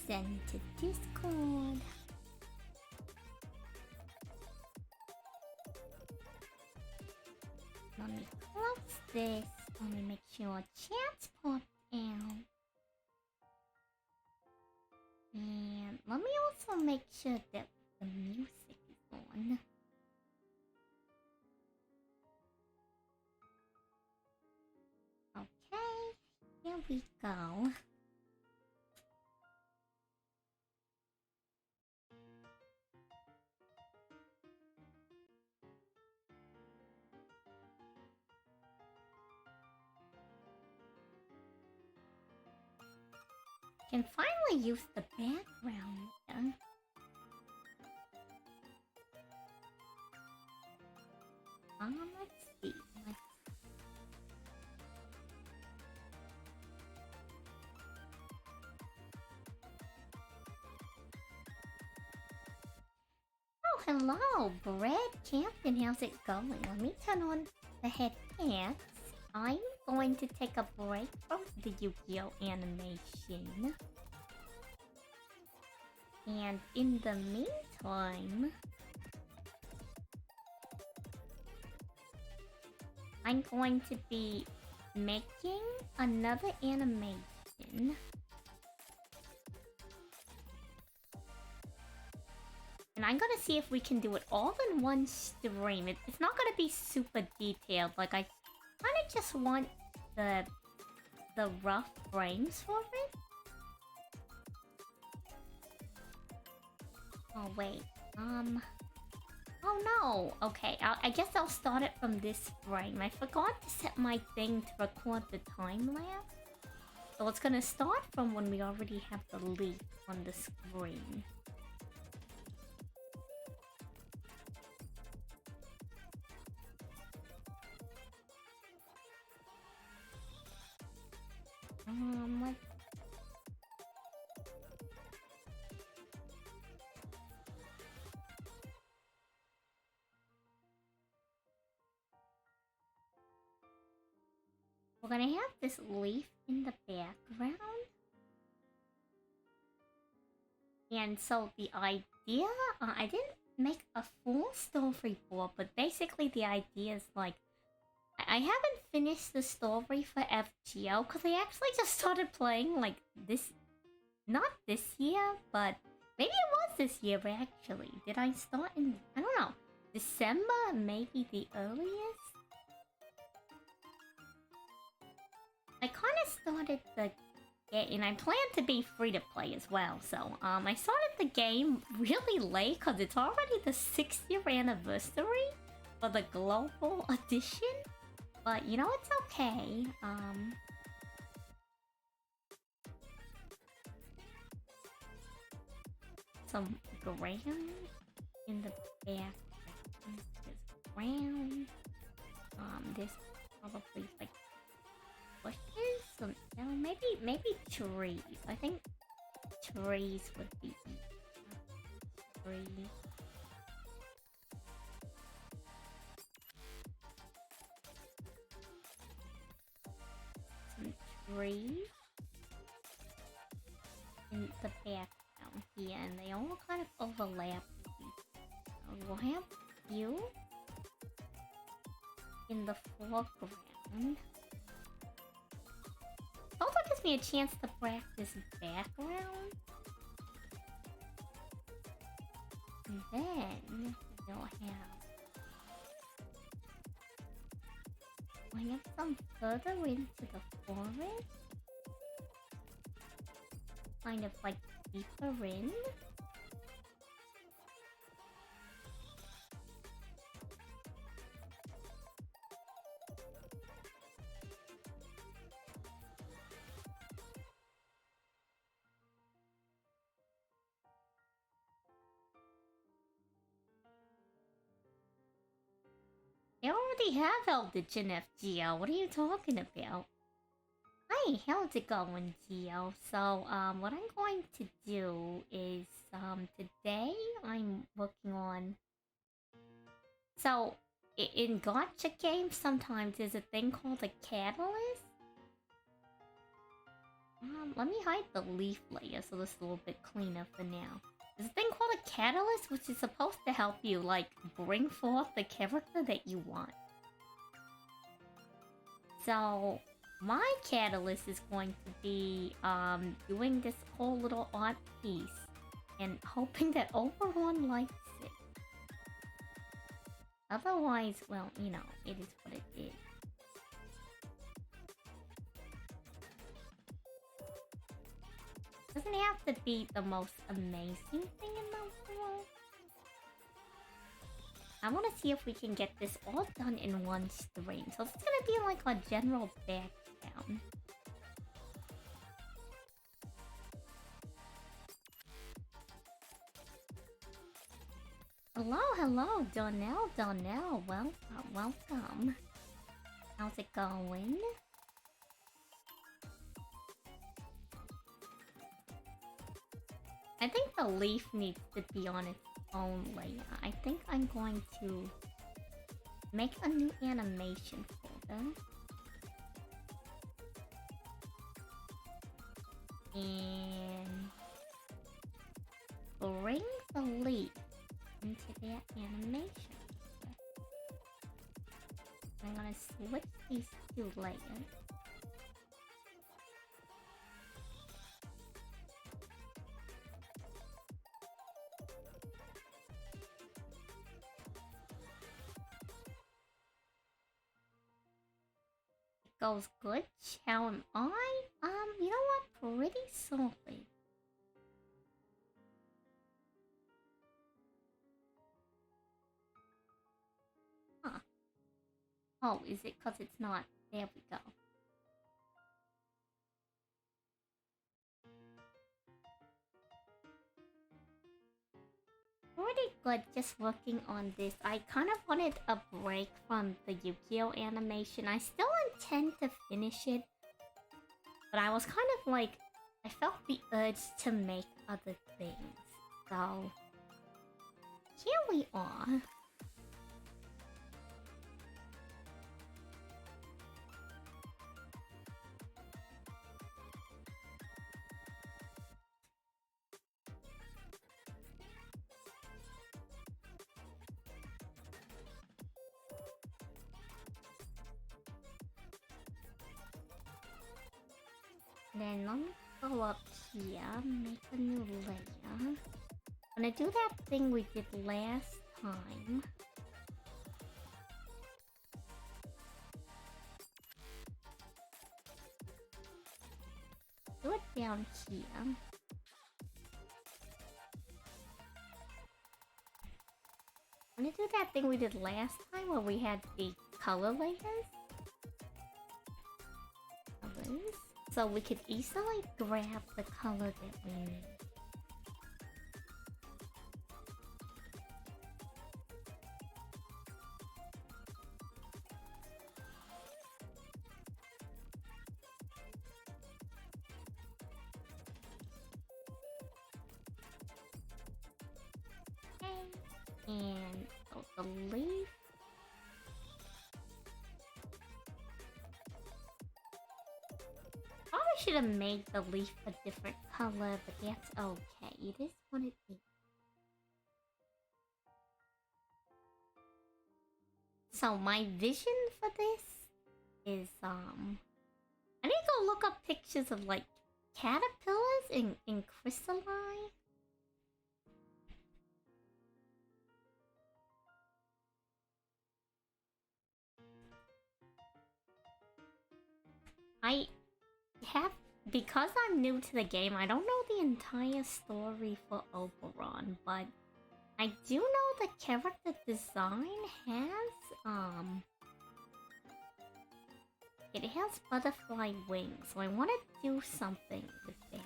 send to Discord. Let me close this. Let me make sure chat's popped out. And let me also make sure that the music is on. Okay, here we go. Can finally use the background here. Let's see. Oh, hello, Brad Captain. How's it going? Let me turn on the headphones. I'm going to take a break from the Yu-Gi-Oh animation. And in the meantime, I'm going to be making another animation. And I'm gonna see if we can do it all in one stream. It's not gonna be super detailed. Like, I kind of just want the rough frames for it. Oh, wait. Oh, no. Okay, I guess I'll start it from this frame. I forgot to set my thing to record the time lapse. So it's gonna start from when we already have the leaf on the screen. What? We're gonna have this leaf in the background. And so the idea, I didn't make a full storyboard, but basically the idea is like, I haven't finished the story for FGO because I actually just started playing like this, not this year, but maybe it was this year actually. Did I start in, I don't know, December, maybe the earliest? I kind of started the game, and I plan to be free to play as well, so I started the game really late because it's already the 6th year anniversary for the global edition. But, you know, it's okay. Some ground in the back. There's ground. There's probably, like, bushes? Some, no, maybe trees. I think trees would be trees. Trees in the background here, and they all kind of overlap. So we'll have you in the foreground. Also gives me a chance to practice background. And then we'll have some further into the forest. Kind of like deeper in. They already have Eldritch in FGO. What are you talking about? Hi, how's it going, Geo? So, what I'm going to do is, today I'm working on... So, in gacha games, sometimes there's a thing called a catalyst. Let me hide the leaf layer so it's a little bit cleaner for now. There's a thing called a catalyst, which is supposed to help you, like, bring forth the character that you want. So, my catalyst is going to be, doing this whole little art piece and hoping that Oberon likes it. Otherwise, well, you know, it is what it is. Doesn't have to be the most amazing thing in the world. I want to see if we can get this all done in one stream. So it's gonna be like a general background. Hello, Donnell, welcome. How's it going? I think the leaf needs to be on its own layer. I think I'm going to make a new animation folder. And bring the leaf into that animation. I'm gonna switch these two layers. Goes good. How am I? You know what? Pretty solid. Huh. Oh, is it because it's not? There we go. Pretty good just working on this. I kind of wanted a break from the Yu-Gi-Oh animation. I still intend to finish it, but I was kind of like, I felt the urge to make other things. So, here we are. Then let me go up here, make a new layer. I'm gonna do that thing we did last time. Do it down here. I'm gonna do that thing we did last time where we had the color layers. So we could easily grab the color that we need. Okay. And so the leaf. Should have made the leaf a different color, but that's okay. It is what it is. So my vision for this is I need to go look up pictures of like caterpillars in crystalline. Because I'm new to the game, I don't know the entire story for Oberon, but I do know the character design has, it has butterfly wings, so I want to do something with that.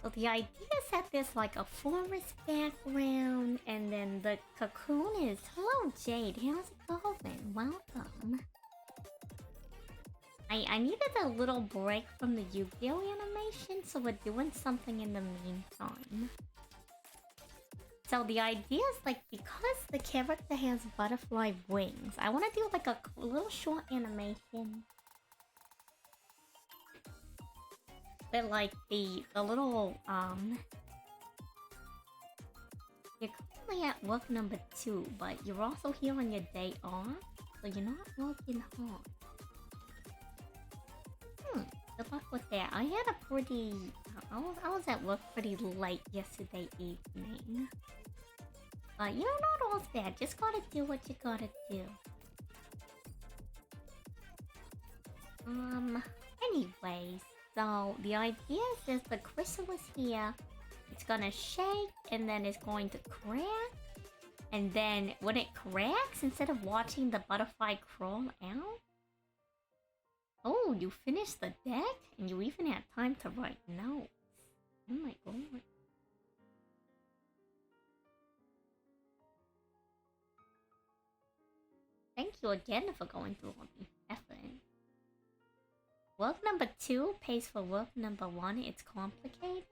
So the idea is that there's like a forest background, and then the cocoon is... Hello, Jade. How's it going? Welcome. I I needed a little break from the Yu-Gi-Oh animation, so we're doing something in the meantime. So the idea is like, because the character has butterfly wings, I want to do like a little short animation. But like the little you're currently at work number 2, but you're also here on your day off, so you're not working hard. Good luck with that. I had a pretty... I was at work pretty late yesterday evening. But, you know, not all bad. Just gotta do what you gotta do. Anyways, so the idea is there's the chrysalis here. It's gonna shake, and then it's going to crack. And then when it cracks, instead of watching the butterfly crawl out... Oh, you finished the deck? And you even had time to write notes. Oh my god. Thank you again for going through all the effort. Work number 2 pays for work number 1. It's complicated.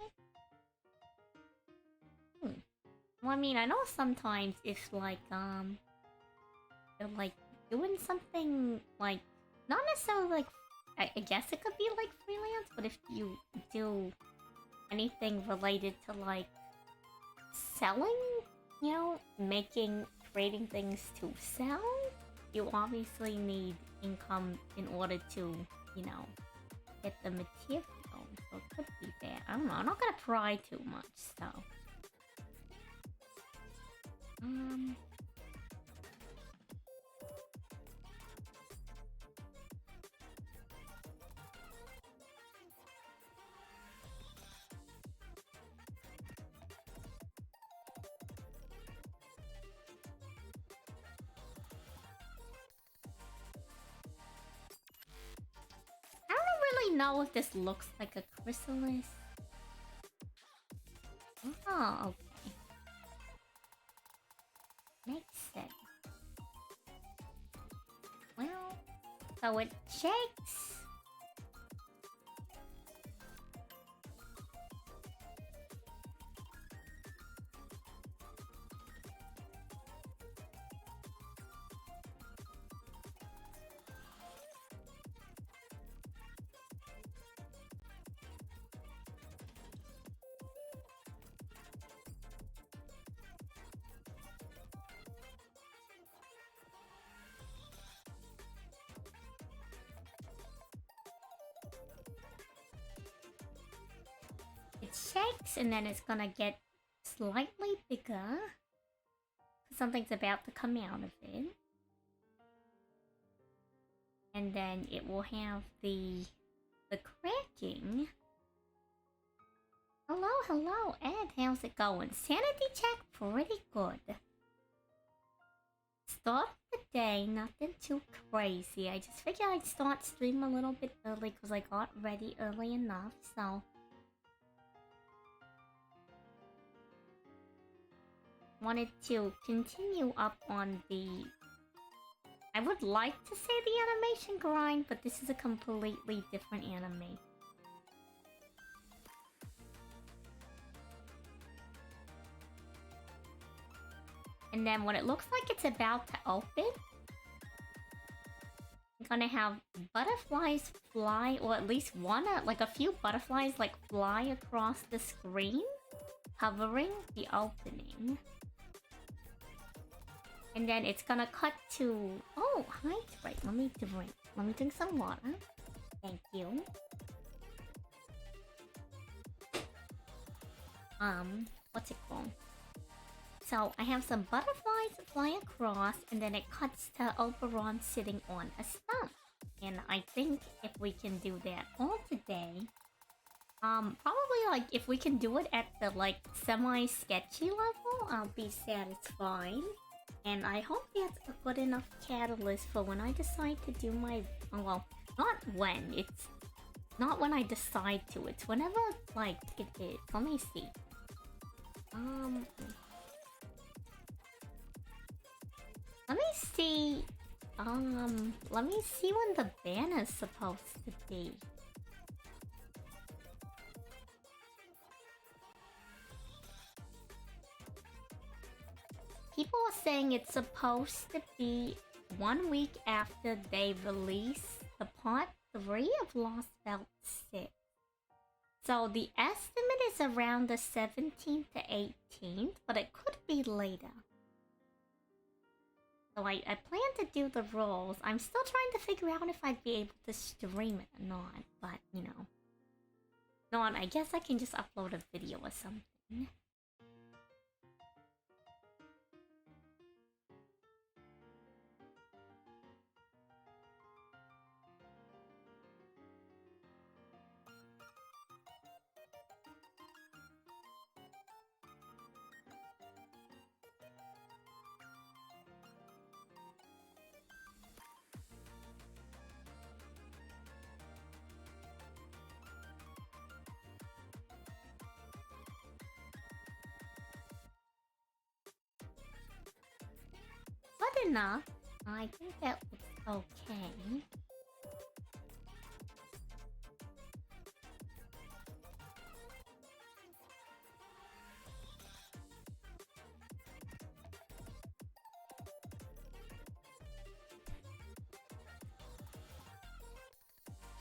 Well, I mean, I know sometimes if like, you're like doing something like, not necessarily like, I guess it could be like freelance, but if you do anything related to like selling, you know, creating things to sell, you obviously need income in order to, you know, get the material. So it could be that. I don't know. I'm not gonna pry too much, so. Know if this looks like a chrysalis. Oh, okay. Makes sense. Well, so it shakes. Shakes, and then it's gonna get slightly bigger. Something's about to come out of it. And then it will have the cracking. Hello, Ed. How's it going? Sanity check pretty good. Start the day, nothing too crazy. I just figured I'd start stream a little bit early because I got ready early enough, so... Wanted to continue up on the... I would like to say the animation grind, but this is a completely different anime. And then when it looks like it's about to open, I'm gonna have butterflies fly, or at least one, like a few butterflies like fly across the screen, covering the opening. And then it's gonna cut to... Oh, hi. Right, let me drink some water. Thank you. What's it called? So, I have some butterflies fly across, and then it cuts to Oberon sitting on a stump. And I think if we can do that all today... probably, like, if we can do it at the, like, semi-sketchy level, I'll be satisfied. And I hope that's a good enough catalyst for when I decide to do my... Well, not when. It's not when I decide to. It's whenever, like, it is. Let me see. Let me see Let me see when the banner's supposed to be. People are saying it's supposed to be 1 week after they release the part 3 of Lost Belt 6. So the estimate is around the 17th to 18th, but it could be later. So I plan to do the rolls. I'm still trying to figure out if I'd be able to stream it or not, but you know. Not, I guess I can just upload a video or something. Good enough. I think that looks okay.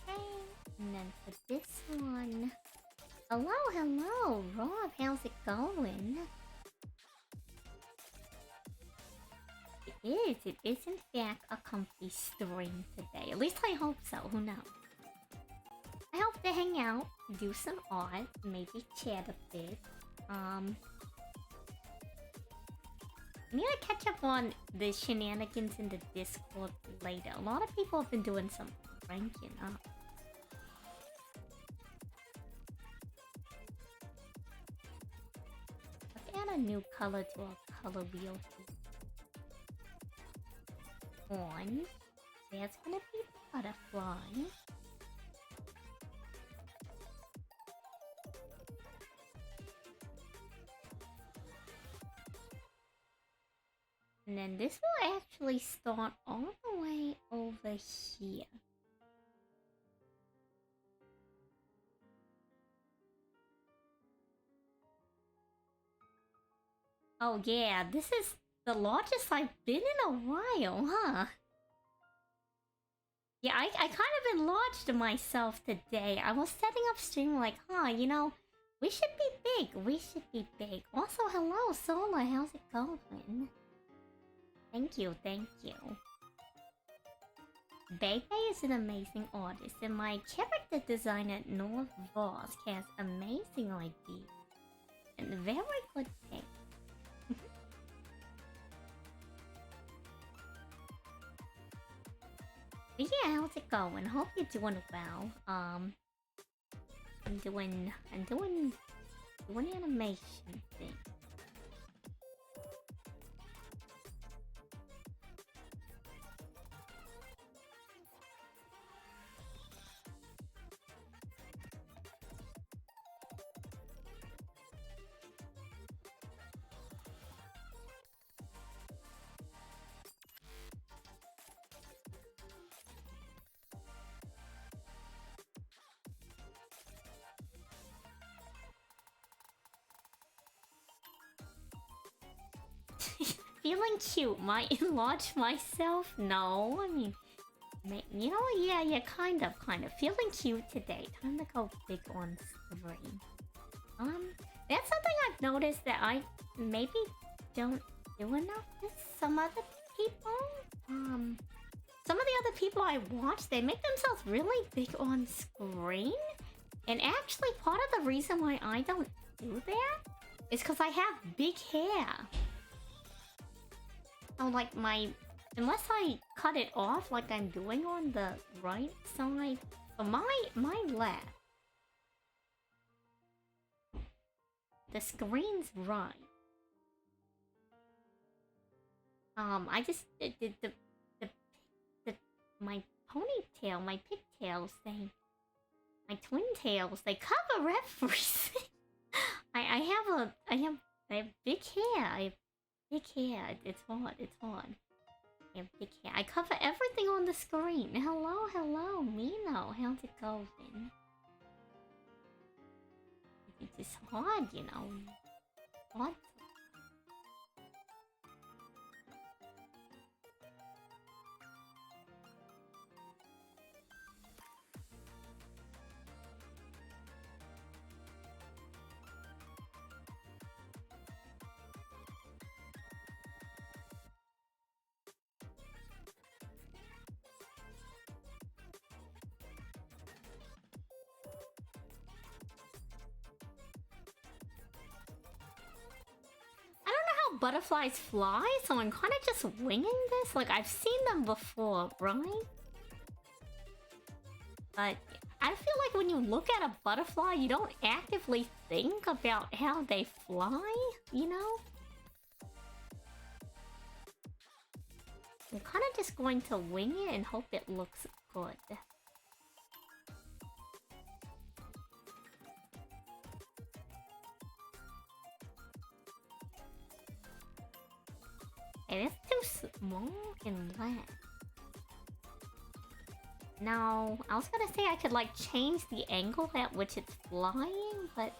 Okay, and then for this one... Hello, Rob, how's it going? It is in fact a comfy stream today. At least I hope so, who knows? I hope to hang out, do some art, maybe chat a bit. I need to catch up on the shenanigans in the Discord later. A lot of people have been doing some ranking up. Let's add a new color to our color wheel here. On. That's gonna be butterfly. And then this will actually start all the way over here. Oh yeah, this is the largest I've been in a while, huh? Yeah, I kind of enlarged myself today. I was setting up stream like, huh, you know, we should be big. We should be big. Also, hello, Sola. How's it going? Thank you, thank you. Bebe is an amazing artist, and my character designer, North Vosk, has amazing ideas and very good taste. But yeah, how's it going? Hope you're doing well. I'm doing animation thing. Feeling cute, might enlarge myself? No, I mean, you know, yeah, kind of. Feeling cute today. Time to go big on screen. That's something I've noticed that I maybe don't do enough with some other people. Some of the other people I watch, they make themselves really big on screen. And actually, part of the reason why I don't do that is because I have big hair. So like unless I cut it off like I'm doing on the right side, so my left, the screen's right. I just did my ponytail, my pigtails, my twin tails, they cover everything. I have big hair. Big hair. It's hard. Empty cat. I cover everything on the screen. Hello, hello, Mino. How's it going? It's just hard, you know. Hard. Butterflies fly, so I'm kind of just winging this. Like, I've seen them before, right? But I feel like when you look at a butterfly, you don't actively think about how they fly, you know? I'm kind of just going to wing it and hope it looks good. It is too small and wet. Now, I was gonna say I could like change the angle at which it's flying, but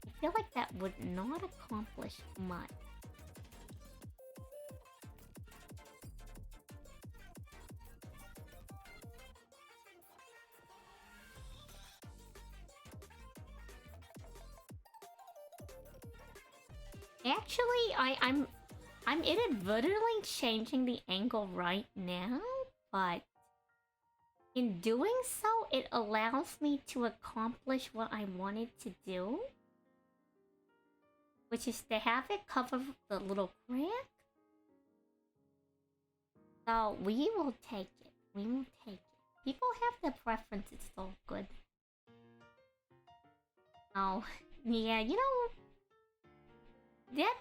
I feel like that would not accomplish much. Actually, I'm inadvertently changing the angle right now, but in doing so, it allows me to accomplish what I wanted to do, which is to have it cover the little crack. So we will take it. We will take it. People have their preferences, so good. Oh, yeah, you know...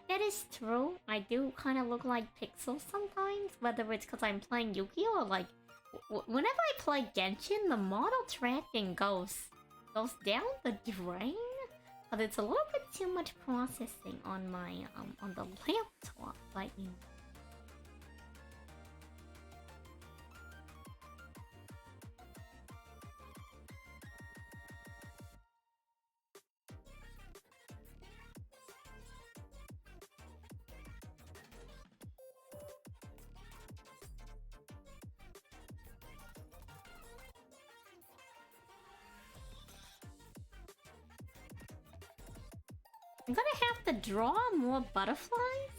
That is true. I do kind of look like pixels sometimes, whether it's because I'm playing Yu-Gi-Oh! Or like... whenever I play Genshin, the model tracking goes down the drain. But it's a little bit too much processing on my, on the laptop, but you know. I'm gonna have to draw more butterflies?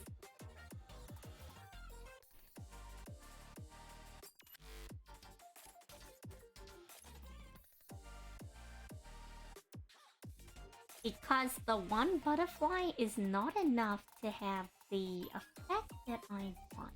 Because the one butterfly is not enough to have the effect that I want.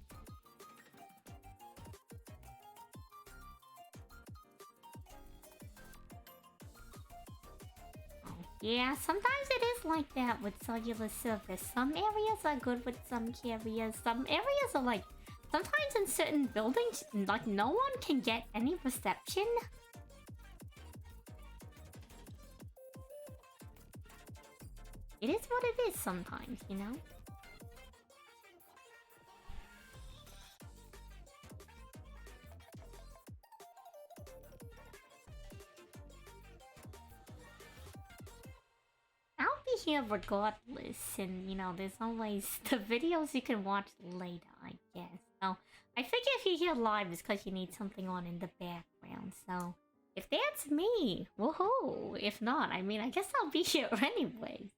Yeah, sometimes it is like that with cellular surface. Some areas are good with some areas. Some areas are like... sometimes in certain buildings, like, no one can get any reception. It is what it is sometimes, you know? I'll be here regardless, and you know, there's always the videos you can watch later, I guess. So, I figure if you're here live, it's because you need something on in the background, so... if that's me, woohoo! If not, I mean, I guess I'll be here anyway.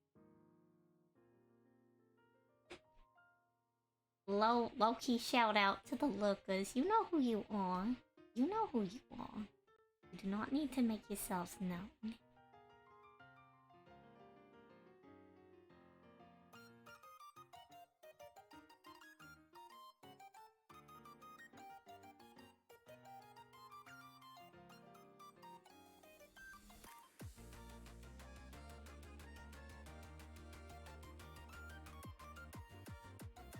Low-key shout out to the lookers. You know who you are. You know who you are. You do not need to make yourselves known.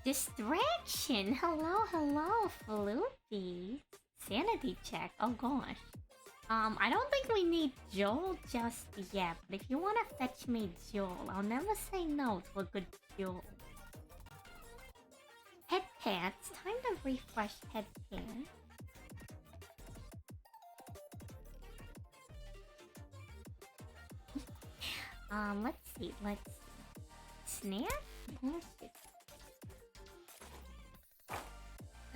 Distraction! Hello, hello, Floopy. Sanity check. Oh gosh. I don't think we need Joel just yet, but if you want to fetch me Joel, I'll never say no to a good Joel. pets. Time to refresh pet care. Let's see. Snap?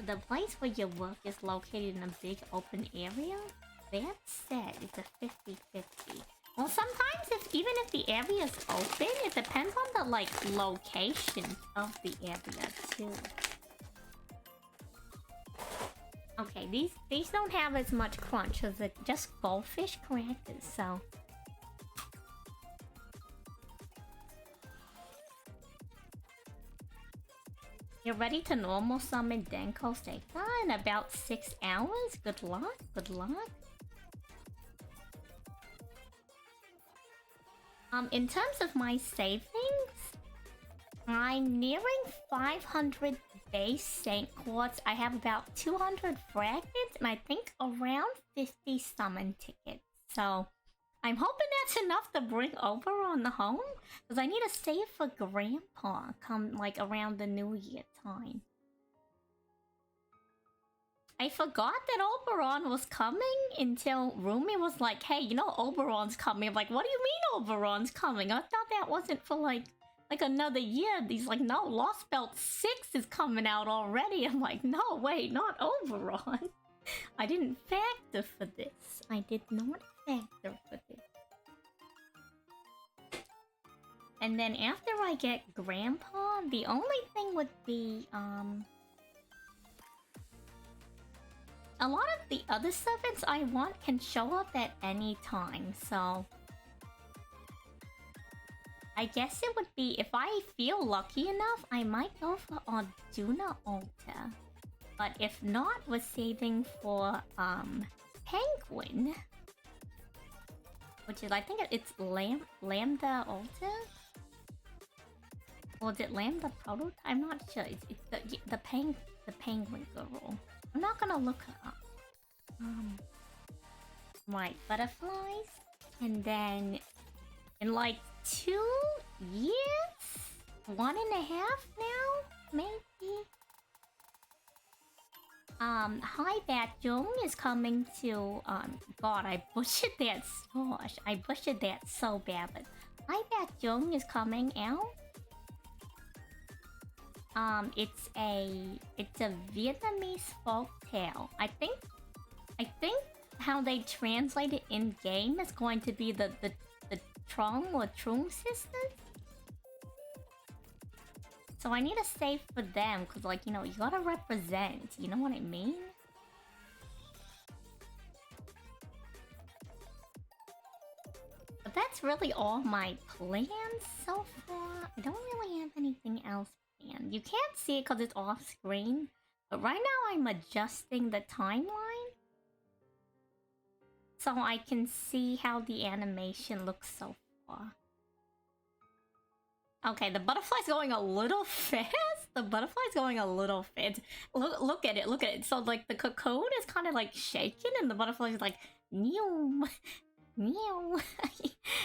The place where you work is located in a big open area? That said, it's a 50-50. Well, sometimes even if the area is open, it depends on the, like, location of the area, too. Okay, these don't have as much crunch as just goldfish crackers, so... You're ready to normal summon Denko Seika in about 6 hours? Good luck, good luck. In terms of my savings, I'm nearing 500 base Saint Quartz. I have about 200 fragments and I think around 50 summon tickets. So I'm hoping that's enough to bring Oberon home, because I need to save for Grandpa come like around the New Year time. I forgot that Oberon was coming until Rumi was like, hey, you know Oberon's coming. I'm like, what do you mean Oberon's coming? I thought that wasn't for like another year. He's like, no, Lost Belt 6 is coming out already. I'm like, no, wait, not Oberon. I didn't factor for this. I did not factor for this. And then after I get Grandpa, the only thing would be, a lot of the other servants I want can show up at any time, so... I guess it would be, if I feel lucky enough, I might go for Arjuna Alta. But if not, we're saving for, Penguin. Which is, I think it's Lambda Alta? Or is it Lambda Prototype? I'm not sure. It's the Penguin girl. I'm not gonna look her up. Right, butterflies. And then in like 2 years? 1.5 now? Maybe? Hi Batjung is coming to, God, I butchered that gosh. I butchered that so bad, but Hi Batjung is coming out. It's a Vietnamese folk tale. I think how they translate it in game is going to be the Trong or Trung sisters. So I need to save for them, because, like, you know, you gotta represent, you know what I mean? But that's really all my plans so far. I don't really have anything else planned. You can't see it because it's off screen, but right now I'm adjusting the timeline so I can see how the animation looks so far. Okay, the butterfly's going a little fast. The butterfly's going a little fast. Look at it, look at it. So, like, the cocoon is kind of, like, shaking, and the butterfly's like, meow, meow.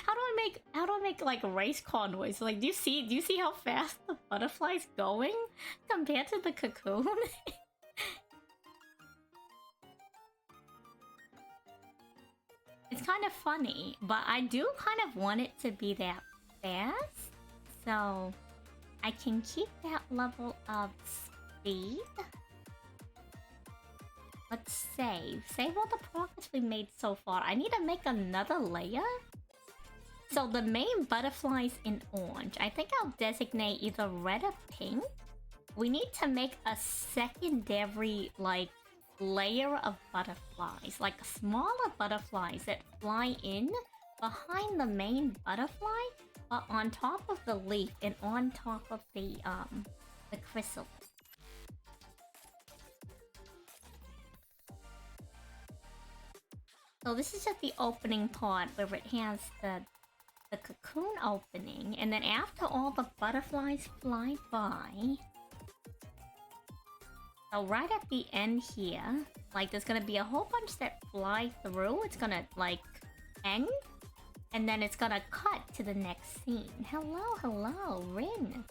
How do I make, like, race car noise? Like, do you see how fast the butterfly's going compared to the cocoon? It's kind of funny, but I do kind of want it to be that fast. So, I can keep that level of speed. Let's save. Save all the progress we made so far. I need to make another layer. So, the main butterfly's in orange. I think I'll designate either red or pink. We need to make a secondary, like, layer of butterflies. Like, smaller butterflies that fly in behind the main butterfly, but on top of the leaf and on top of the chrysalis. So this is just the opening part where it has the cocoon opening, and then after all the butterflies fly by, so right at the end here, like, there's gonna be a whole bunch that fly through. It's gonna, like, end, and then it's gonna cut to the next scene. Hello, hello, Rin.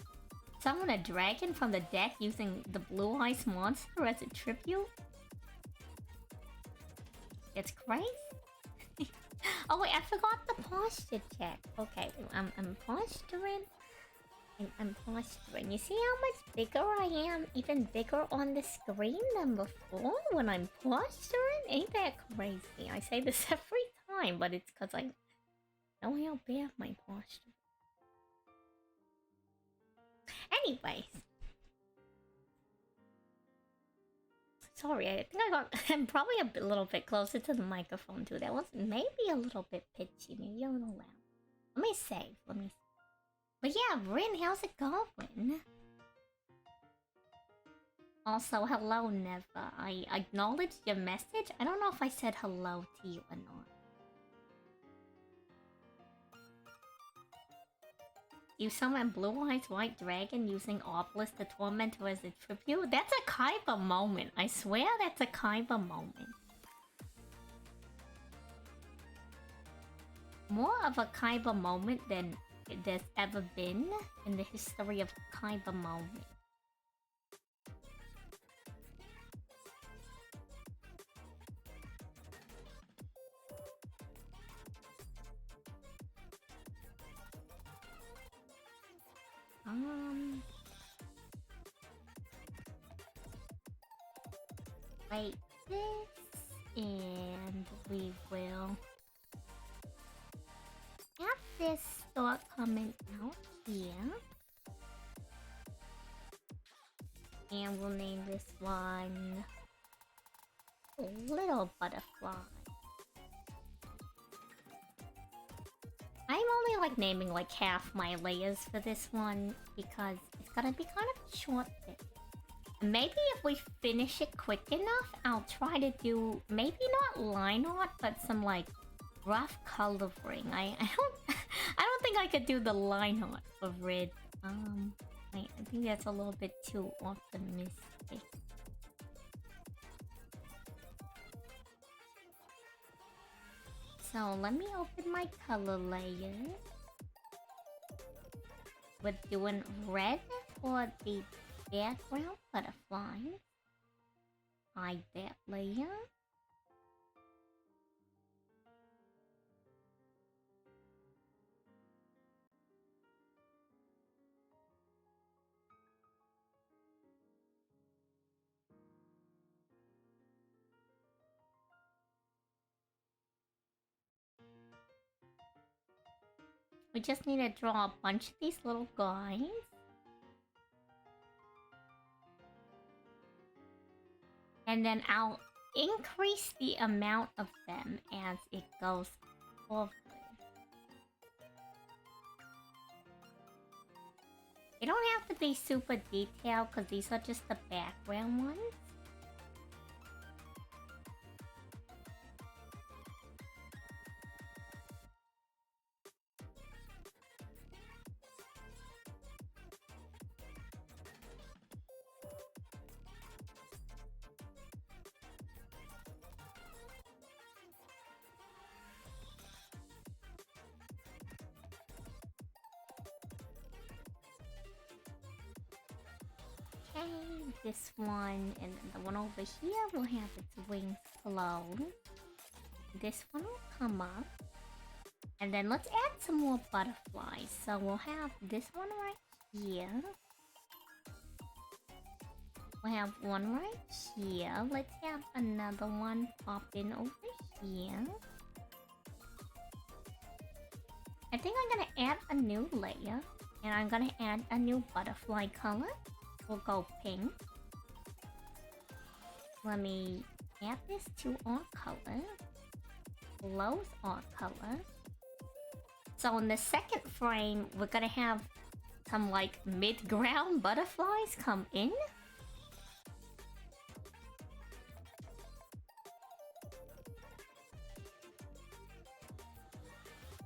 Summon a dragon from the deck using the Blue Eyes monster as a tribute? It's crazy. Oh wait, I forgot the posture check. Okay, I'm posturing. I'm posturing. You see how much bigger I am? Even bigger on the screen than before when I'm posturing? Ain't that crazy? I say this every time, but it's because I know how bad my posture. Anyways. Sorry, I think I'm probably a little bit closer to the microphone too. That was maybe a little bit pitchy, maybe a little loud. Let me save. But yeah, Rin, how's it going? Also, hello, Neva. I acknowledged your message. I don't know if I said hello to you or not. You summon Blue Eyes White Dragon using Obelisk the Tormentor as a tribute? That's a Kaiba moment. I swear that's a Kaiba moment. More of a Kaiba moment than there's ever been in the history of Kaiba moment. Like this, and we will have this start coming out here, and we'll name this one Little Butterfly. I'm only like naming like half my layers for this one because it's gonna be kind of short thing. Maybe if we finish it quick enough, I'll try to do maybe not line art, but some like rough coloring. I don't think I could do the line art for Red. I think that's a little bit too optimistic. So let me open my color layer. We're doing red for the background butterfly. Hide that layer. We just need to draw a bunch of these little guys. And then I'll increase the amount of them as it goes forward. They don't have to be super detailed because these are just the background ones. This one, and then the one over here will have its wings closed. This one will come up. And then let's add some more butterflies. So we'll have this one right here. We'll have one right here. Let's have another one pop in over here. I think I'm gonna add a new layer. And I'm gonna add a new butterfly color. We'll go pink. Let me add this to our color. Close our color. So in the second frame, we're gonna have some like mid-ground butterflies come in.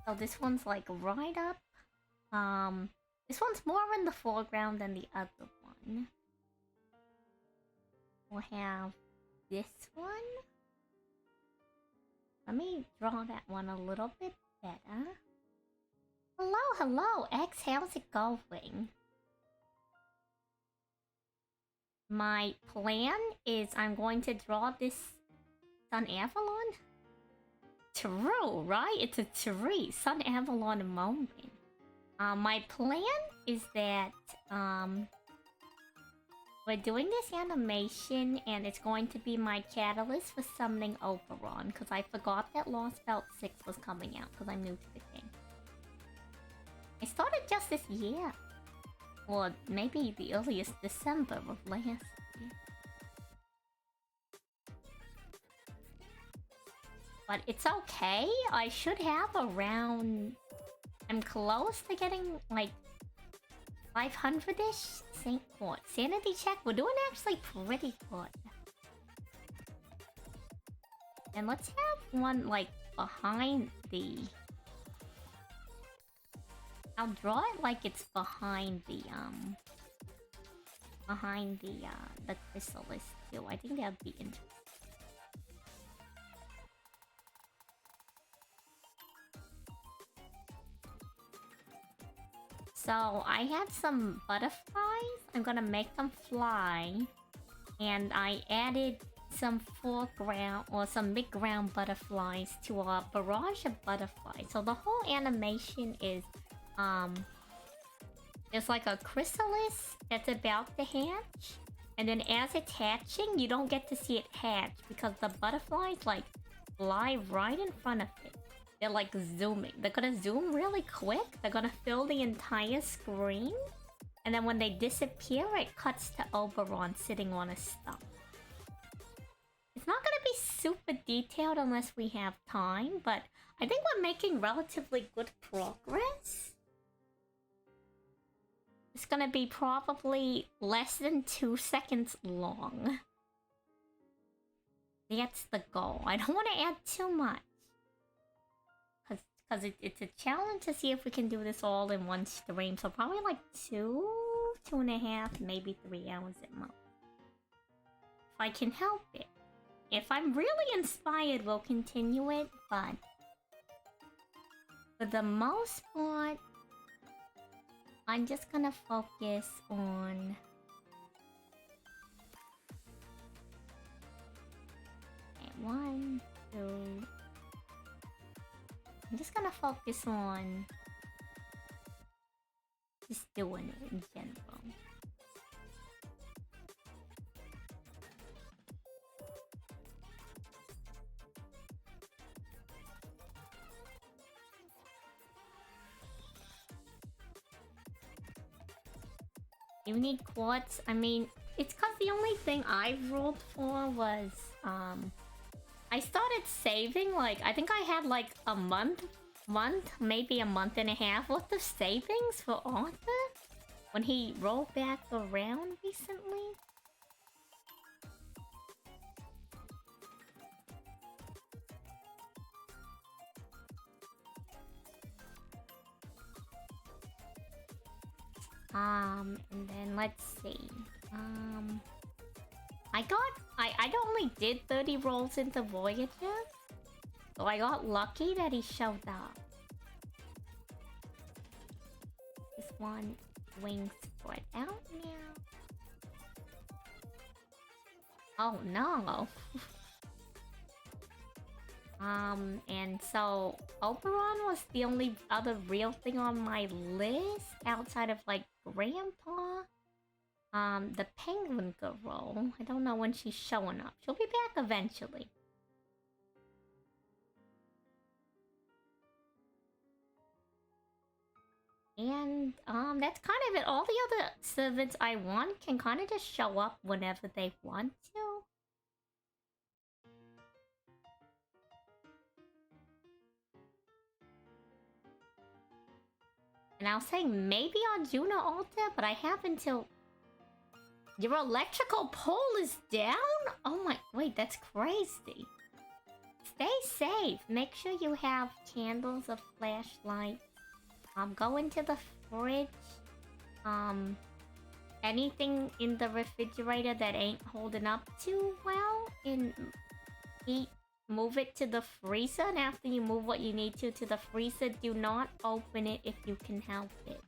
So this one's like right up. This one's more in the foreground than the other one. We'll have this one. Let me draw that one a little bit better. Hello, X, how's it going? my plan is I'm going to draw this Sun Avalon. True, right? It's a tree. Sun Avalon moment. My plan is that we're doing this animation and it's going to be my catalyst for summoning Oberon because I forgot that Lost Belt 6 was coming out because I'm new to the game. I started just this year. Or maybe the earliest December of last year. But it's okay. I should have around... I'm close to getting like 500-ish. What? Sanity check? We're doing actually pretty good. And let's have one like behind the... I'll draw it like it's behind the chrysalis too. I think that'd be interesting. So I have some butterflies. I'm gonna make them fly. And I added some foreground or some mid-ground butterflies to a barrage of butterflies. So the whole animation is there's like a chrysalis that's about to hatch. And then as it's hatching, you don't get to see it hatch because the butterflies like fly right in front of it. They're like zooming. They're gonna zoom really quick. They're gonna fill the entire screen. And then when they disappear, it cuts to Oberon sitting on a stump. It's not gonna be super detailed unless we have time, but I think we're making relatively good progress. It's gonna be probably less than 2 seconds long. That's the goal. I don't want to add too much. Because it's a challenge to see if we can do this all in one stream. So probably like 2.5, maybe 3 hours at most. If I can help it. If I'm really inspired, we'll continue it. But for the most part, I'm just gonna focus on... Okay, 1, 2... I'm just gonna focus on... just doing it in general. You need quartz? I mean, it's cause the only thing I've rolled for was, I started saving, like, I think I had like a month, maybe a month and a half worth of savings for Arthur when he rolled back around recently. And then let's see. I only did 30 rolls into Voyager, so I got lucky that he showed up. This one wings spread out now. Oh no. And so Oberon was the only other real thing on my list outside of like Grandpa. The Penguin Girl. I don't know when she's showing up. She'll be back eventually. And that's kind of it. All the other servants I want can kind of just show up whenever they want to. And I was saying maybe on Juno Alta, but I have until... Your electrical pole is down? Oh my... Wait, that's crazy. Stay safe. Make sure you have candles, a flashlight. Go into the fridge. Anything in the refrigerator that ain't holding up too well, and move it to the freezer. And after you move what you need to the freezer, do not open it if you can help it.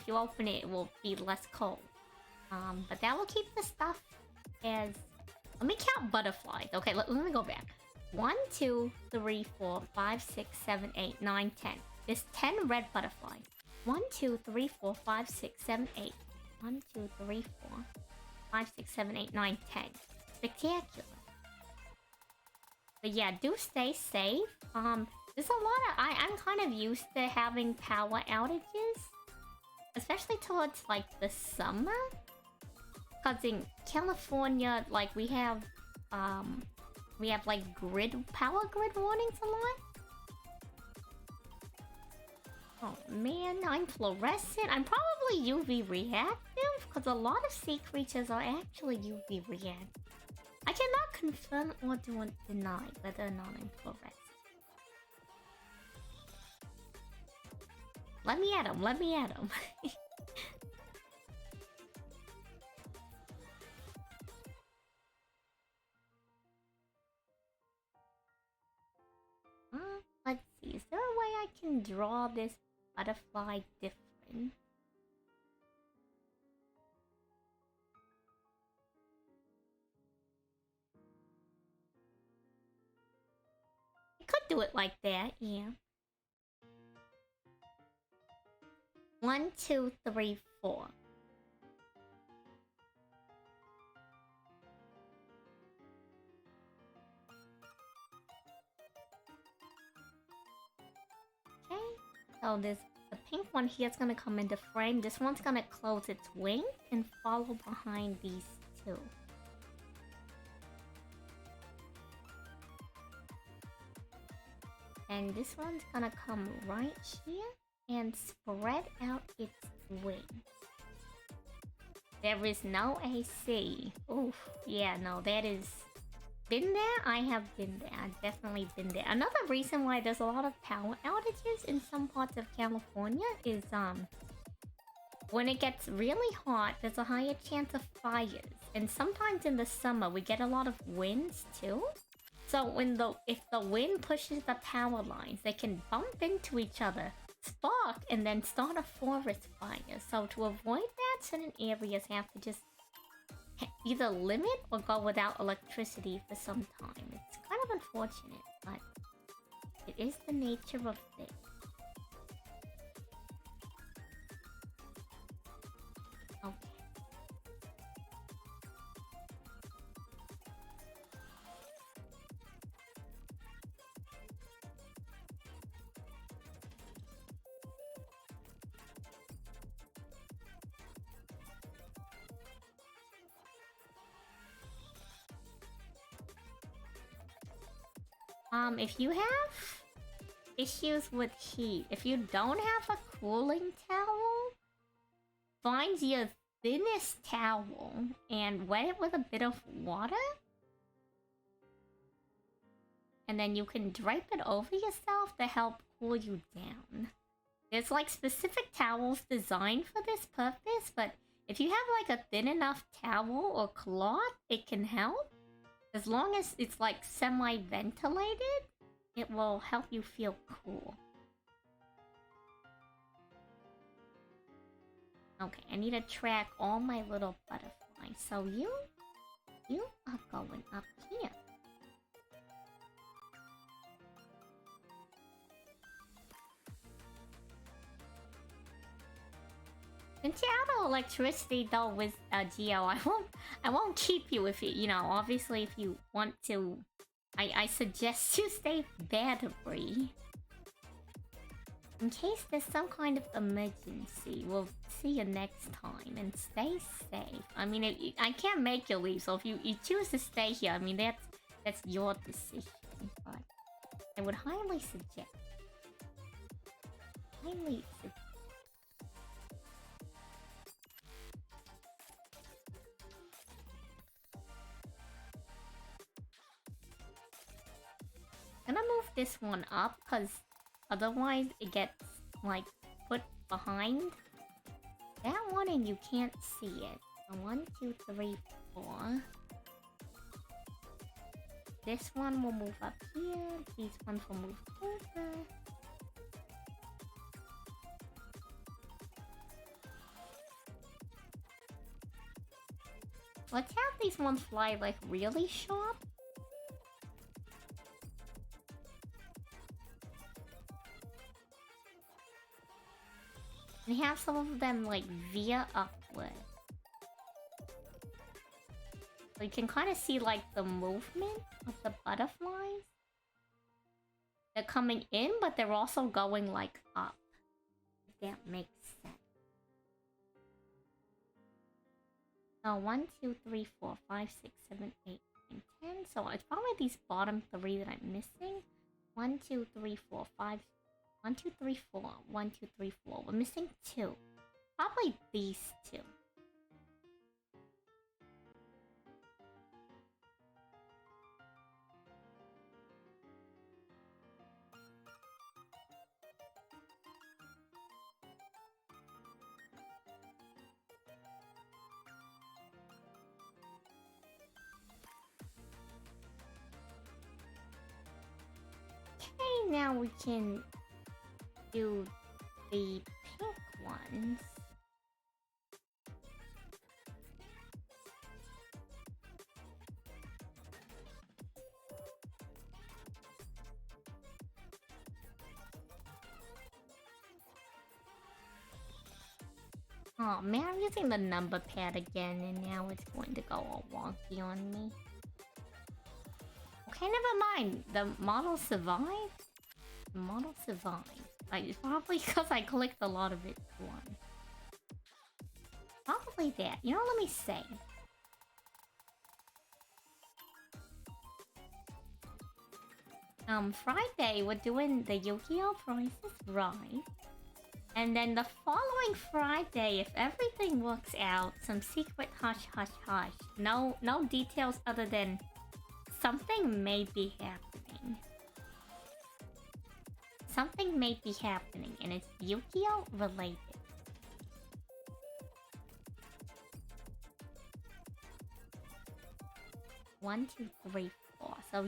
If you open it, it will be less cold. But that will keep the stuff as... Let me count butterflies. Okay, let me go back. 1, 2, 3, 4, 5, 6, 7, 8, 9, 10. There's 10 red butterflies. 1, 2, 3, 4, 5, 6, 7, 8. 1, 2, 3, 4, 5, 6, 7, 8, 9, 10. Spectacular. But yeah, do stay safe. There's a lot of... I'm kind of used to having power outages. Especially towards, like, the summer. Because in California, like, we have, like, power grid warnings a lot. Oh, man, I'm fluorescent. I'm probably UV reactive, because a lot of sea creatures are actually UV reactive. I cannot confirm or deny whether or not I'm fluorescent. Let me at him, let me at him. Let's see, is there a way I can draw this butterfly different? I could do it like that, yeah. 1, 2, 3, 4. Okay, so the pink one here is gonna come into frame. This one's gonna close its wing and follow behind these two. And this one's gonna come right here and spread out its wing. There is no AC. Oof, yeah, no, that is... Been there? I have been there. I've definitely been there. Another reason why there's a lot of power outages in some parts of California is, when it gets really hot, there's a higher chance of fires. And sometimes in the summer, we get a lot of winds, too. So if the wind pushes the power lines, they can bump into each other, spark, and then start a forest fire. So to avoid that, certain areas have to just either limit or go without electricity for some time. It's kind of unfortunate, but it is the nature of things. Okay. If you have issues with heat, if you don't have a cooling towel, find your thinnest towel and wet it with a bit of water. And then you can drape it over yourself to help cool you down. There's like specific towels designed for this purpose, but if you have like a thin enough towel or cloth, it can help. As long as it's like semi-ventilated, it will help you feel cool. Okay, I need to track all my little butterflies. So you are going up here. Since you're out of electricity though with Geo, I won't keep you if you know, obviously if you want to, I suggest you stay battery. In case there's some kind of emergency, we'll see you next time and stay safe. I mean, I can't make you leave, so if you choose to stay here, I mean that's your decision, but I would highly suggest. I'm gonna move this one up because otherwise it gets like put behind that one and you can't see it. So 1, 2, 3, 4. This one will move up here. These ones will move closer. Let's have these ones fly like really sharp. And have some of them like veer upward. So you can kind of see like the movement of the butterflies. They're coming in, but they're also going like up. If that makes sense. So 1, 2, 3, 4, 5, 6, 7, 8, 9, 10. So it's probably these bottom 3 that I'm missing. 1, 2, 3, 4, 5. 1, 2, 3, 4. 1, 2, 3, 4. We're missing 2. Probably these 2. Okay, now we can do the pink ones. Oh man, I'm using the number pad again and now it's going to go all wonky on me. Okay, never mind. The model survived? The model survived. It's probably because I clicked a lot of it once. Probably that. You know, let me say. Friday, we're doing the Yu-Gi-Oh! Prices Right. And then the following Friday, if everything works out, some secret hush hush hush. No details other than something may be happening. Something may be happening, and it's Yu-Gi-Oh! Related. One, two, three, four. So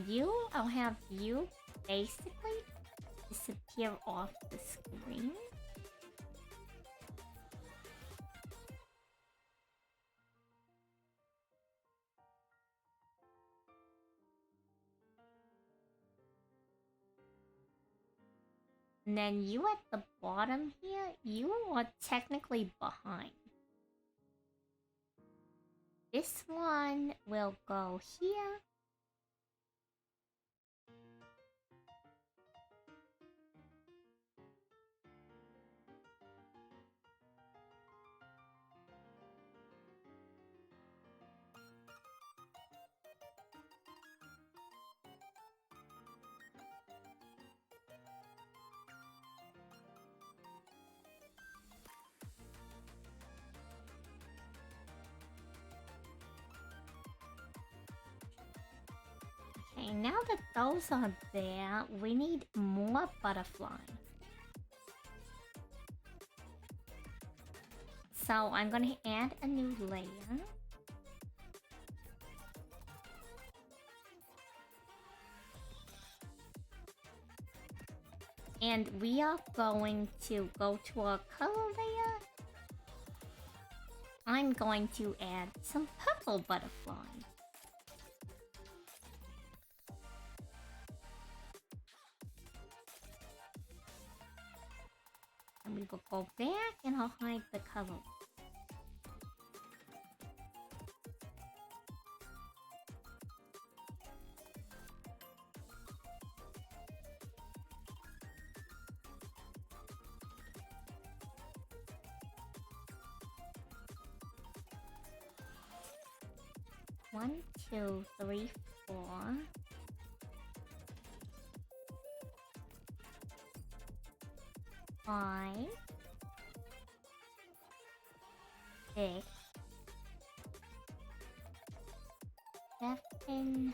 I'll have you basically disappear off the screen. And then you at the bottom here, you are technically behind. This one will go here. Okay, now that those are there, we need more butterfly. So I'm gonna add a new layer. And we are going to go to our color layer. I'm going to add some purple butterflies. And we will go back and I'll hide the color. One, two, three, 4. 5, 6, 7.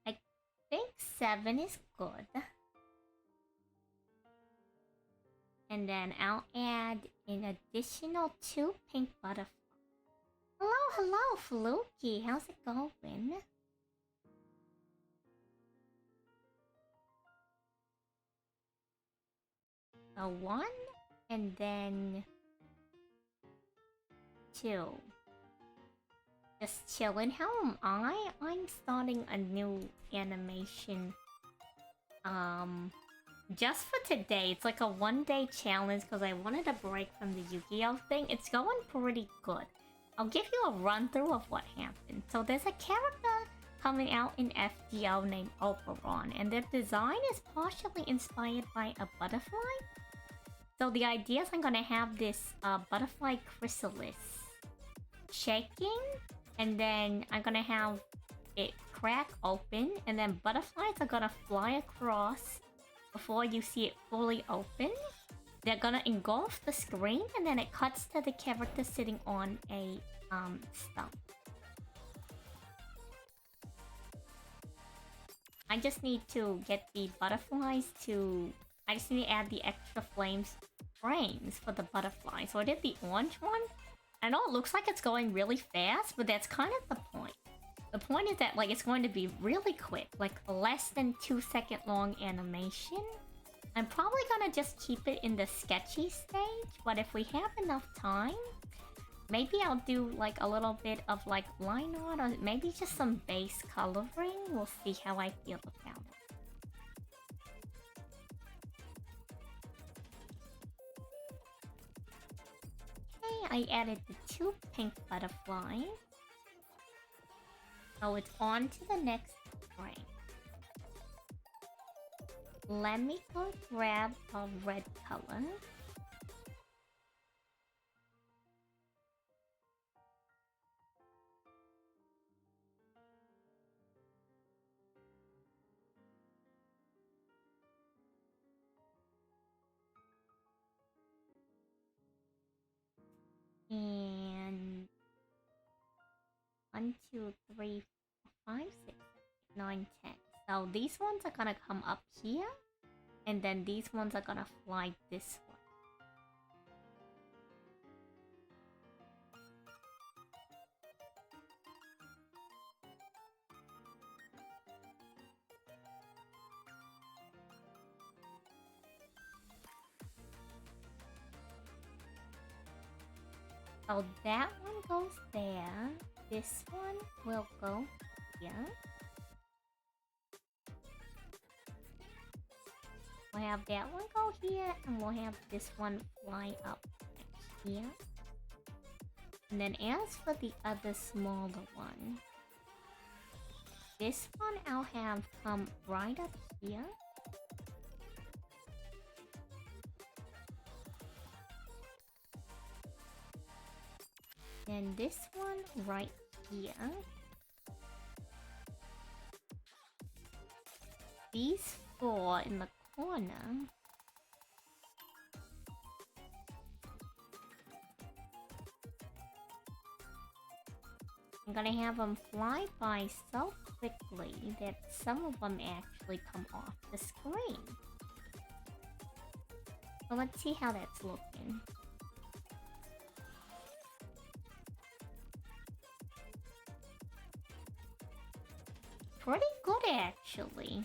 I think 7 is good. And then I'll add an additional 2 pink butterflies. Hello, Fluky. How's it going? So 1 And then 2. Just chilling. How am I? I'm starting a new animation. Just for today. It's like a 1-day challenge because I wanted a break from the Yu-Gi-Oh thing. It's going pretty good. I'll give you a run through of what happened. So there's a character coming out in FGO named Oberon, and their design is partially inspired by a butterfly. So the idea is I'm gonna have this butterfly chrysalis shaking, and then I'm gonna have it crack open, and then butterflies are gonna fly across before you see it fully open. They're gonna engulf the screen, and then it cuts to the character sitting on a stump. I just need to get the butterflies to... I just need to add the extra frames for the butterfly. So I did the orange one. I know it looks like it's going really fast, but that's kind of the point. The point is that like it's going to be really quick, like less than 2-second long animation. I'm probably gonna just keep it in the sketchy stage, but if we have enough time, maybe I'll do like a little bit of like line art, or maybe just some base coloring. We'll see how I feel about it. Okay, I added the 2 pink butterflies. So it's on to the next frame. Let me go grab a red color. And 1, 2, 3, 4, 5, 6, 9, 10. So these ones are gonna come up here, and then these ones are gonna fly this way. So that one goes there. This one will go here. We'll have that one go here, and we'll have this one fly up here. And then as for the other smaller one, this one I'll have come right up here. And this one right here. These 4 in the corner. I'm gonna have them fly by so quickly that some of them actually come off the screen. So let's see how that's looking. Pretty good, actually.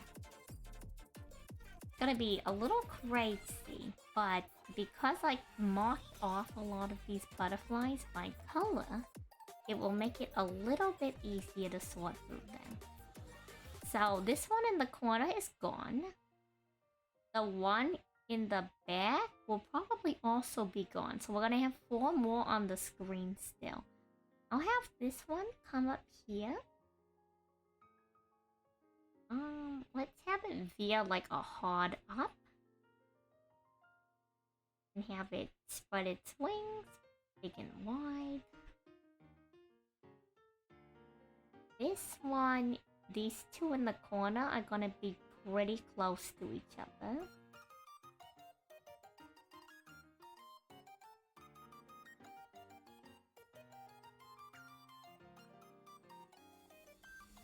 It's gonna be a little crazy, but because I marked off a lot of these butterflies by color, it will make it a little bit easier to sort through them. So this one in the corner is gone. The one in the back will probably also be gone. So we're gonna have 4 more on the screen still. I'll have this one come up here. Let's have it via like a hard up. And have it spread its wings, big and wide. This one, these 2 in the corner are gonna be pretty close to each other.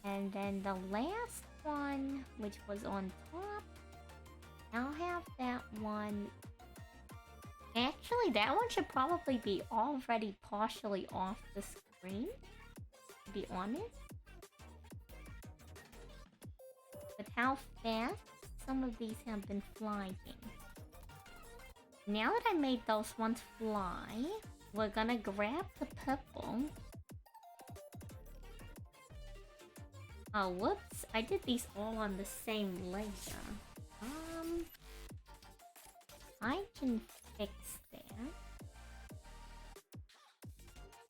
And then the last one, which was on top, I'll have that one. Actually, that one should probably be already partially off the screen, to be honest. With how fast some of these have been flying. Now that I made those ones fly, we're gonna grab the purple. Oh, whoops. I did these all on the same layer. I can fix that.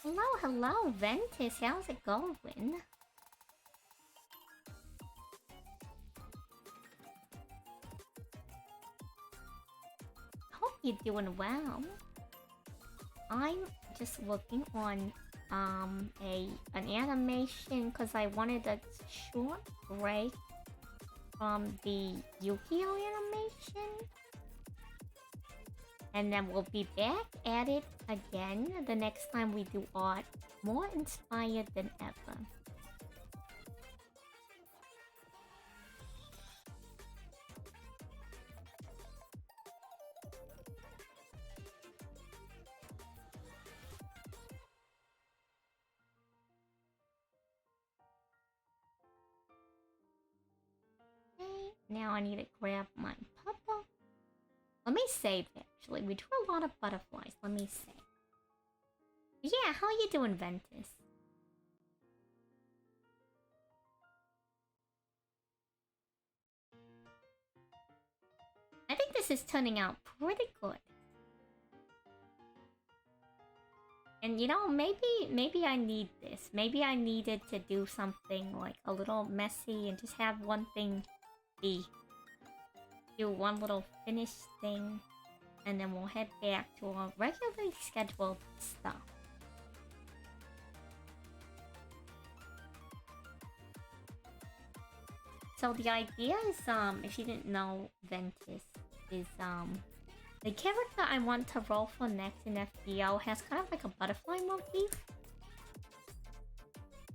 Hello, hello, Ventus. How's it going? Hope you're doing well. I'm just working on an animation because I wanted a short break from the Yu-Gi-Oh animation. And then we'll be back at it again the next time we do art, more inspired than ever. Okay, now I need to grab my purple. Let me save, actually. We drew a lot of butterflies. Let me save. Yeah, how are you doing, Ventus? I think this is turning out pretty good. And you know, maybe I need this. Maybe I needed to do something like a little messy and just have one thing be... do one little finished thing, and then we'll head back to our regularly scheduled stuff. So the idea is, if you didn't know, Ventus is, the character I want to roll for next in FGO has kind of like a butterfly motif.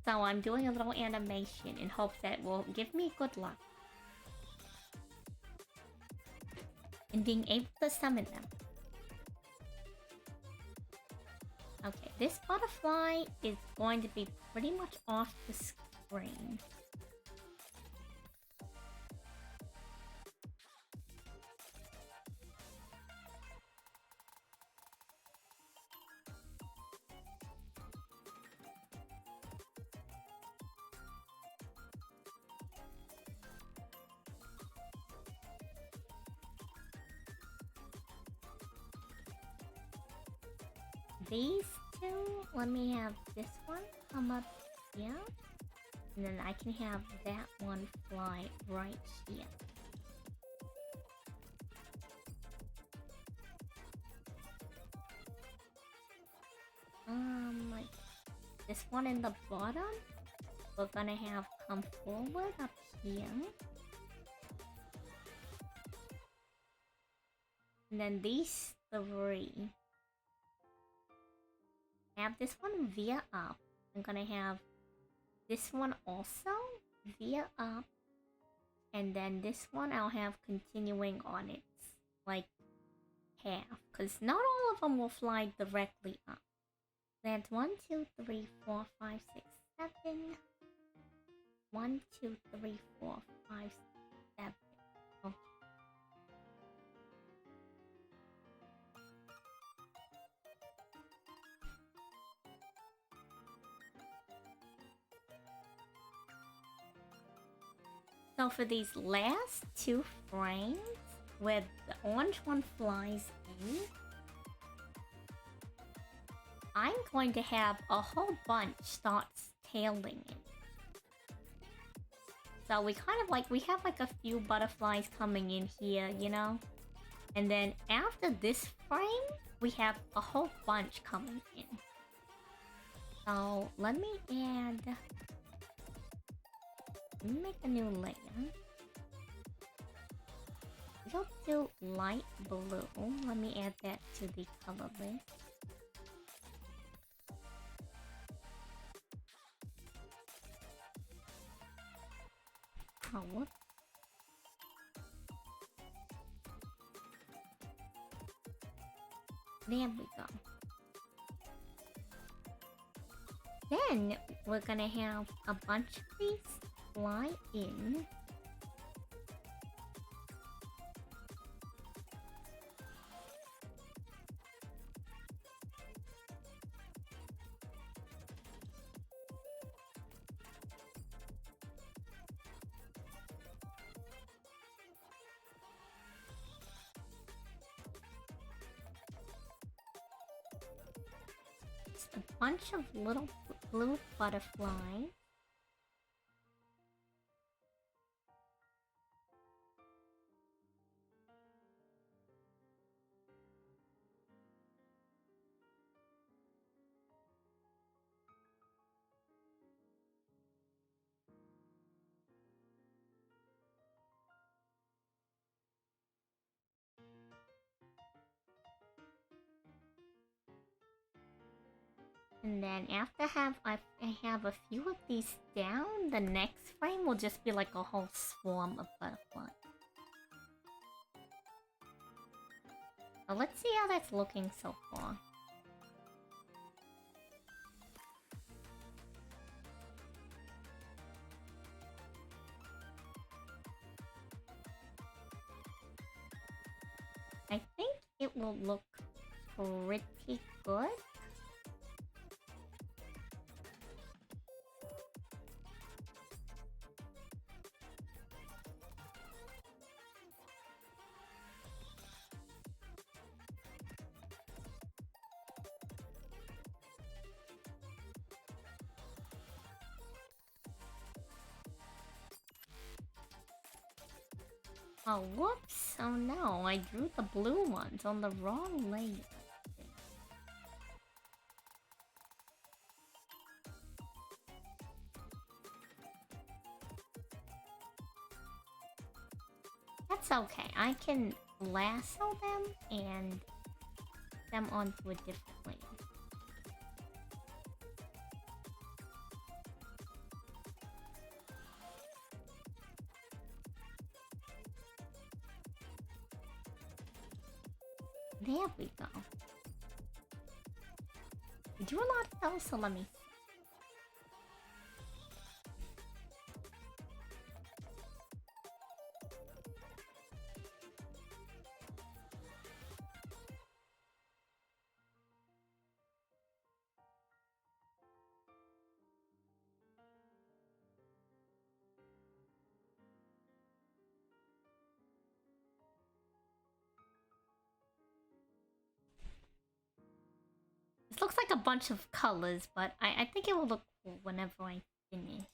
So I'm doing a little animation in hopes that it will give me good luck in being able to summon them. Okay, this butterfly is going to be pretty much off the screen. These two, let me have this one come up here, and then I can have that one fly right here. Like this one in the bottom, we're gonna have come forward up here. And then these three. Have this one via up. I'm gonna have this one also via up. And then this one I'll have continuing on its, like, half. Because not all of them will fly directly up. That's 1, 2, 3, 4, 5, 6, 7. 1, 2, 3, 4, 5, 7. Okay. So for these last two frames, where the orange one flies in, I'm going to have a whole bunch starts tailing it. So we kind of like, we have like a few butterflies coming in here, you know? And then after this frame, we have a whole bunch coming in. So let me add... Let me make a new layer. We'll do light blue. Let me add that to the color list. Oh, whoops. There we go. Then we're gonna have a bunch of these fly in. just a bunch of little blue butterflies. And then after I have a few of these down, the next frame will just be like a whole swarm of butterflies. So let's see how that's looking so far. I think it will look pretty good. Oh, whoops! Oh no, I drew the blue ones on the wrong layer. That's okay, I can lasso them and them onto a different layer. There we go. We drew a lot of those, so let me see. It looks like a bunch of colors, but I think it will look cool whenever I finish.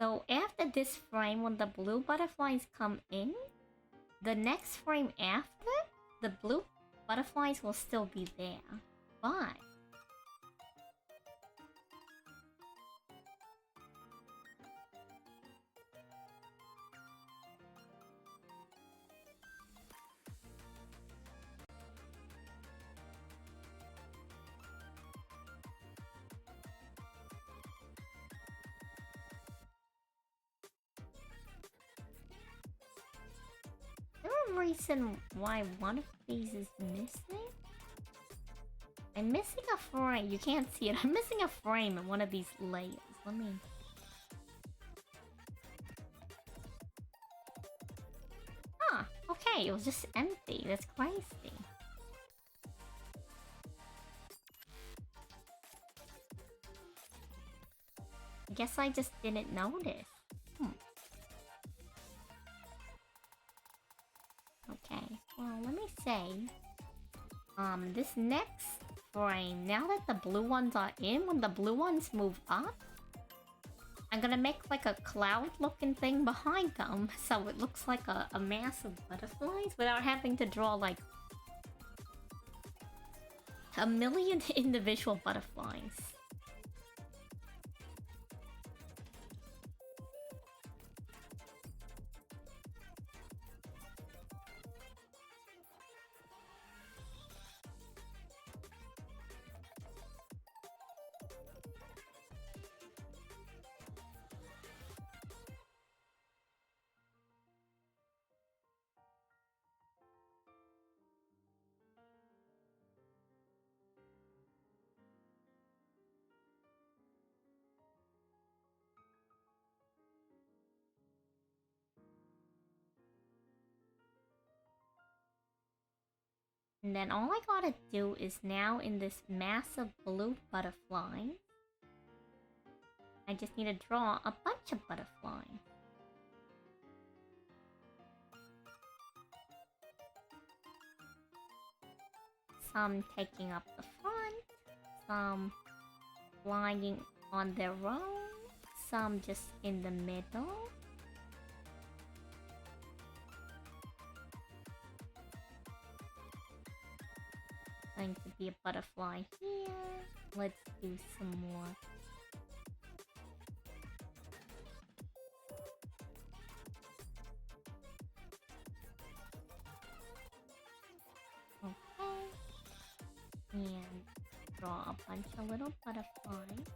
So after this frame, when the blue butterflies come in, the next frame after, the blue butterflies will still be there. But is there a reason why one of these is missing? I'm missing a frame. You can't see it. I'm missing a frame in one of these layers. Let me... Huh. Okay, it was just empty. That's crazy. I guess I just didn't notice. Okay, well, let me say... this next frame, now that the blue ones are in, when the blue ones move up, I'm gonna make like a cloud-looking thing behind them, so it looks like a mass of butterflies without having to draw like a million individual butterflies. And then all I gotta do is now in this massive blue butterfly, I just need to draw a bunch of butterflies. Some taking up the front, some flying on their own, some just in the middle. Going to be a butterfly here. Let's do some more. Okay. And draw a bunch of little butterflies.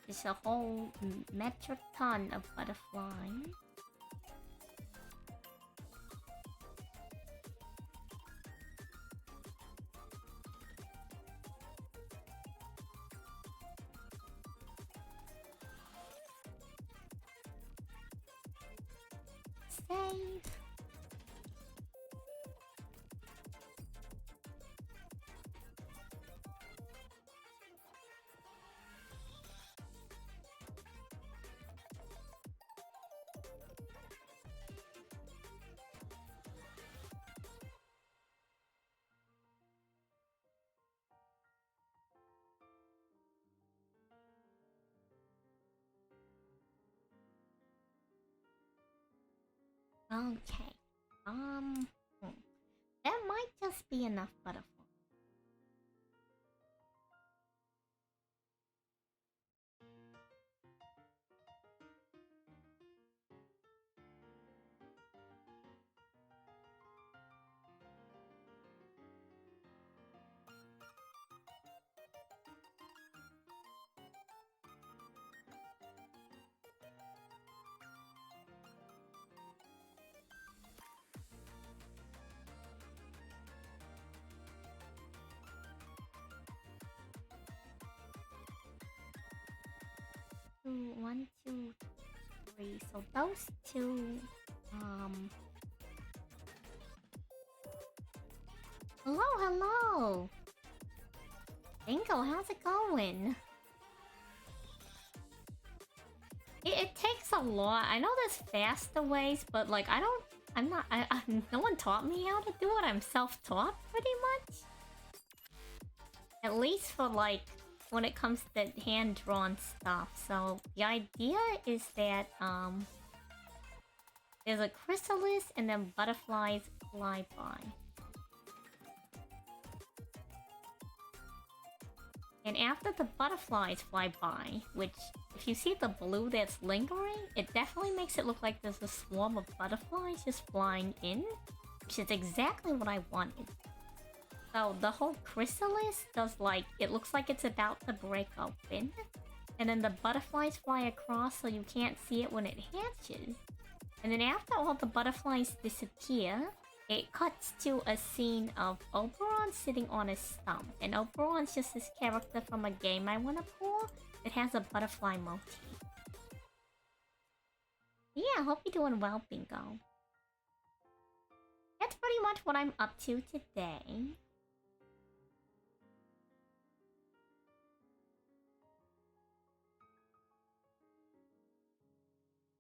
It's a whole metric ton of butterflies. Save. Okay. That might just be enough butterfly. One, two, three. So those two, hello, hello! Bingo, how's it going? It takes a lot. I know there's faster ways, but like, no one taught me how to do it. I'm self-taught pretty much. At least for like, when it comes to hand-drawn stuff. So the idea is that there's a chrysalis and then butterflies fly by. And after the butterflies fly by, which if you see the blue that's lingering, it definitely makes it look like there's a swarm of butterflies just flying in, which is exactly what I wanted. So the whole chrysalis does like, it looks like it's about to break open. And then the butterflies fly across so you can't see it when it hatches. And then after all the butterflies disappear, it cuts to a scene of Oberon sitting on a stump. And Oberon's just this character from a game I want to pull that has a butterfly motif. Yeah, I hope you're doing well, Bingo. That's pretty much what I'm up to today.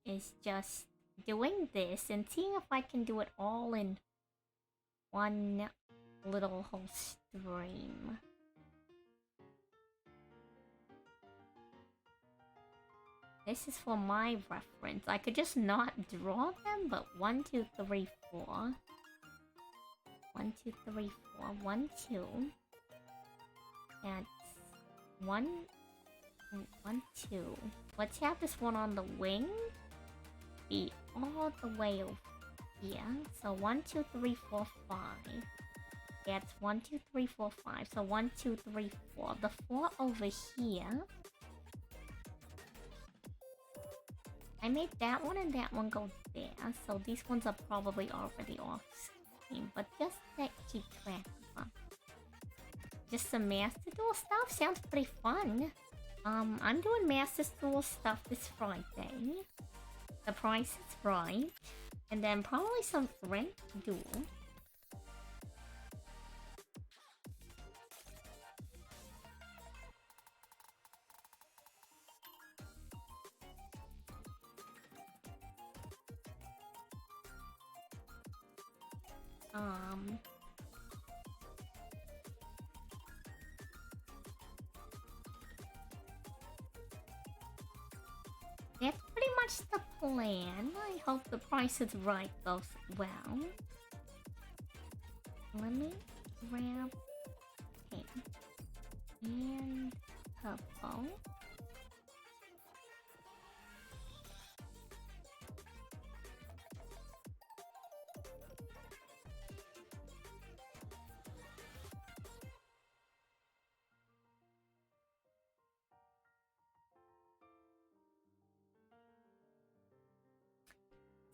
Is just doing this and seeing if I can do it all in one little whole stream. This is for my reference. I could just not draw them, but 1, 2, 3, 4. 1, 2, 3, 4. 1, 2. That's 1, 1, 2. Let's have this one on the wing be all the way over here. So 1, 2, 3, 4, 5. That's 1, 2, 3, 4, 5. So 1, 2, 3, 4. The 4 over here. I made that one and that one go there. So these ones are probably already off screen. But just to keep track of them. Just some Master Duel stuff. Sounds pretty fun. I'm doing Master Duel stuff this Friday. The price is right. And then probably some Rank Duel. That's pretty much the plan. I hope the price is right goes well. Let me grab pink and purple.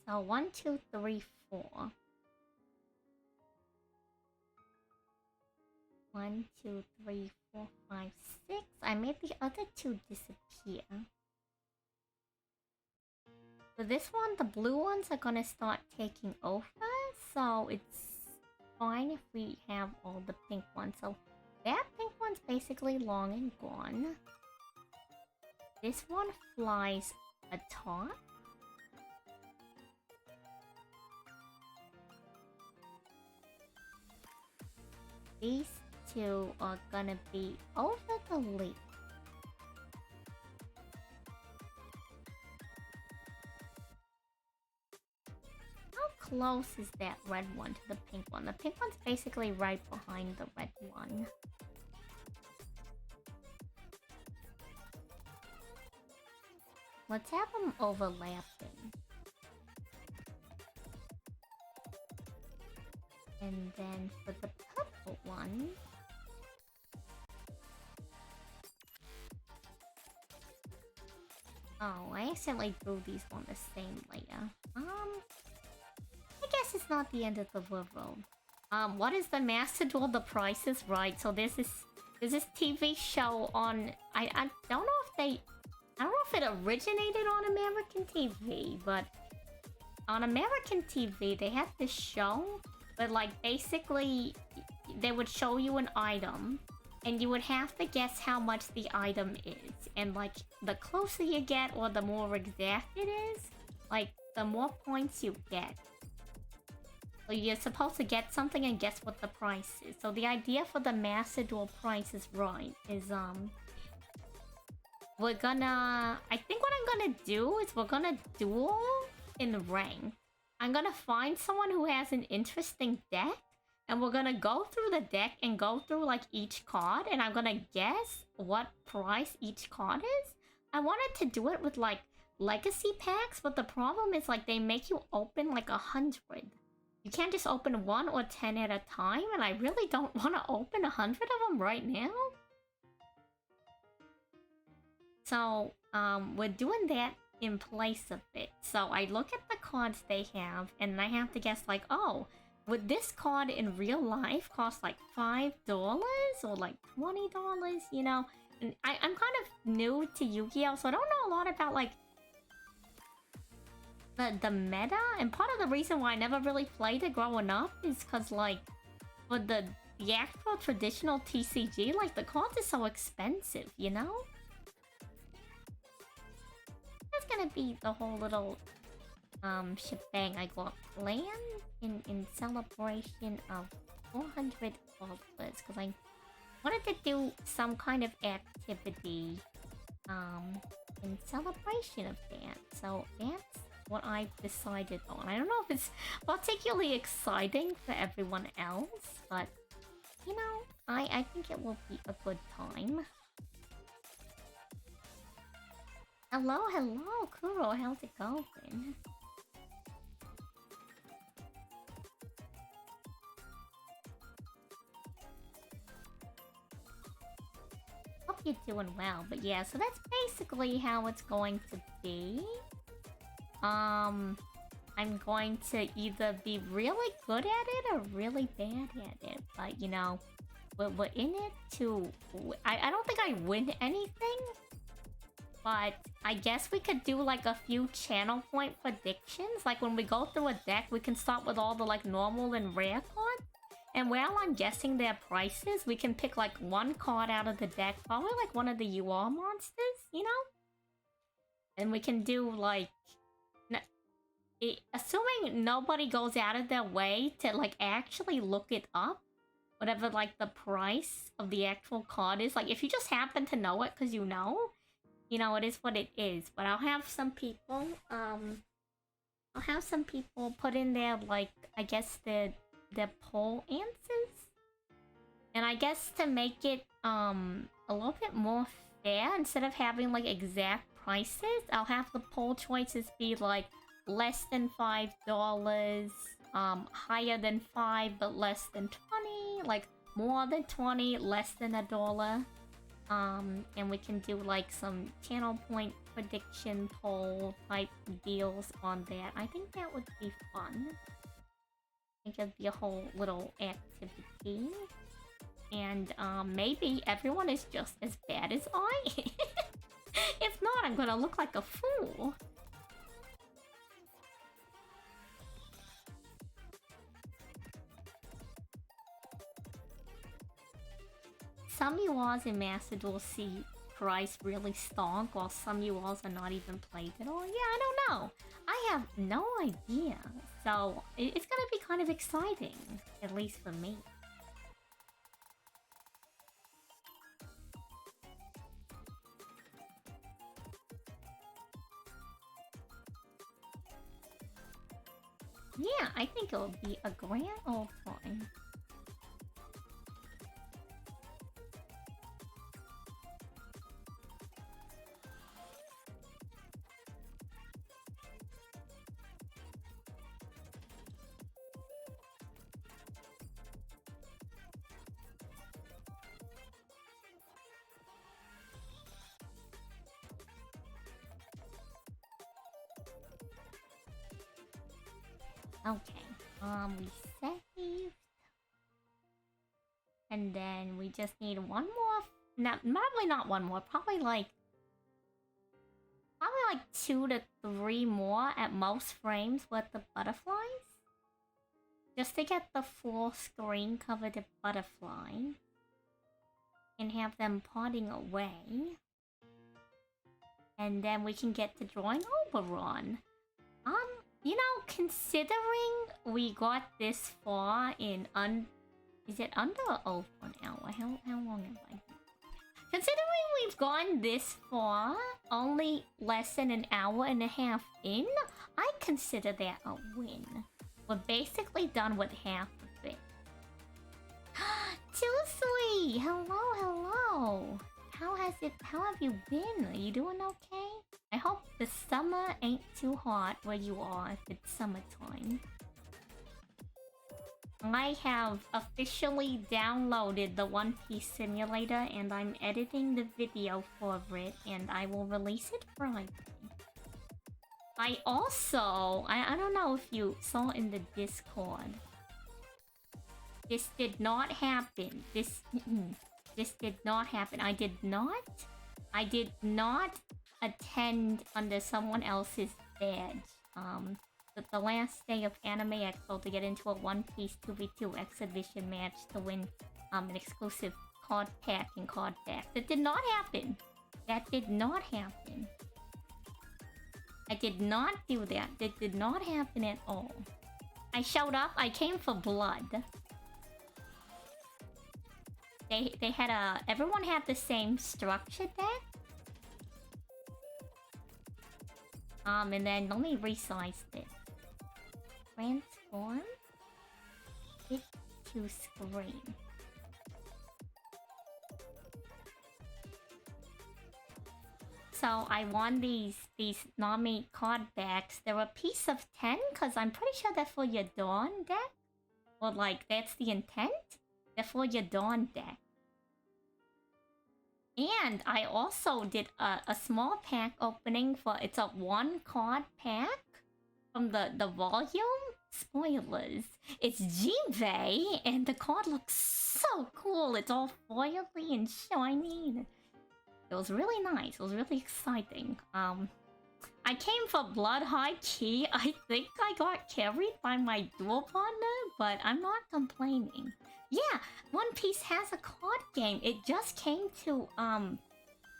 So 1, 2, 3, 4. 1, 2, 3, 4, 5, 6. I made the other two disappear. So this one, the blue ones are gonna start taking over. So it's fine if we have all the pink ones. So that pink one's basically long and gone. This one flies atop. These two are gonna be over the lake. How close is that red one to the pink one? The pink one's basically right behind the red one. Let's have them overlapping. And then for the purple one... Oh, I accidentally drew these on the same layer. I guess it's not the end of the world. What is the Master Duel? The Price is Right. So there's this TV show on... I don't know if they... I don't know if it originated on American TV, but... On American TV, they had this show... But like basically, they would show you an item, and you would have to guess how much the item is. And like, the closer you get, or the more exact it is, like, the more points you get. So you're supposed to get something and guess what the price is. So the idea for the Master Duel Price is Right is, we're gonna... I think what I'm gonna do is we're gonna duel in rank. I'm gonna find someone who has an interesting deck, and we're gonna go through the deck and go through like each card, and I'm gonna guess what price each card is. I wanted to do it with like legacy packs, but the problem is like they make you open like 100. You can't just open 1 or 10 at a time, and I really don't want to open 100 of them right now. So, we're doing that in place of it. So I look at the cards they have, and I have to guess like, oh, would this card in real life cost like $5 or like $20, you know? And I'm kind of new to Yu-Gi-Oh, so I don't know a lot about like the meta, and part of the reason why I never really played it growing up is because like for the actual traditional TCG, like the cards are so expensive, you know? That's gonna be the whole little shebang I got planned in celebration of 400 followers, because I wanted to do some kind of activity in celebration of that. So that's what I've decided on. I don't know if it's particularly exciting for everyone else, but you know, I think it will be a good time. Hello, hello, Kuro, how's it going? Hope you're doing well, but yeah, so that's basically how it's going to be. I'm going to either be really good at it or really bad at it, but you know, we're in it to... I don't think I win anything. But I guess we could do like a few channel point predictions. Like when we go through a deck, we can start with all the like normal and rare cards. And while I'm guessing their prices, we can pick like one card out of the deck. Probably like one of the UR monsters, you know? And we can do like... assuming nobody goes out of their way to like actually look it up, whatever like the price of the actual card is. Like if you just happen to know it because you know, it is what it is. But I'll have some people put in their like I guess their poll answers. And I guess to make it a little bit more fair, instead of having like exact prices, I'll have the poll choices be like less than $5, higher than 5 but less than 20, like more than 20, less than $1. And we can do like some channel point prediction poll type deals on that. I think that would be fun. I think it'd be a whole little activity. And maybe everyone is just as bad as I am. If not, I'm gonna look like a fool. Some URs in Master Duel see price really stonk, while some URs are not even played at all. Yeah, I don't know. I have no idea. So, it's gonna be kind of exciting. At least for me. Yeah, I think it'll be a grand old time. Okay, we saved. And then we just need one more. Probably not one more. Probably like 2 to 3 more at most frames with the butterflies. Just to get the full screen covered butterfly. And have them potting away. And then we can get to drawing Oberon. Considering we got this far in is it under or over an hour? How long have I been? Considering we've gone this far, only less than an hour and a half in, I consider that a win. We're basically done with half of it. Chelsea! Hello! How have you been? Are you doing okay? I hope the summer ain't too hot where you are if it's summertime. I have officially downloaded the One Piece simulator and I'm editing the video for it and I will release it Friday. I also, I don't know if you saw in the Discord. This did not happen. This did not happen. I did not attend under someone else's badge. The last day of Anime Expo to get into a One Piece 2v2 exhibition match to win an exclusive card pack and card pack. That did not happen. That did not happen. I did not do that. That did not happen at all. I showed up. I came for blood. They had everyone had the same structure deck. And then let me resize it. Transform it to screen. So I won these Nami card backs. They're a piece of 10 because I'm pretty sure they're for your Dawn deck. Or like that's the intent. They're for your Dawn deck. And I also did a small pack opening for it's a 1 card pack from the volume. Spoilers. It's Jive and the card looks so cool. It's all foily and shiny. It was really nice. It was really exciting. I came for blood high key. I think I got carried by my dual partner, but I'm not complaining. Yeah, One Piece has a card game. It just came to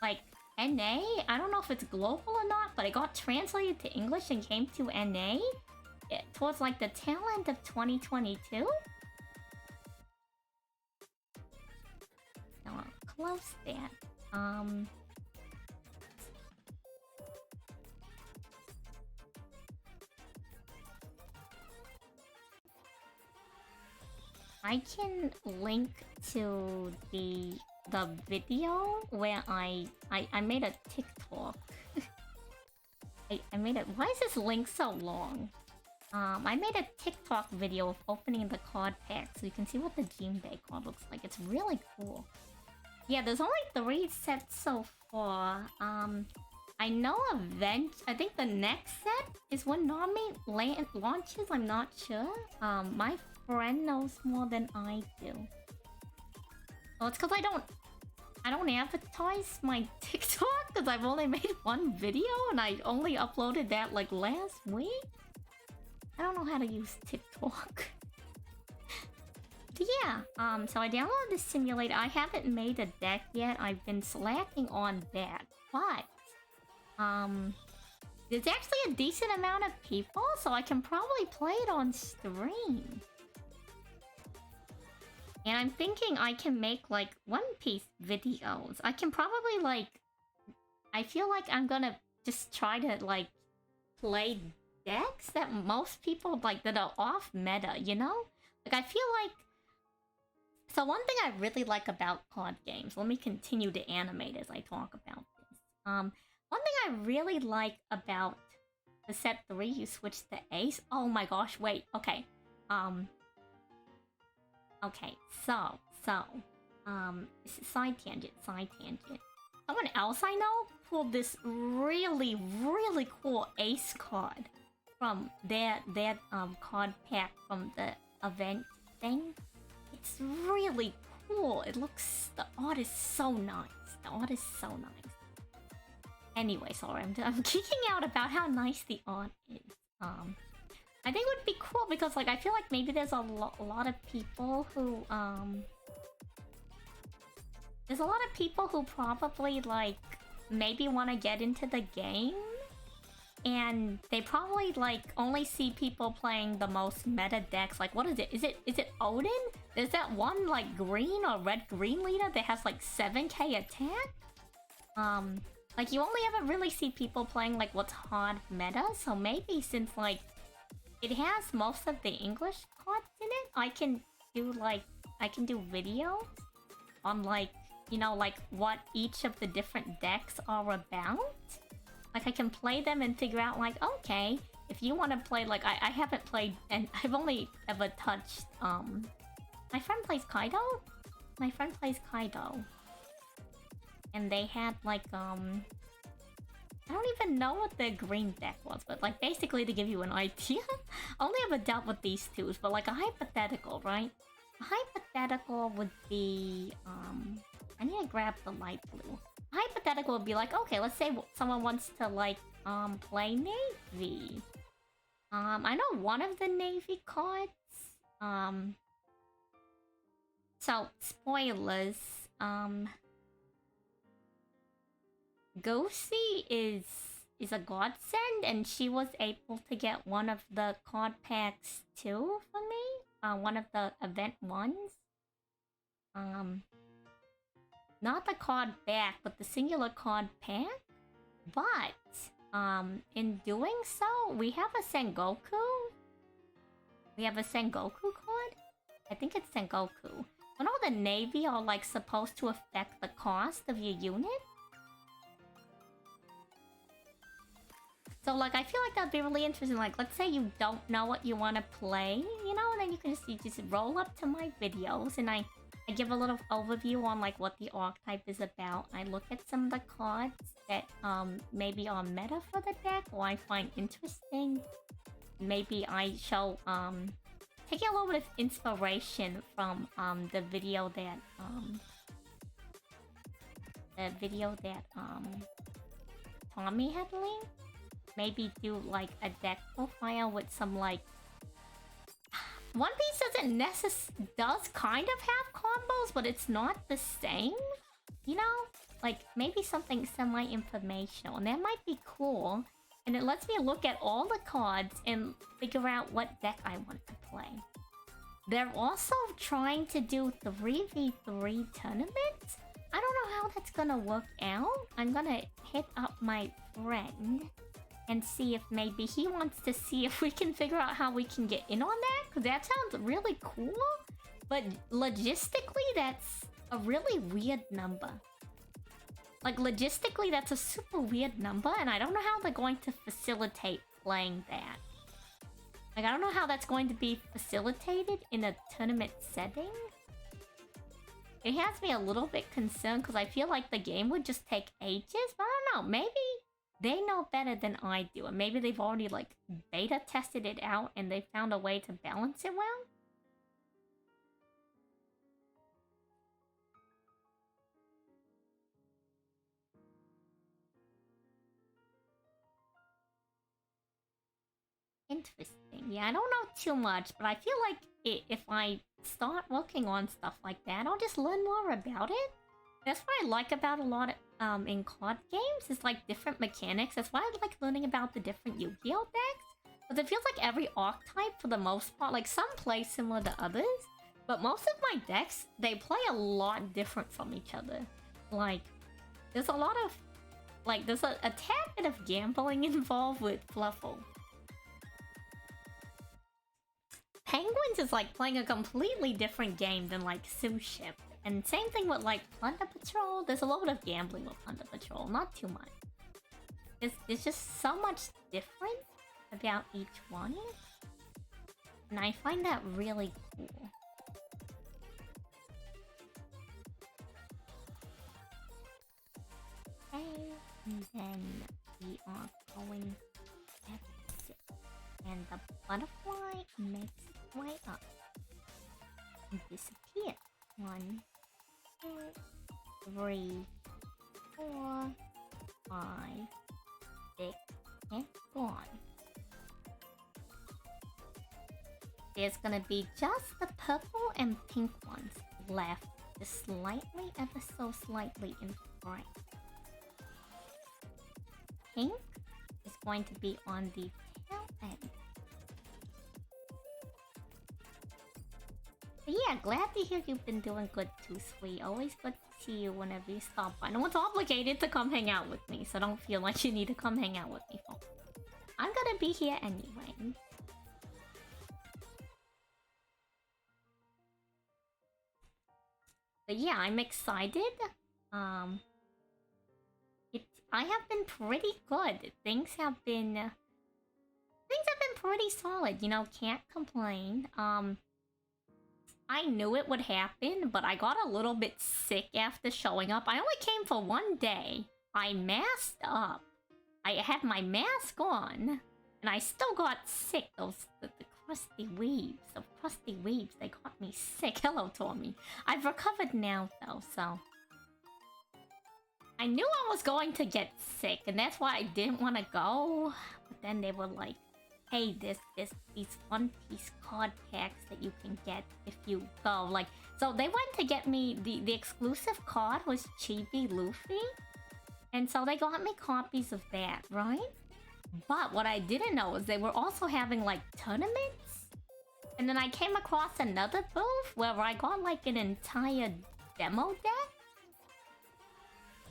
like NA? I don't know if it's global or not, but it got translated to English and came to NA towards like the tail end of 2022. No, close that. I can link to the video where I made a TikTok. I made it. Why is this link so long? I made a TikTok video of opening the card pack so you can see what the Jinbei card looks like. It's really cool. Yeah, there's only 3 sets so far. I know event. I think the next set is when Nami launches. I'm not sure. My friend knows more than I do. Oh, it's because I don't advertise my TikTok because I've only made 1 video and I only uploaded that like last week. I don't know how to use TikTok. But yeah, so I downloaded the simulator. I haven't made a deck yet. I've been slacking on that, but there's actually a decent amount of people, so I can probably play it on stream. And I'm thinking I can make like One Piece videos. I can probably like... I feel like I'm gonna just try to like play decks that most people like that are off meta, you know? Like I feel like... So one thing I really like about card games, let me continue to animate as I talk about this. One thing I really like about the set 3, you switch to Ace. Oh my gosh, wait, okay. Okay, so, side tangent. Someone else I know pulled this really, really cool Ace card from their card pack from the event thing. It's really cool. It looks... The art is so nice. Anyway, sorry, I'm geeking out about how nice the art is. I think it would be cool because, like, I feel like maybe there's a lot of people who, there's a lot of people who probably, like, maybe want to get into the game. And they probably, like, only see people playing the most meta decks. Like, what is it? Is it Odin? There's that one, like, green or red-green leader that has, like, 7k attack? Like, you only ever really see people playing, like, what's hard meta. So maybe since, like, it has most of the English cards in it, I can do videos on, like, you know, like, what each of the different decks are about. Like, I can play them and figure out, like, okay, if you want to play, like, I haven't played, and I've only ever touched, my friend plays Kaido? My friend plays Kaido. And they had, like, I don't even know what the green deck was, but, like, basically to give you an idea, I only ever dealt with these two, but, like, a hypothetical, right? A hypothetical would be, I need to grab the light blue. A hypothetical would be like, okay, let's say someone wants to, like, play Navy. I know one of the Navy cards, so, spoilers, Goosey is a godsend, and she was able to get one of the card packs too for me. One of the event ones. Not the card back, but the singular card pack. But, in doing so, we have a Sengoku. We have a Sengoku card? I think it's Sengoku. I know the Navy are, like, supposed to affect the cost of your unit. So, like, I feel like that'd be really interesting. Like, let's say you don't know what you want to play, you know? And then you just roll up to my videos and I give a little overview on, like, what the archetype is about. I look at some of the cards that, maybe are meta for the deck or I find interesting. Maybe I show, taking a little bit of inspiration from, the video that, Tommy had linked. Maybe do, like, a deck profile with some, like... One Piece does kind of have combos, but it's not the same, you know? like maybe something semi-informational, and that might be cool. And it lets me look at all the cards and figure out what deck I want to play. They're also trying to do 3v3 tournaments. I don't know how that's gonna work out. I'm gonna hit up my friend and see if maybe he wants to see if we can figure out how we can get in on that. Because that sounds really cool. But logistically, that's a really weird number. Like, logistically, that's a super weird number, and I don't know how they're going to facilitate playing that. Like, I don't know how that's going to be facilitated in a tournament setting. It has me a little bit concerned, because I feel like the game would just take ages, but I don't know, maybe they know better than I do, and maybe they've already, like, beta tested it out, and they found a way to balance it well? Interesting. Yeah, I don't know too much, but I feel like if I start working on stuff like that, I'll just learn more about it. That's what I like about a lot of, in card games, is like different mechanics. That's why I like learning about the different Yu-Gi-Oh decks. But it feels like every archetype, for the most part, like some play similar to others, but most of my decks, they play a lot different from each other. Like, there's a lot of, like, there's a tad bit of gambling involved with Fluffle. Penguins is like playing a completely different game than like Sim Ship. And same thing with like Plunder Patrol. There's a lot of gambling with Plunder Patrol, not too much. There's just so much different about each one. And I find that really cool. Okay, and then we are going F6. And the butterfly makes its way up and disappear. 1, 2, 3, 4, 5, 6, and gone. There's gonna be just the purple and pink ones left, just slightly, ever so slightly in front. Pink is going to be on the tail end. But yeah, glad to hear you've been doing good too, sweet. Always good to see you whenever you stop by. No one's obligated to come hang out with me, so don't feel like you need to come hang out with me, folks. I'm gonna be here anyway. But yeah, I'm excited. I have been pretty good. Things have been pretty solid, you know, can't complain. I knew it would happen, but I got a little bit sick after showing up. I only came for one day. I masked up. I had my mask on, and I still got sick. The crusty weaves, they got me sick. Hello, Tommy. I've recovered now, though, so... I knew I was going to get sick, and that's why I didn't want to go. But then they were like, hey, these one-piece card packs that you can get if you go. Like, so they went to get me, the exclusive card was Chibi Luffy. And so they got me copies of that, right? But what I didn't know is they were also having, like, tournaments. And then I came across another booth where I got, like, an entire demo deck.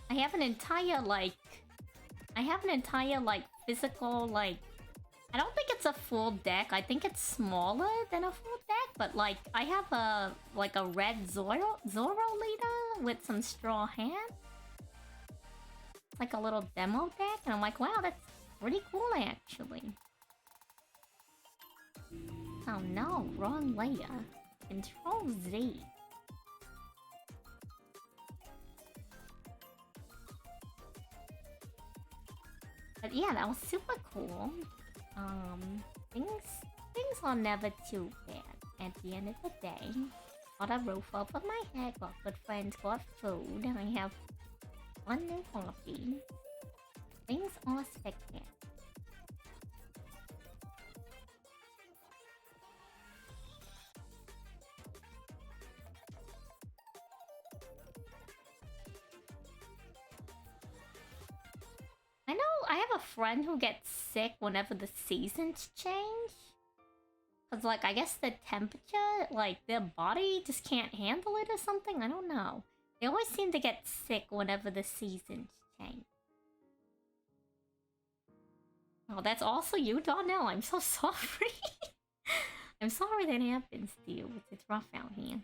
I have an entire, like, physical, like... I don't think it's a full deck. I think it's smaller than a full deck. But, like, I have a red Zoro leader with some straw hands. It's like a little demo deck. And I'm like, wow, that's pretty cool, actually. Oh, no. Wrong layer. Control Z. But yeah, that was super cool. Things are never too bad at the end of the day. Got a roof over my head, got good friends, got food, and I have one new hobby. Things are spectacular. have a friend who gets sick whenever the seasons change. Cause like I guess the temperature, like their body just can't handle it or something. I don't know. They always seem to get sick whenever the seasons change. Oh, that's also you, Donnell. I'm so sorry. I'm sorry that happens to you. It's rough out here.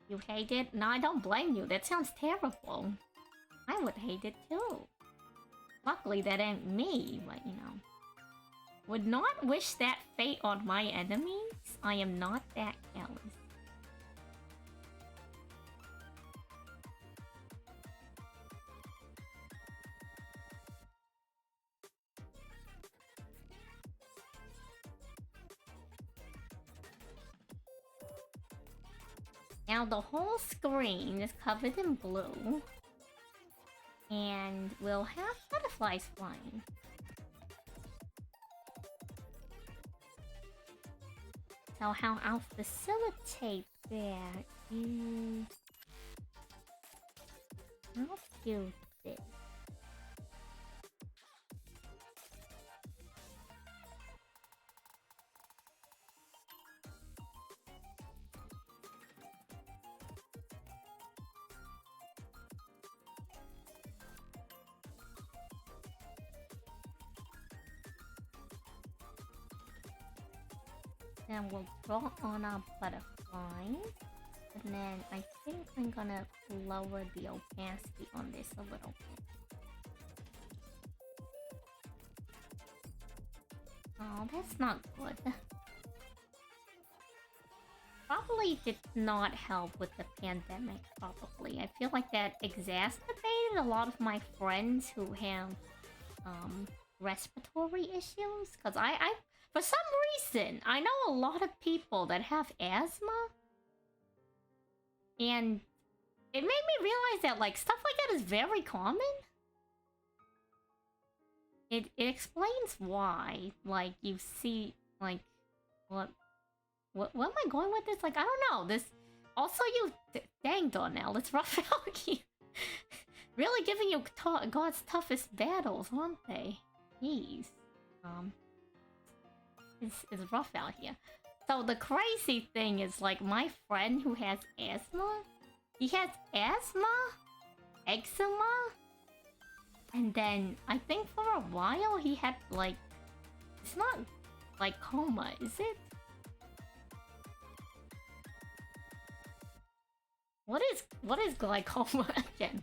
You hate it? No, I don't blame you. That sounds terrible. I would hate it too. Luckily, that ain't me, but you know. Would not wish that fate on my enemies. I am not that callous. Now the whole screen is covered in blue. And we'll have butterflies flying. So how I'll facilitate that is... I'll do this. Then we'll draw on our butterflies. And then I think I'm gonna lower the opacity on this a little bit. Oh, that's not good. Probably did not help with the pandemic, probably. I feel like that exacerbated a lot of my friends who have respiratory issues. Because I for some reason, I know a lot of people that have asthma. And it made me realize that, like, stuff like that is very common. It explains why, like, you see, like, what am I going with this? Like, I don't know. This, also you, dang Donnell, it's rough out here. Really giving you God's toughest battles, aren't they? Jeez. It's rough out here. So the crazy thing is, like, my friend who has asthma, he has asthma, eczema, and then I think for a while he had, like, it's not glaucoma, is it? What is glaucoma again?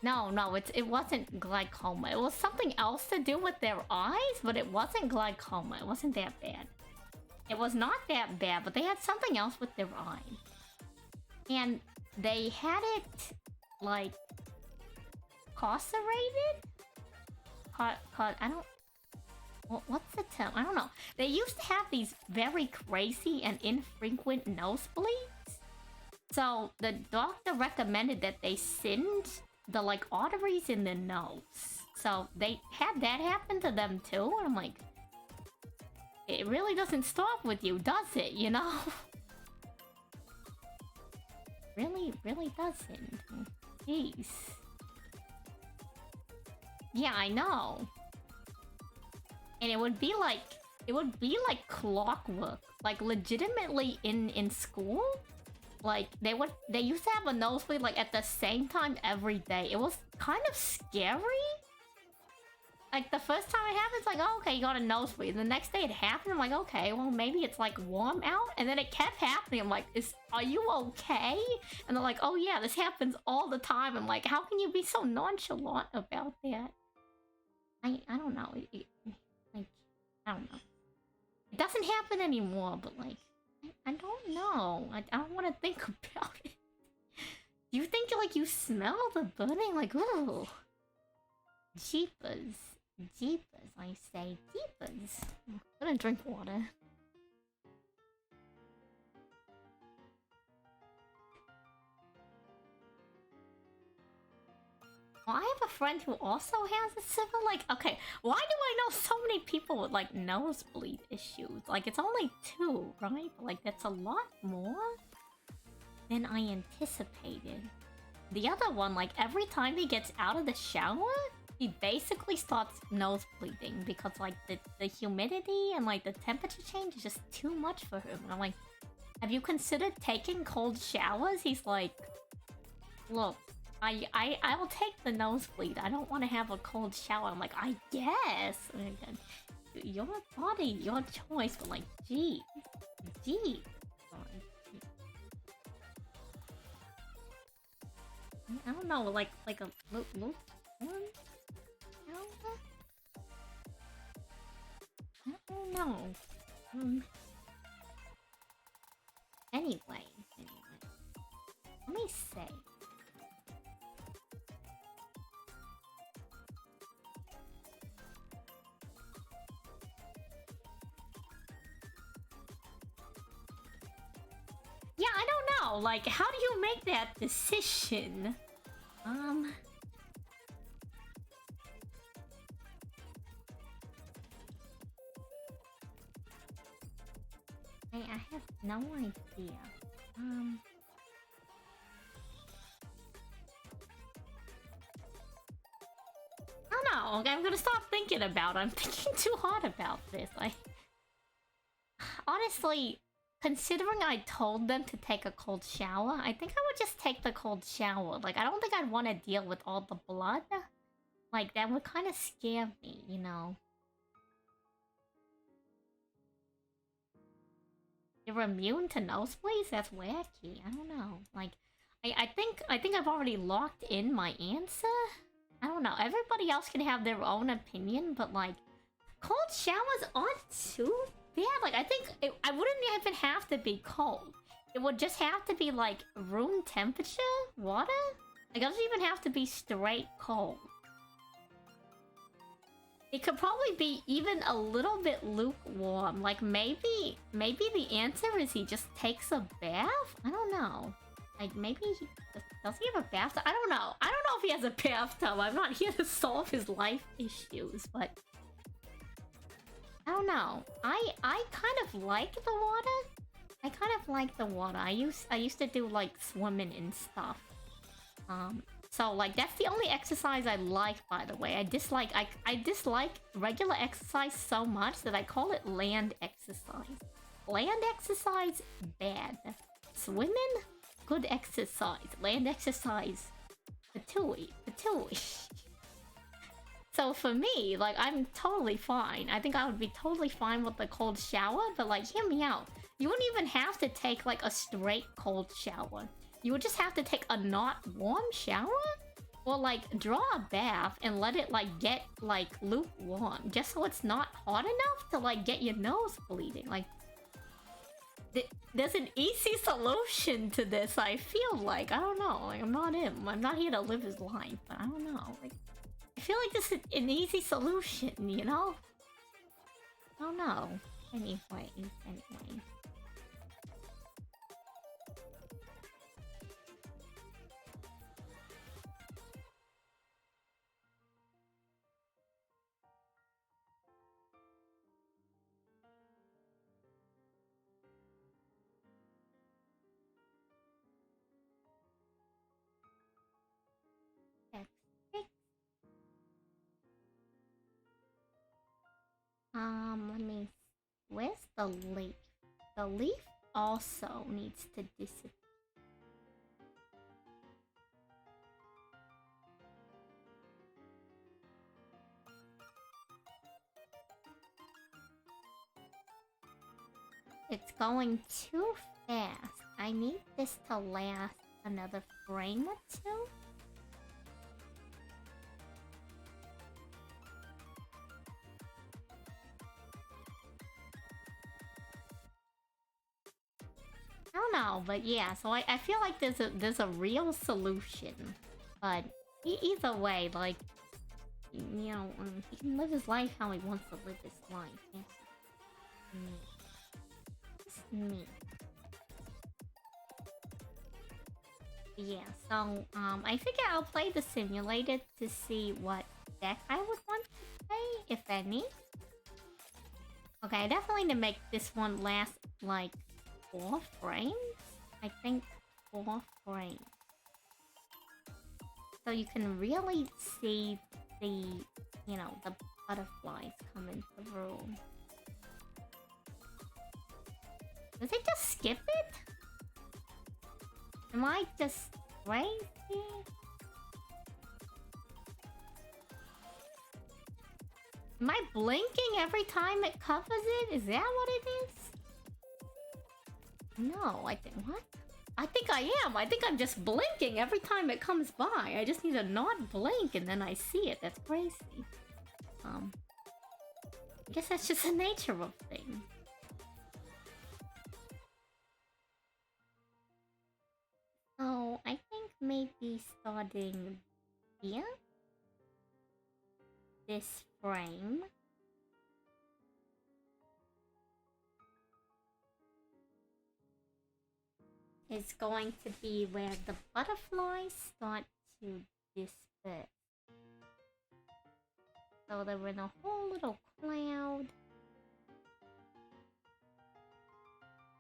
No, it wasn't glaucoma. It was something else to do with their eyes, but it wasn't glaucoma. It wasn't that bad. It was not that bad, but they had something else with their eye. And they had it, like, carcerated? I don't... What's the term? I don't know. They used to have these very crazy and infrequent nosebleeds. So the doctor recommended that they singed the, like, arteries in the nose. So they had that happen to them too. And I'm like, it really doesn't stop with you, does it? You know? Really doesn't. Jeez. Yeah, I know. And it would be like clockwork. Like, legitimately in school, like, they used to have a nosebleed, like, at the same time every day. It was kind of scary. Like, the first time it happened, it's like, oh, okay, you got a nosebleed. And the next day it happened, I'm like, okay, well, maybe it's, like, warm out. And then it kept happening. I'm like, are you okay? And they're like, oh, yeah, this happens all the time. I'm like, how can you be so nonchalant about that? I don't know. Like, I don't know. It doesn't happen anymore, but, like, I don't know. I don't want to think about it. Do you think, like, you smell the burning? Like, ooh. Jeepers. Jeepers, I say. Jeepers. I'm gonna drink water. Well, I have a friend who also has a similar, like, okay, why do I know so many people with, like, nosebleed issues? Like, it's only 2, right? But, like, that's a lot more. than I anticipated. The other one, like, every time he gets out of the shower, he basically starts nosebleeding because, like, the humidity and, like, the temperature change is just too much for him. And I'm like, have you considered taking cold showers? He's like, look, I will take the nosebleed. I don't want to have a cold shower. I'm like, I guess. Your body, your choice. But, like, gee. I don't know, like a loop one? I don't know. Anyway. Let me say. Yeah, I don't know. Like, how do you make that decision? I have no idea. I don't know. Okay, I'm gonna stop thinking about it. I'm thinking too hard about this. Honestly, considering I told them to take a cold shower, I think I would just take the cold shower. Like, I don't think I'd want to deal with all the blood. Like, that would kind of scare me, you know? You're immune to nosebleeds? That's wacky. I don't know. Like, I think I've already locked in my answer. I don't know. Everybody else can have their own opinion, but, like, cold showers aren't too bad. Like, I think I wouldn't even have to be cold. It would just have to be, like, room temperature water. Like, it doesn't even have to be straight cold. It could probably be even a little bit lukewarm. Like, maybe the answer is he just takes a bath? I don't know. Like, maybe he... Does he have a bathtub? I don't know. I don't know if he has a bathtub. I'm not here to solve his life issues, but... I don't know. I kind of like the water. I kind of like the water. I used to do, like, swimming and stuff. So, like, that's the only exercise I like, by the way. I dislike regular exercise so much that I call it land exercise. Land exercise, bad. Swimming, good exercise. Land exercise, patooey. So for me, like, I'm totally fine. I think I would be totally fine with the cold shower, but, like, hear me out. You wouldn't even have to take, like, a straight cold shower. You would just have to take a not warm shower? Or, like, draw a bath and let it, like, get, like, lukewarm. Just so it's not hot enough to, like, get your nose bleeding. Like, there's an easy solution to this, I feel like. I don't know. Like, I'm not him. I'm not here to live his life. But I don't know. Like, I feel like this is an easy solution, you know? I don't know. Anyway. Let me... Where's the leaf? The leaf also needs to disappear. It's going too fast. I need this to last another frame or two. I don't know, but yeah, so I feel like there's a real solution. But either way, like, you know, he can live his life how he wants to live his life. It's me. Yeah, so I figure I'll play the simulator to see what deck I would want to play, if any. Okay, I definitely need to make this one last like 4 frames. I think 4 frames. So you can really see the, you know, the butterflies coming through. Does it just skip it? Am I just crazy? Am I blinking every time it covers it? Is that what it is? No, I think... What? I think I am. I think I'm just blinking every time it comes by. I just need to not blink and then I see it. That's crazy. I guess that's just the nature of things. So, I think maybe starting here. This frame. Is going to be where the butterflies start to disperse. So they're in a whole little cloud.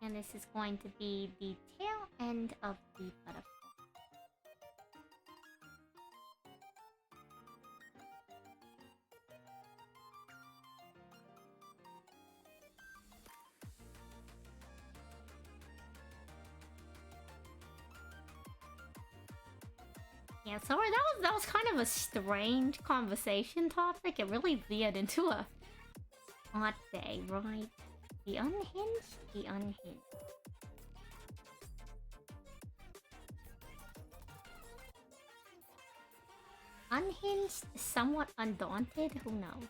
And this is going to be the tail end of the butterfly. Yeah, sorry, that was kind of a strange conversation topic. It really veered into a hot day, right? The unhinged, the unhinged. Unhinged, somewhat undaunted, who knows?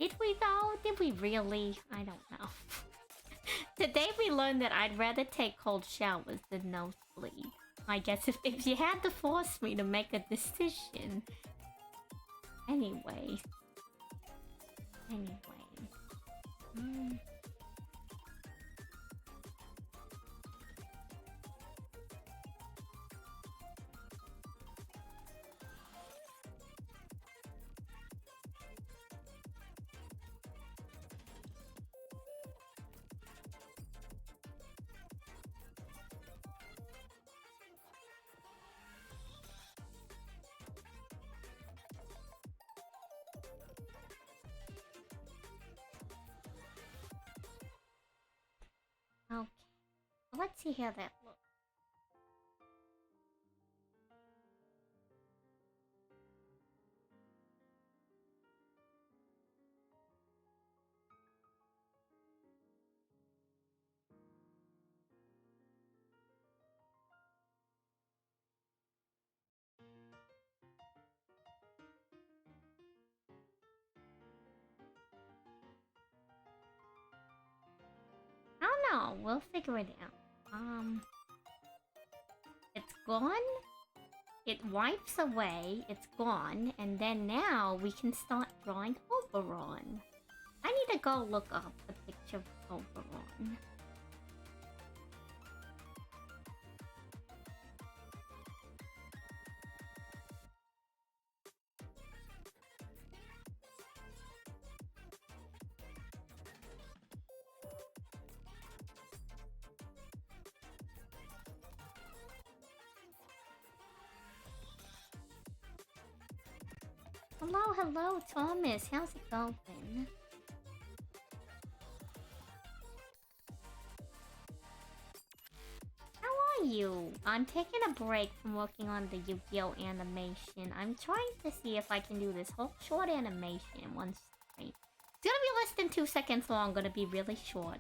Did we though? Did we really? I don't know. Today we learned that I'd rather take cold showers than nosebleed. I guess if you had to force me to make a decision. Anyway. Okay. Well, let's see how that looks. I don't know. We'll figure it out. It's gone. It wipes away. It's gone. And then now we can start drawing Oberon. I need to go look up the picture of Oberon. Hello, Thomas. How's it going? How are you? I'm taking a break from working on the Yu-Gi-Oh! Animation. I'm trying to see if I can do this whole short animation in one straight. It's gonna be less than 2 seconds long, gonna be really short.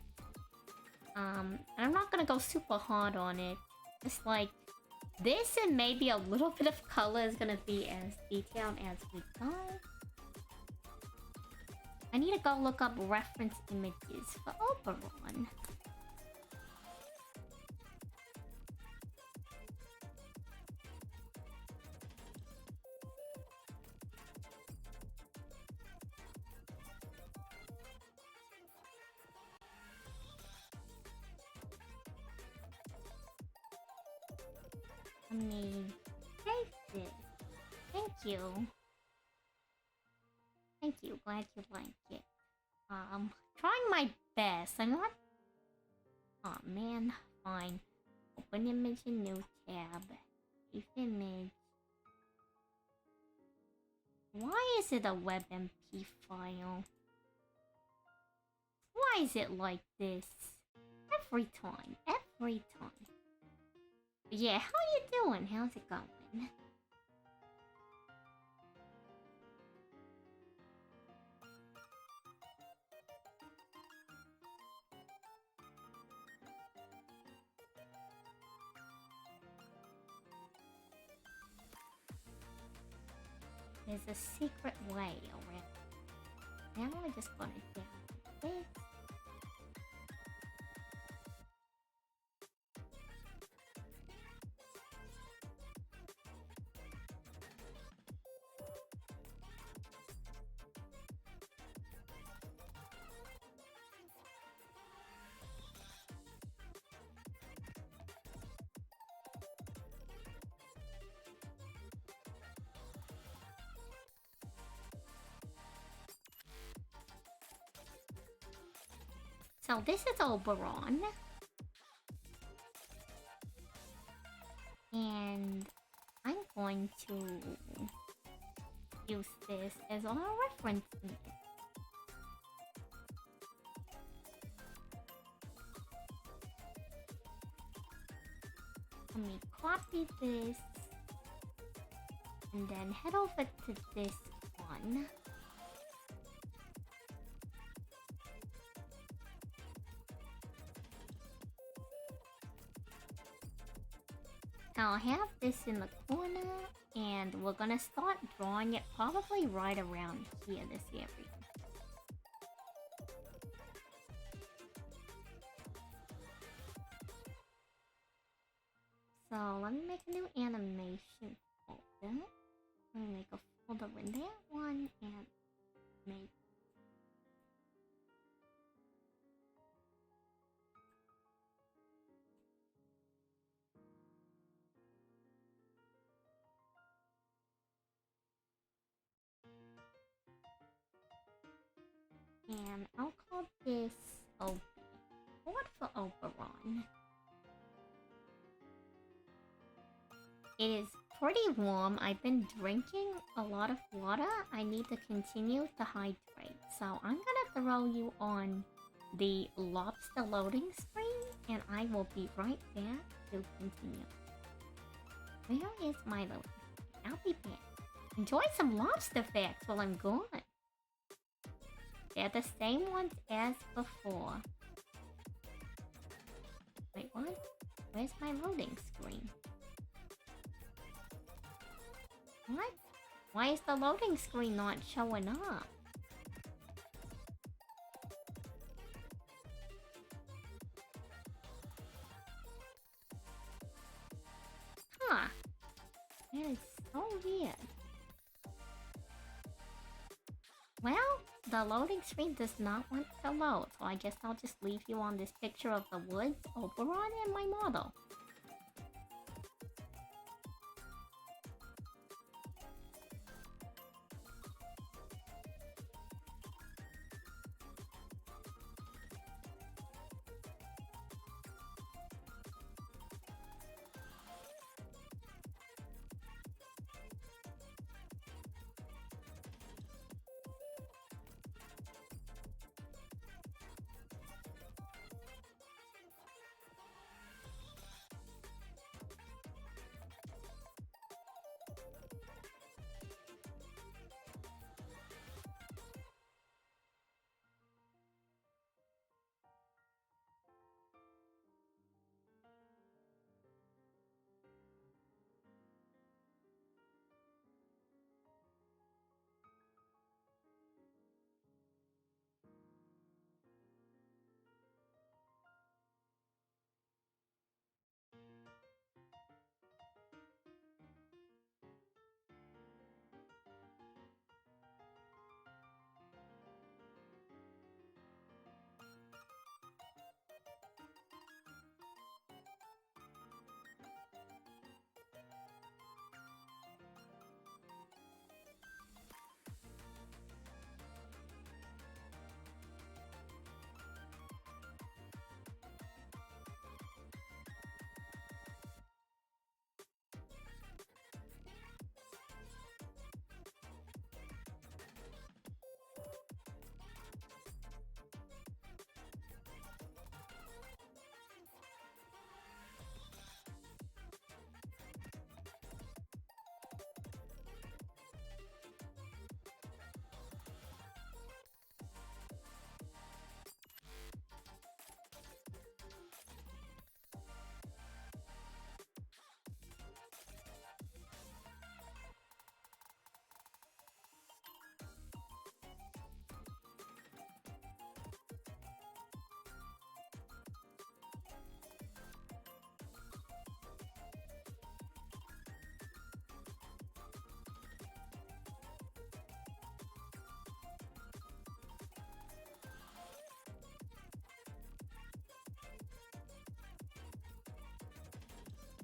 And I'm not gonna go super hard on it. Just like this and maybe a little bit of color is gonna be as detailed as we go. I need to go look up reference images for Oberon. Let me save this. Thank you. Thank you. Glad you like it. Trying my best. I'm not. Oh man, fine. Open image in new tab. Save image. Why is it a WebMP file? Why is it like this? Every time. Every time. Yeah, how you doing? How's it going? There's a secret way around. Now we're just gonna do this. So this is Oberon. And I'm going to use this as our reference image. Let me copy this and then head over to this one. I'll have this in the corner, and we're gonna start drawing it probably right around here, this area. So let me make a new animation folder. Let me make a folder in that one and make. And I'll call this OB. What for Oberon? It is pretty warm. I've been drinking a lot of water. I need to continue to hydrate. So I'm gonna throw you on the lobster loading screen, and I will be right back to continue. Where is my loading screen? I'll be back. Enjoy some lobster facts while I'm gone. They're the same ones as before. Wait, what? Where's my loading screen? What? Why is the loading screen not showing up? Huh. That is so weird. Well, the loading screen does not want to load, so I guess I'll just leave you on this picture of the woods, Oberon, and my model.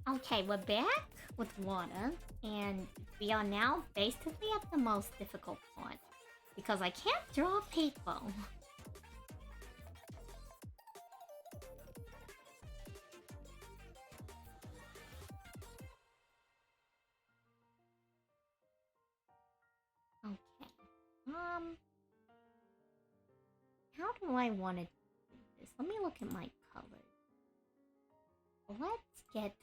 Okay, we're back with water, and we are now basically at the most difficult part. Because I can't draw people. Okay. How do I want to do this? Let me look at my colors. Let's get...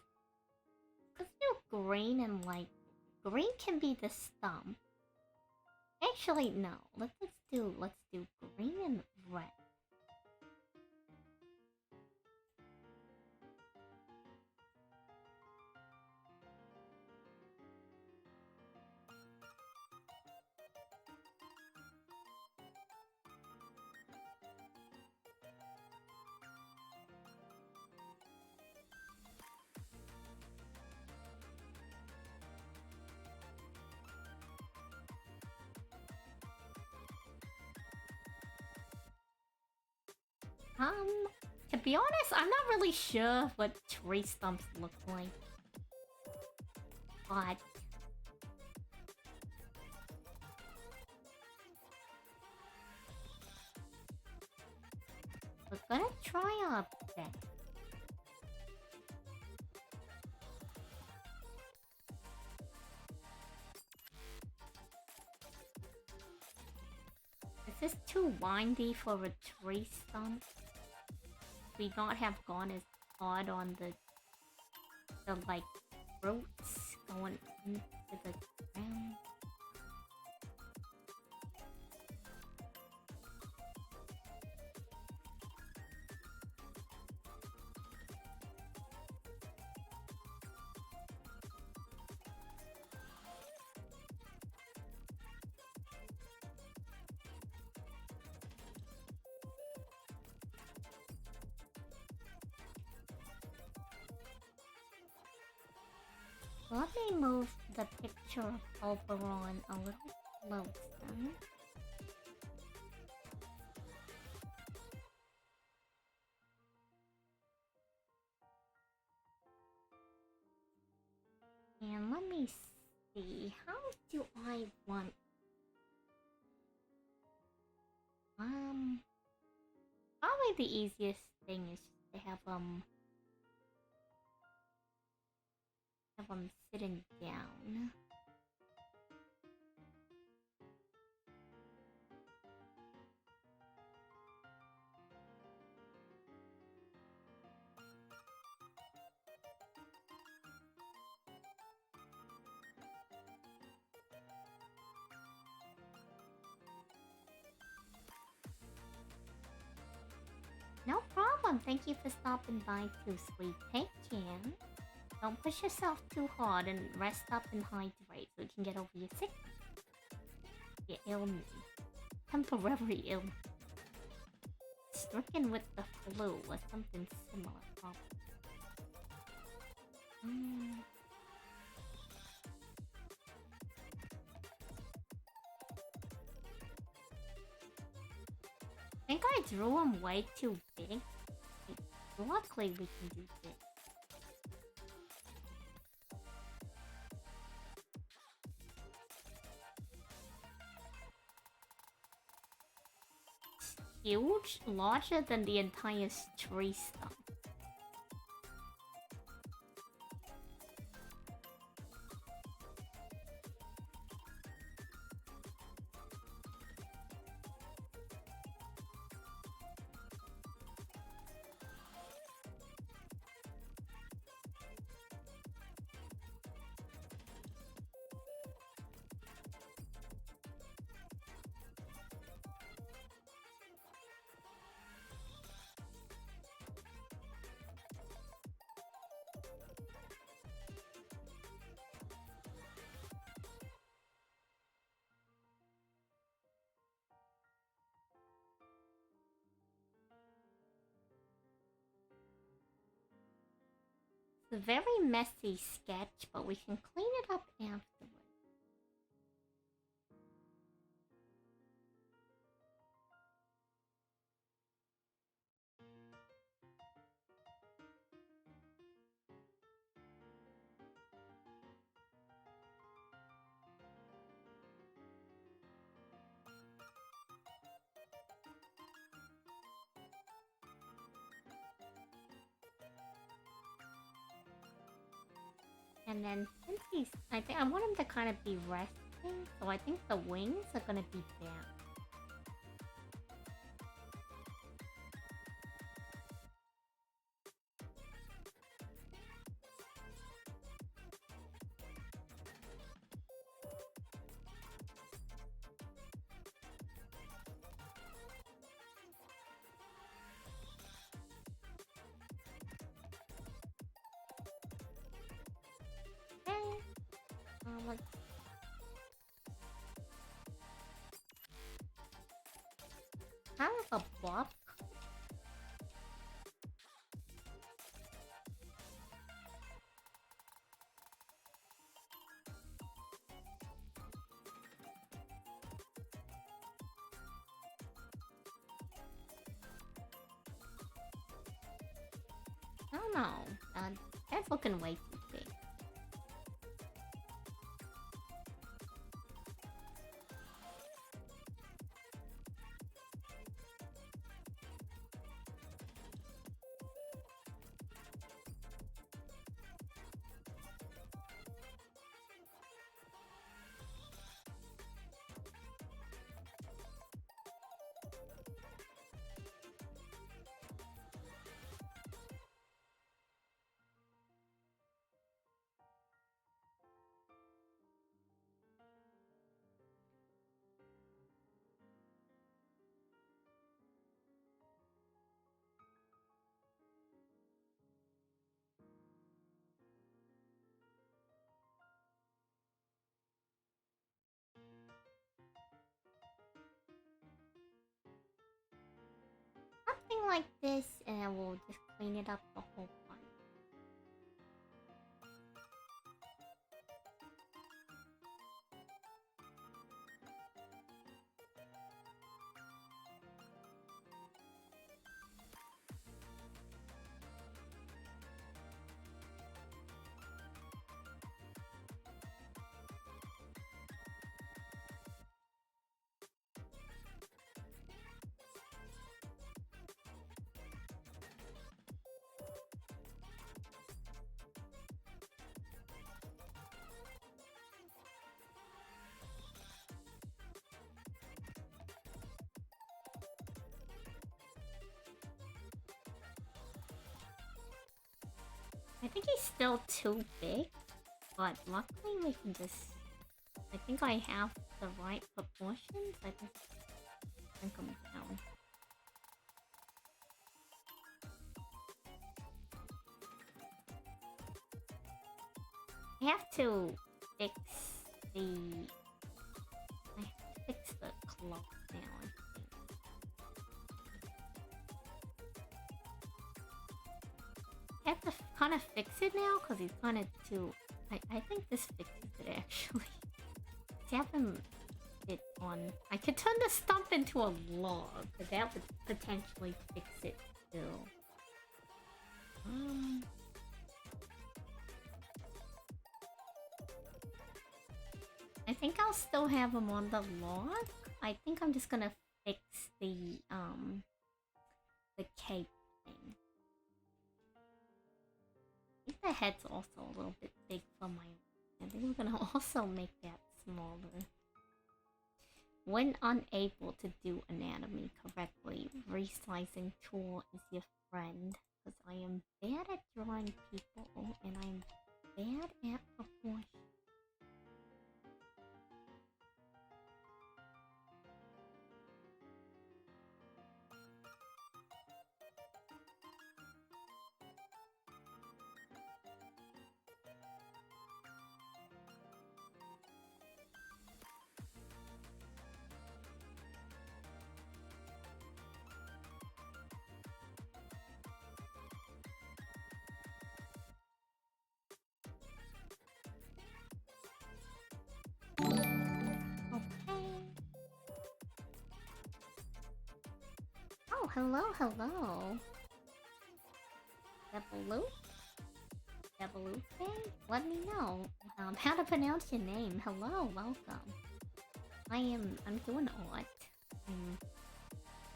Let's do green and light. Green can be the stump. Actually, no. Let's do green and red. To be honest, I'm not really sure what tree stumps look like. But... we're gonna try our best. Is this too windy for a tree stump? We not have gone as hard on the like roots going into the ground. Let me move the picture of Oberon a little closer. And let me see, how do I want... probably the easiest thing is to have them sitting down. No problem. Thank you for stopping by too, sweet. Take care. Don't push yourself too hard and rest up and hydrate so you can get over your sickness. Your illness. Temporary illness. Stricken with the flu or something similar, probably. I think I drew him way too big. Luckily we can do this. Huge, larger than the entire tree stump. It's a very messy sketch, but we can clean it up afterwards. And then since he's, I think I want him to kind of be resting, so I think the wings are gonna be down. Okay. Let's... kind of a block. I don't know. That's looking way too big. Something like this, and we'll just clean it up the whole time. I think he's still too big, but luckily we can just... I think I have the right proportions. I think shrink him down. I have to fix the... I have to fix the cloth now, I think. I have to kind of fix it now because he's kind of too... I think this fixes it actually. Have him fit on... I could turn the stump into a log, but that would potentially fix it still. I think I'll still have him on the log. I think I'm just gonna fix the cape thing. I think the head's also a little bit big for my... I think we're gonna also make that smaller. When unable to do anatomy correctly, resizing tool is your friend. Because I am bad at drawing people and I'm bad at proportion. Hello, hello. Debalute? Let me know how to pronounce your name. Hello, welcome. I'm doing art.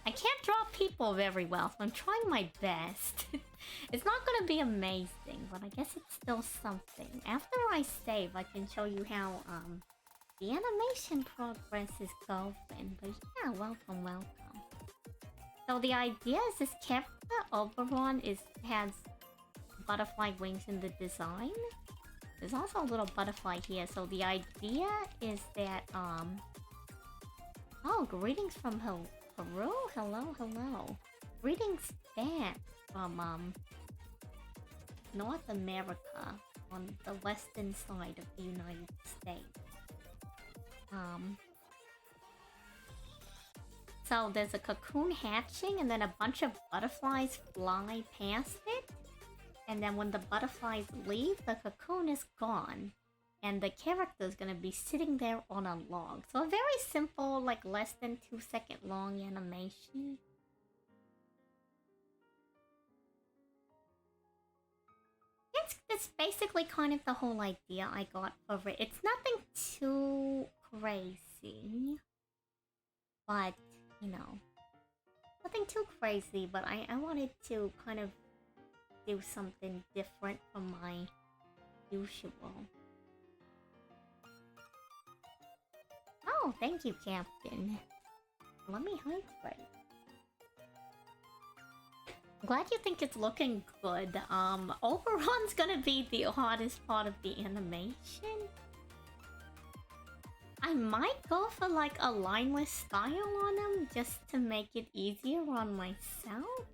I can't draw people very well, so I'm trying my best. It's not gonna be amazing, but I guess it's still something. After I save, I can show you how the animation progress is going. But yeah, welcome, welcome. So the idea is this character, Oberon, has butterfly wings in the design. There's also a little butterfly here. So the idea is that oh, greetings from Peru. Hello, hello. Greetings back from North America on the western side of the United States. So there's a cocoon hatching and then a bunch of butterflies fly past it. And then when the butterflies leave, the cocoon is gone. And the character is gonna be sitting there on a log. So a very simple, like less than 2-second long animation. It's basically kind of the whole idea I got for it. It's nothing too crazy. But, you know, nothing too crazy, but I wanted to kind of do something different from my usual. Oh, thank you, Captain. Let me hydrate. Glad you think it's looking good. Oberon's gonna be the hardest part of the animation. I might go for like a lineless style on him just to make it easier on myself.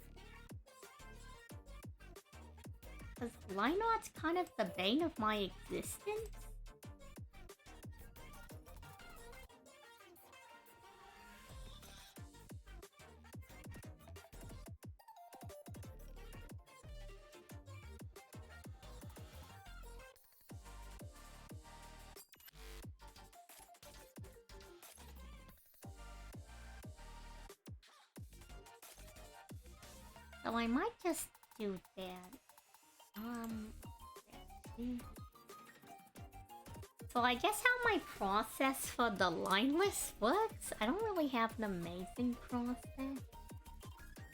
Because line art's kind of the bane of my existence. So I might just do that. So I guess how my process for the lineless works, I don't really have an amazing process.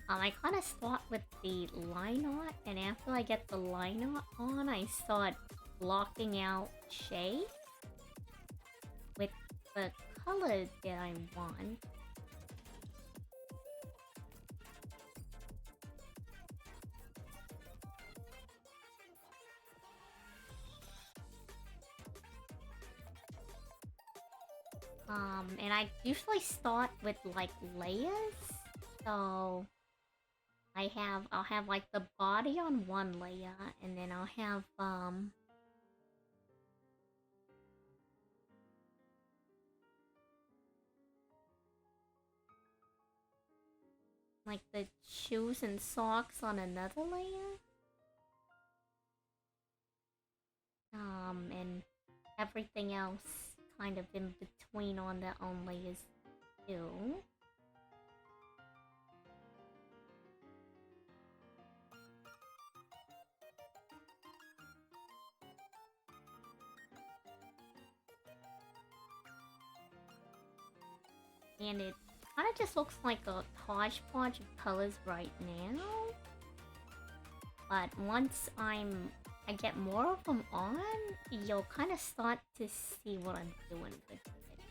I kind of start with the line art, and after I get the line art on, I start blocking out shade with the color that I want. And I usually start with like layers. So I'll have like the body on one layer, and then I'll have like the shoes and socks on another layer. And everything else kind of in between on their own layers too. And it kind of just looks like a hodgepodge of colors right now. But once I get more of them on, you'll kind of start to see what I'm doing with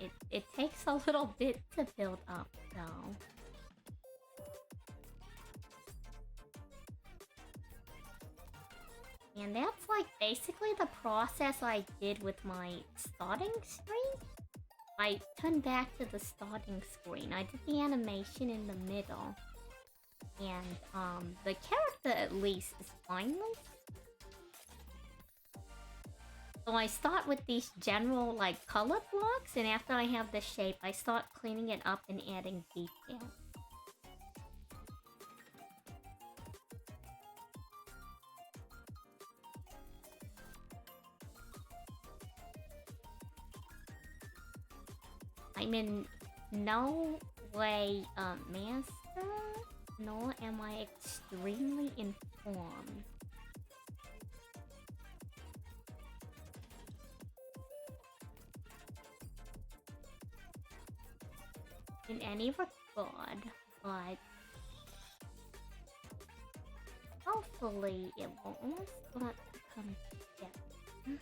it. It takes a little bit to build up, though. And that's like basically the process I did with my starting screen. I turned back to the starting screen. I did the animation in the middle. And the character at least is finally. So I start with these general like color blocks, and after I have the shape, I start cleaning it up and adding detail. I'm in no way a master, nor am I extremely informed. In any regard, but... hopefully it won't want to come together.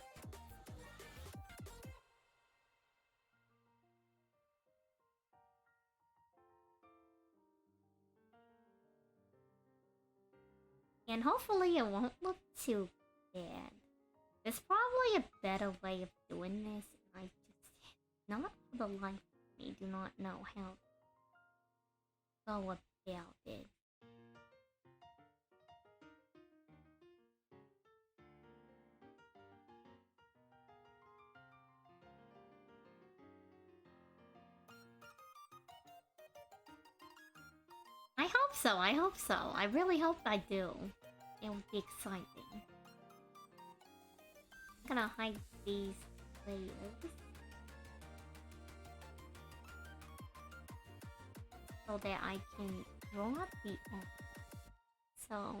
And hopefully it won't look too bad. There's probably a better way of doing this, and I just, not for the life of me, do not know how to go about it. I hope so, I hope so. I really hope I do. It would be exciting. I'm gonna hide these layers so that I can draw the art. So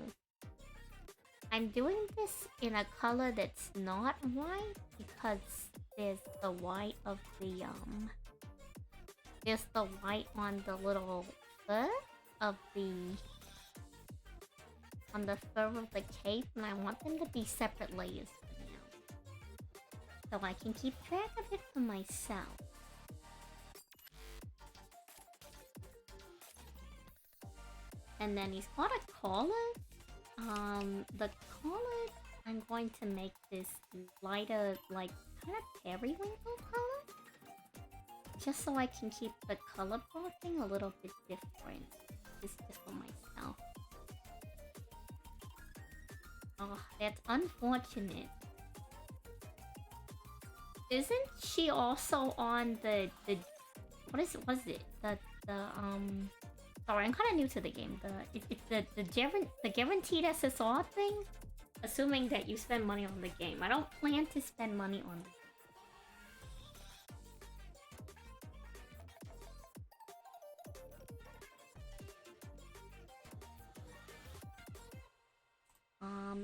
I'm doing this in a color that's not white because there's the white of the there's the white on the little fur of the on the fur of the cape, and I want them to be separate layers for now, so I can keep track of it for myself. And then he's got a collar. The collar, I'm going to make this lighter, like, kind of periwinkle color, just so I can keep the color blocking a little bit different. This is just for myself. Oh, that's unfortunate. Isn't she also on the was it? Sorry, I'm kind of new to the game. The guaranteed SSR thing? Assuming that you spend money on the game. I don't plan to spend money on the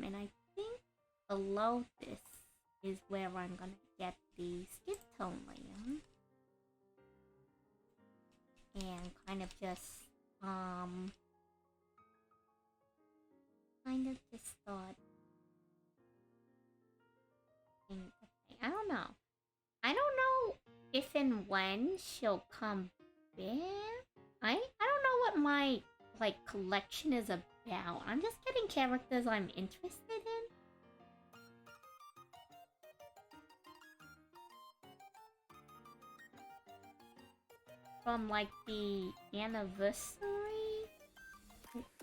and I think below this is where I'm gonna get the skin tone layer. And kind of just, thought, okay, I don't know. I don't know if and when she'll come back. I don't know what my, like, collection is about. I'm just getting characters I'm interested in. From, like, the anniversary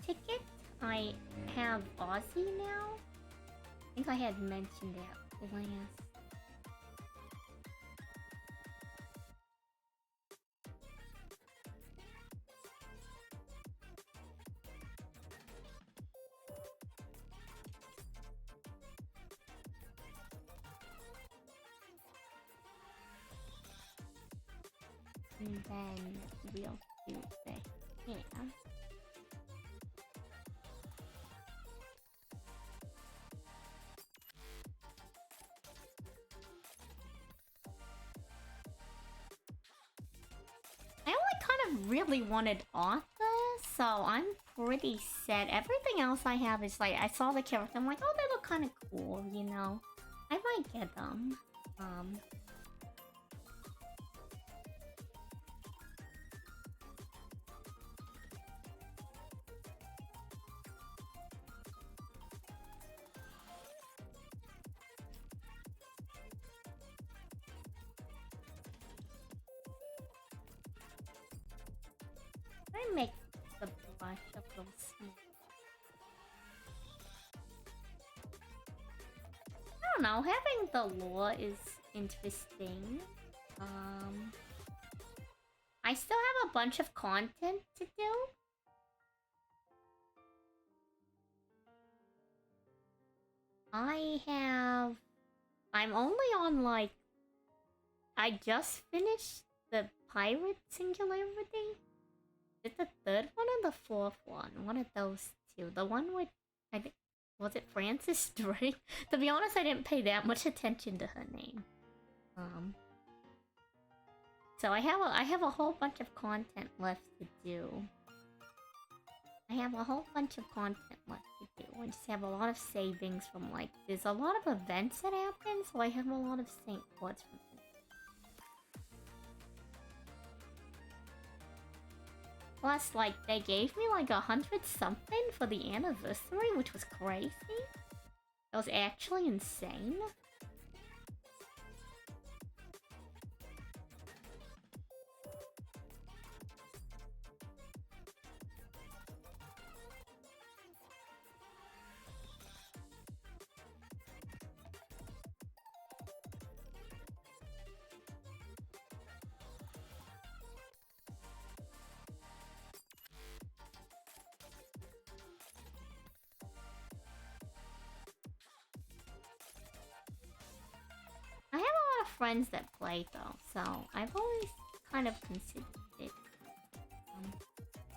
ticket, I have Aussie now. I think I had mentioned that last. And then we'll do the hair. I only kind of really wanted Arthur, so I'm pretty set. Everything else I have is like, I saw the character, I'm like, oh, they look kind of cool, you know? I might get them. I make the blush a little small. I don't know, having the lore is interesting. I still have a bunch of content to do. I'm only on, like, I just finished the Pirate Singularity. Is it the third one or the fourth one? One of those two. The one with, I think, was it Frances Drake? To be honest, I didn't pay that much attention to her name. So I have a whole bunch of content left to do. I have a whole bunch of content left to do. I just have a lot of savings from like, there's a lot of events that happen, so I have a lot of Saint Quartz from it. Plus, like, they gave me like 100 something for the anniversary, which was crazy. That was actually insane. I have a lot of friends that play though, so I've always kind of considered it.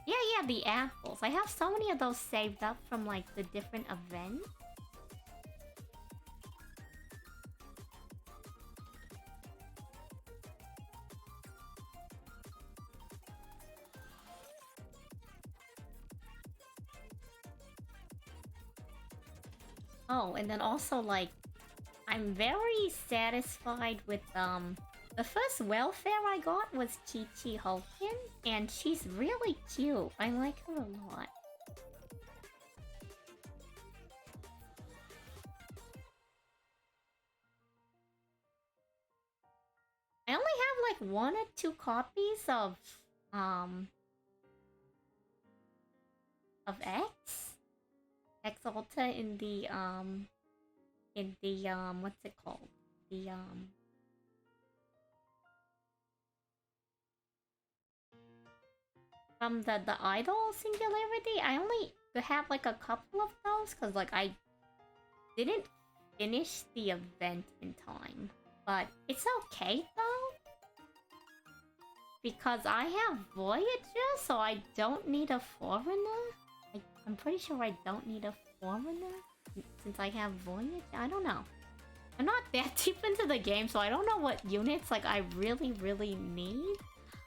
Yeah, the apples. I have so many of those saved up from like the different events. Oh, and then also like I'm very satisfied with the first welfare I got was Chi-Chi Hulkin, and she's really cute. I like her a lot. I only have like 1 or 2 copies of X Alta in the what's it called? The from the idol singularity. I only have like a couple of those because like I didn't finish the event in time, but it's okay though because I have Voyager, so I don't need a foreigner. I'm pretty sure I don't need a foreigner since I have Voyage. I don't know. I'm not that deep into the game, so I don't know what units like I really need.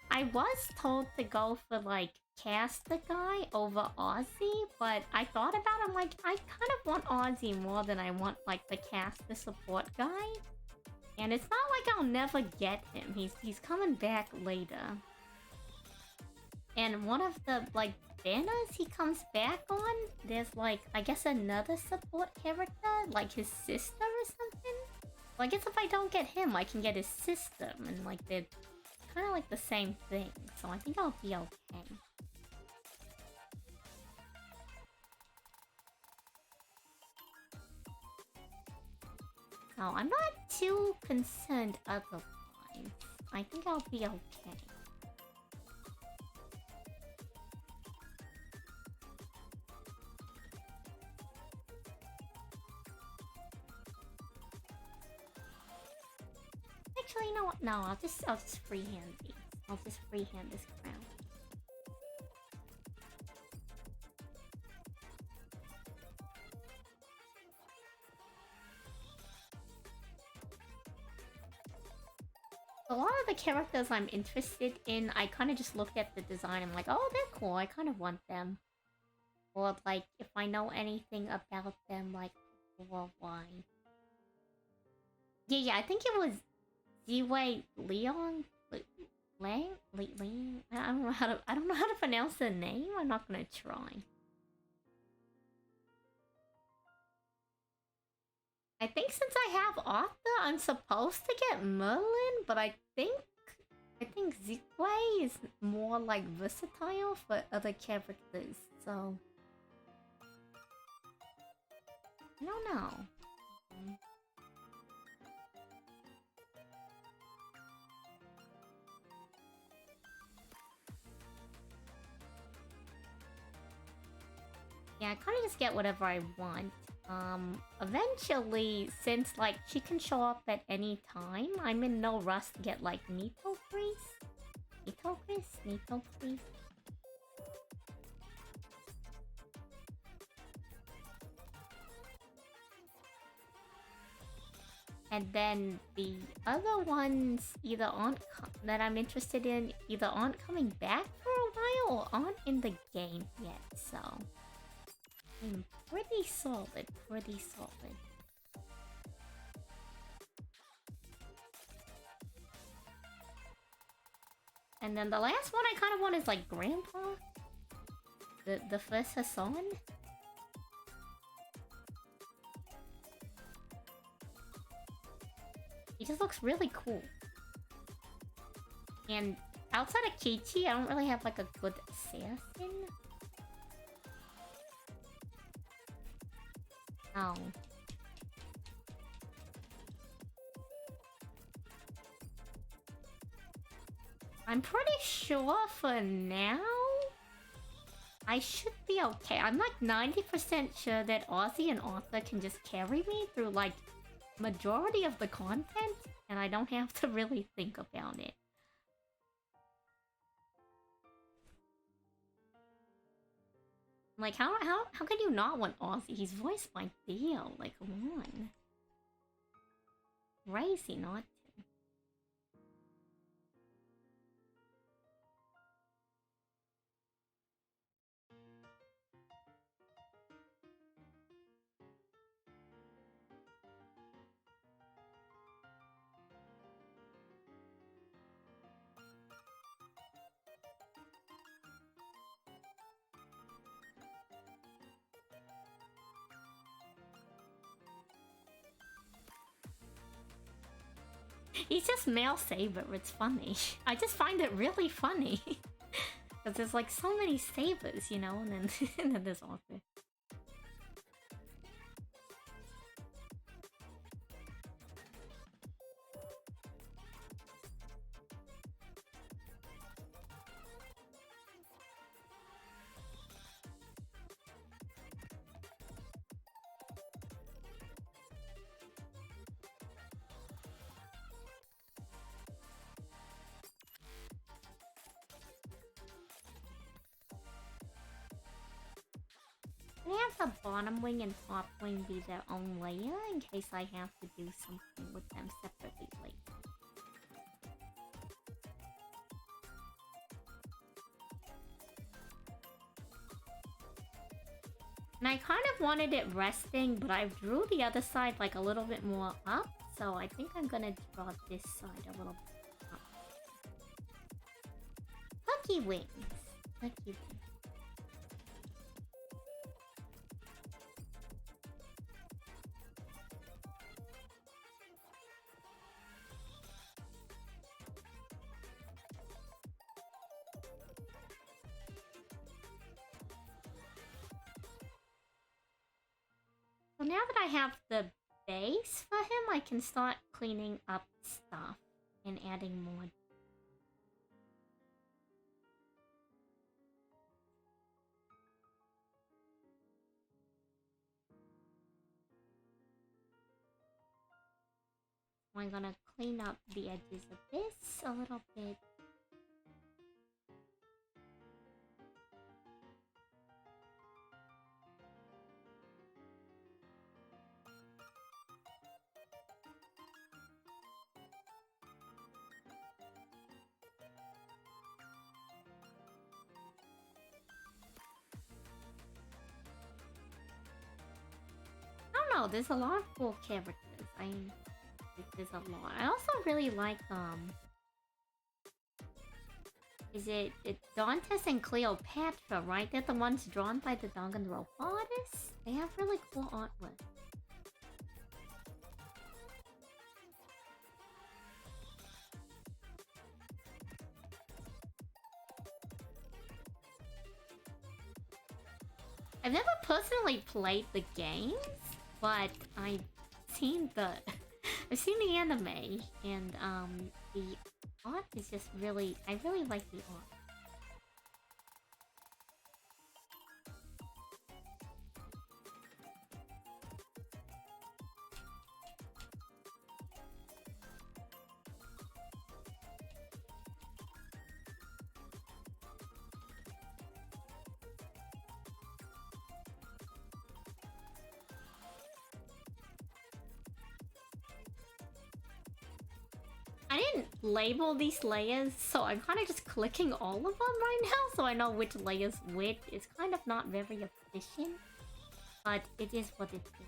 I was told to go for like cast the guy over Ozzy, but I thought about it, I'm like, I kind of want Ozzy more than I want like the cast the support guy. And it's not like I'll never get him. He's coming back later. And one of the like banners he comes back on, there's like, I guess another support character, like his sister or something. So I guess if I don't get him, I can get his sister, and like they're kind of like the same thing. So I think I'll be okay. So I'm not too concerned otherwise. I think I'll be okay. Actually, you know what? No, I'll just freehand these. I'll just freehand this crown. A lot of the characters I'm interested in, I kind of just look at the design and I'm like, oh, they're cool, I kind of want them. Or, like, if I know anything about them, like, or why. Yeah, I think it was Ziwei Leon? Lang? I don't know how to pronounce the name, I'm not gonna try. I think since I have Arthur, I'm supposed to get Merlin, but I think Zikwei is more like versatile for other characters, so I don't know. Yeah, I kind of just get whatever I want. Eventually, since, like, she can show up at any time, I'm in no rush to get, like, Nito Priest? Nito Priest? And then the other ones either aren't that I'm interested in either aren't coming back for a crocodile aren't in the game yet, so I'm pretty solid, pretty solid. And then the last one I kind of want is like Grandpa, the first Hassan. He just looks really cool. And outside of Kichi, I don't really have like a good assassin. Oh. I'm pretty sure for now, I should be okay. I'm like 90% sure that Ozzy and Arthur can just carry me through like majority of the content, and I don't have to really think about it. Like, how can you not want Ozzy? He's voiced by Theo. Like, come on. Crazy not to. He's just male saber, it's funny. I just find it really funny. Because there's like so many sabers, you know, and then, and then there's Arthur. Can I have the bottom wing and top wing be their own layer in case I have to do something with them separately later? And I kind of wanted it resting, but I drew the other side like a little bit more up, so I think I'm gonna draw this side a little bit up. Lucky wings! Lucky wings. So now that I have the base for him, I can start cleaning up stuff and adding more. I'm gonna clean up the edges of this a little bit. I don't know, there's a lot of cool characters. There's a lot. I also really like is it Dantes and Cleopatra, right? They're the ones drawn by the Danganronpa artists. They have really cool artwork. I've never personally played the games, but I've seen the I've seen the anime, and the art is just really, I really like the art. I didn't label these layers, so I'm kind of just clicking all of them right now, so I know which layer's which. It's kind of not very efficient, but it is what it is.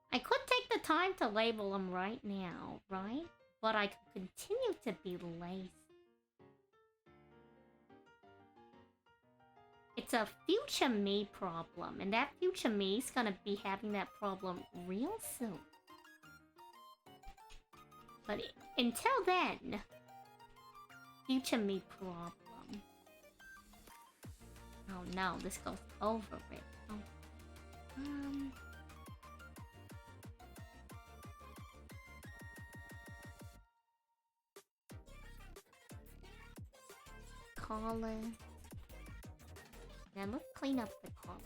I could take the time to label them right now, right? But I could continue to be lazy. It's a future me problem, and that future me is gonna be having that problem real soon. But until then, future me problem. Oh no, this goes over it. Oh. Collar. Now let's clean up the collar.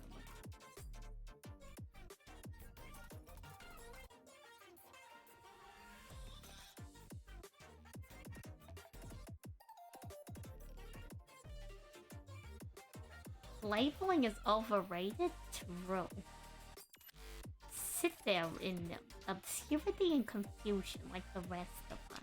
Labeling is overrated? True. Sit there in obscurity and confusion like the rest of us.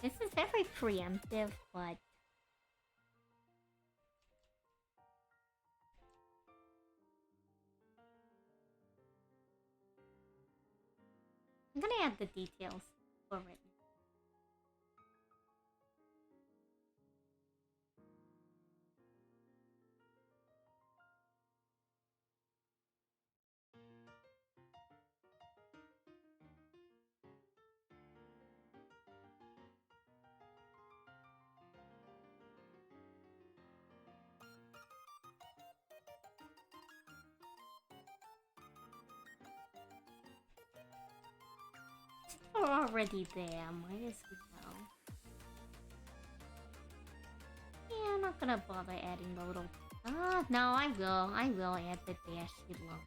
This is very preemptive, but I'm gonna add the details for it. We're already there, might as well. Yeah, I'm not gonna bother adding the little... no, I will add the dash below.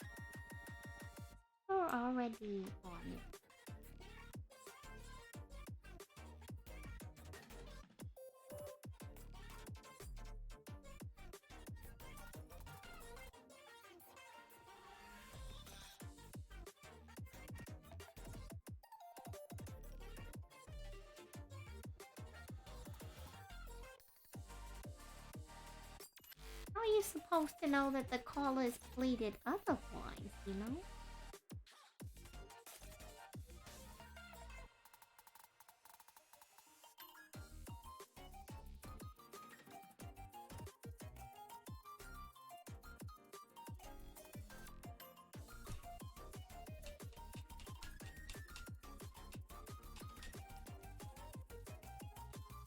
We're already on it. How are you supposed to know that the collar is pleated otherwise, you know?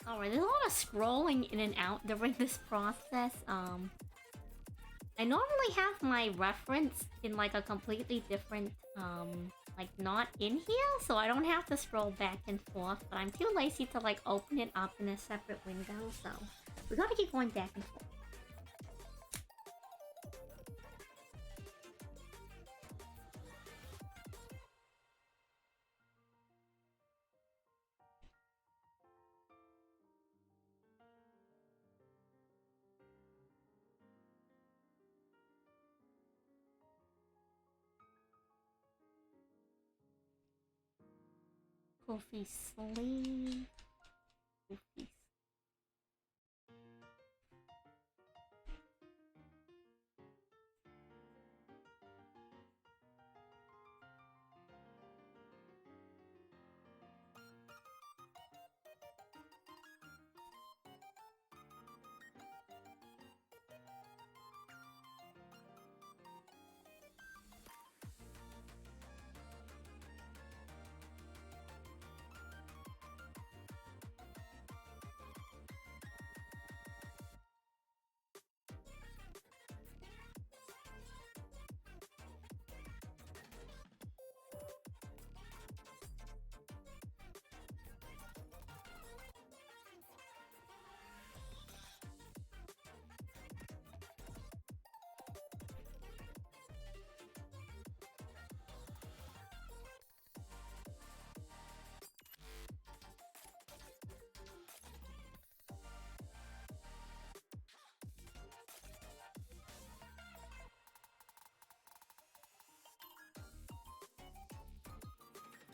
Alright, there's a lot of scrolling in and out during this process. I normally have my reference in like a completely different, like not in here, so I don't have to scroll back and forth, but I'm too lazy to like open it up in a separate window, so we gotta keep going back and forth. Goofy sleeve. Goofy.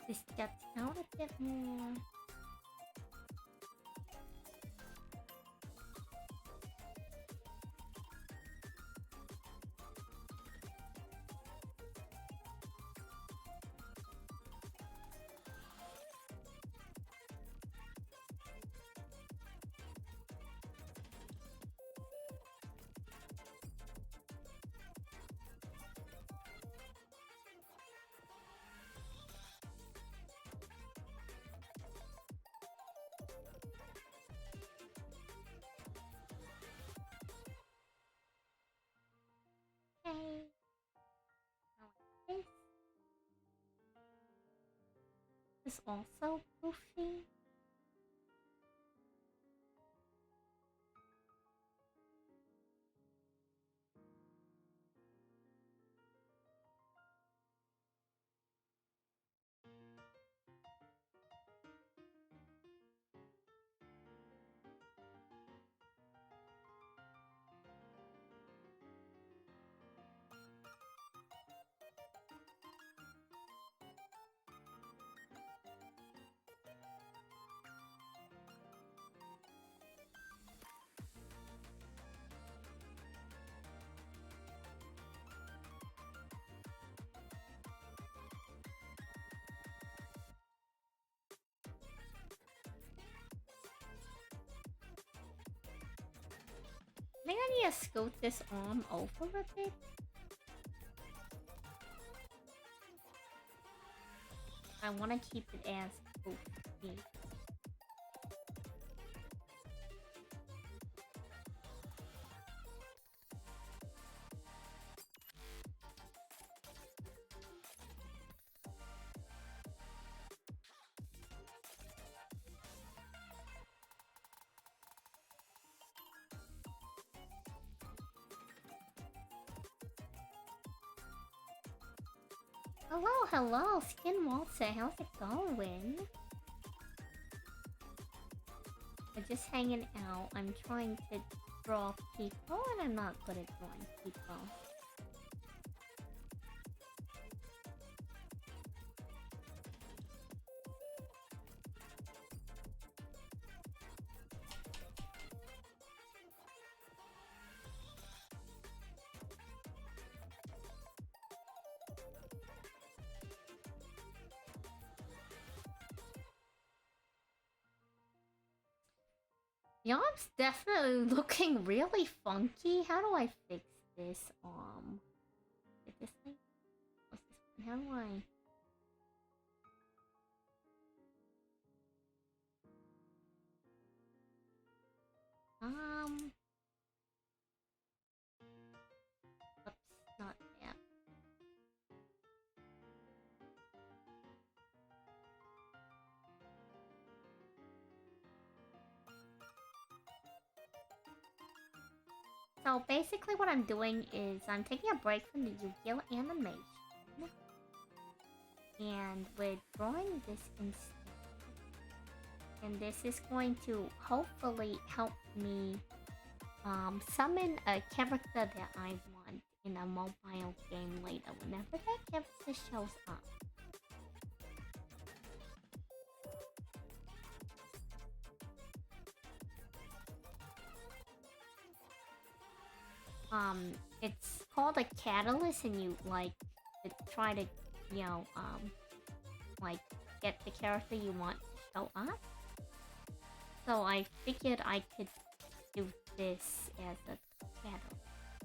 this juts out a bit more. Okay. This is also poofy. I think I need to scoot this arm over a bit. I want to keep it as poofy. Hello, hello, Skin Waltzer, how's it going? I'm just hanging out. I'm trying to draw people, and I'm not good at drawing people. The arm's definitely looking really funky. How do I fix this arm? Is it this thing? What's this one? How do I... Oops, not that. So basically what I'm doing is I'm taking a break from the Yu-Gi-Oh animation. And we're drawing this instead. And this is going to hopefully help me summon a character that I want in a mobile game later, whenever that character shows up. It's called a catalyst, and you like to try to, you know, like get the character you want to show up. So I figured I could do this as a catalyst.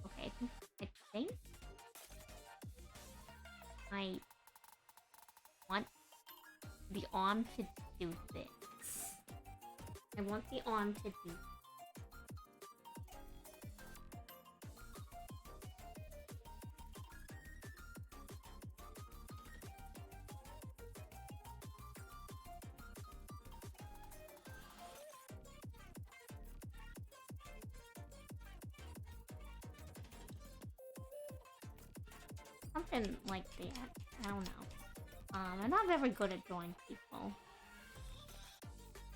Okay, I think I want the arm to do this. I want the arm to do something like that. I don't know. I'm not very good at drawing people.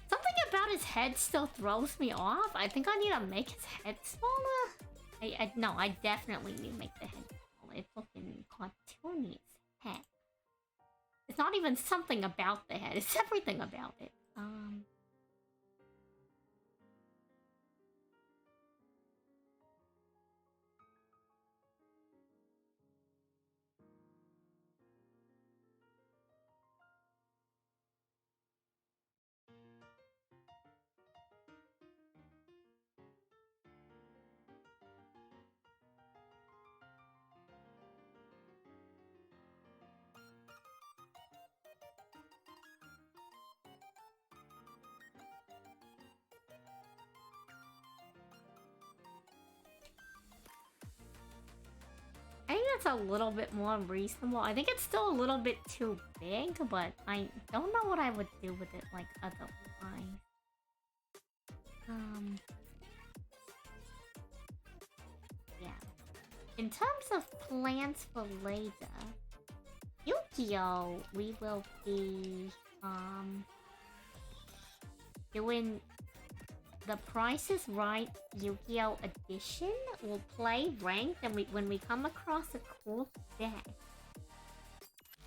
Something about his head still throws me off. I think I need to make his head smaller. No, I definitely need to make the head smaller. It's looking cartoony as heck. It's not even something about the head. It's everything about it. I think that's a little bit more reasonable. I think it's still a little bit too big, but I don't know what I would do with it, like, otherwise. Yeah. In terms of plans for later, Yu-Gi-Oh! We will be, doing the Price is Right Yu-Gi-Oh! Edition. We'll play ranked, and when we come across a cool deck,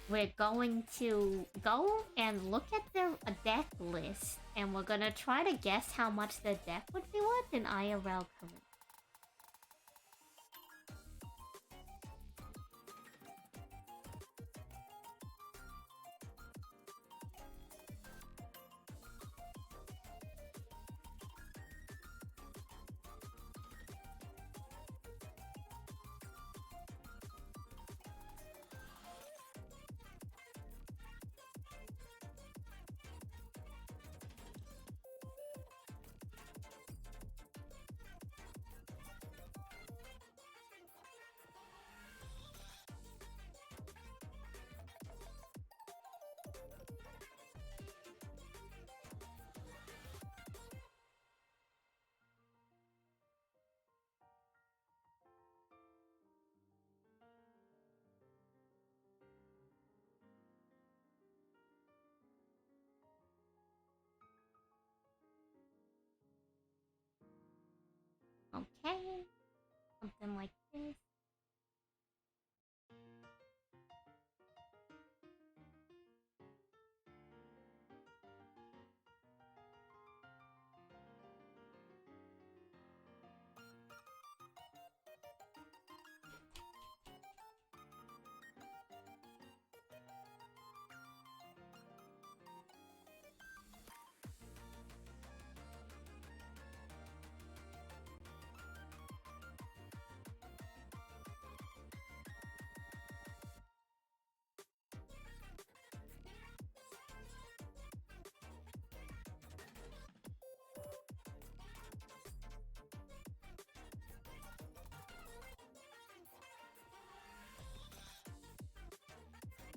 we're going to go and look at their deck list, and we're gonna try to guess how much their deck would be worth in IRL currency. Okay, something like this.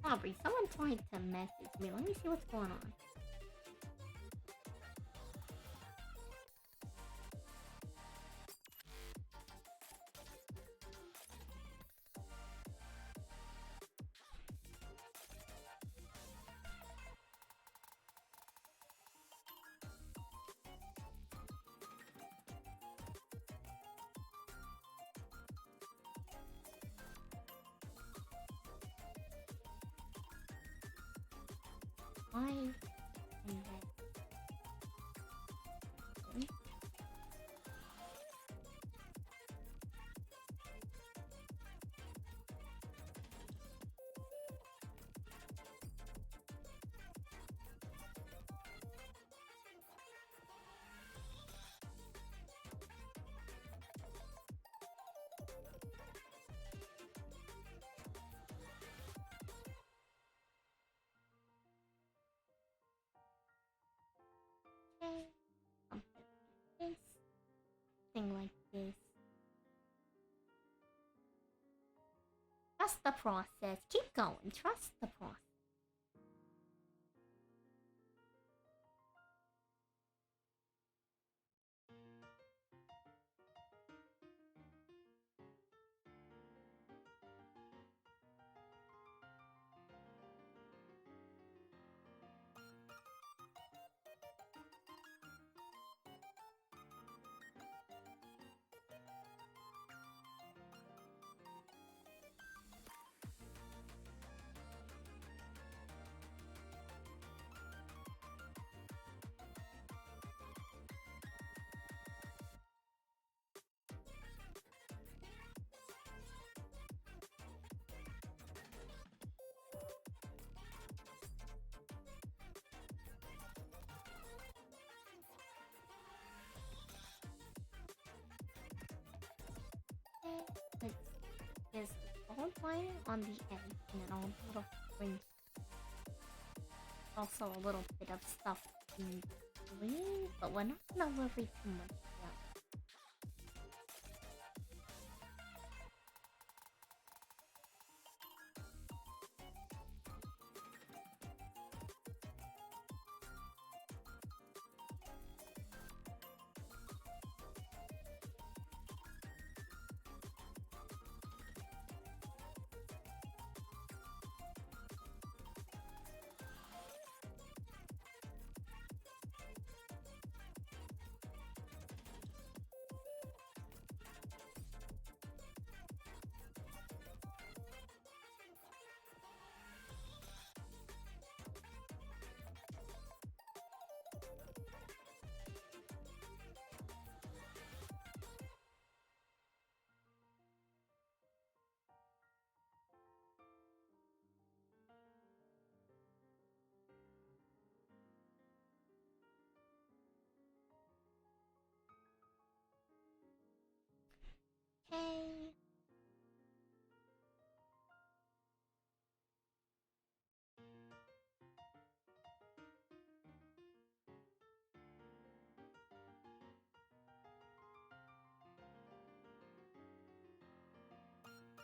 Aubrey, someone tried to message me. Let me see what's going on. Why? And then... Okay. Something like this. Thing like this. Trust the process. Keep going. Trust the process. let's there's gold lining on the edge and then all the little rings. Also a little bit of stuff in between, but we're not gonna worry too much about it. Okay.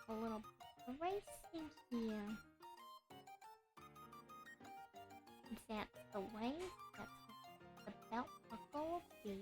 A little racing here. That's the waist, that's the belt buckle will be.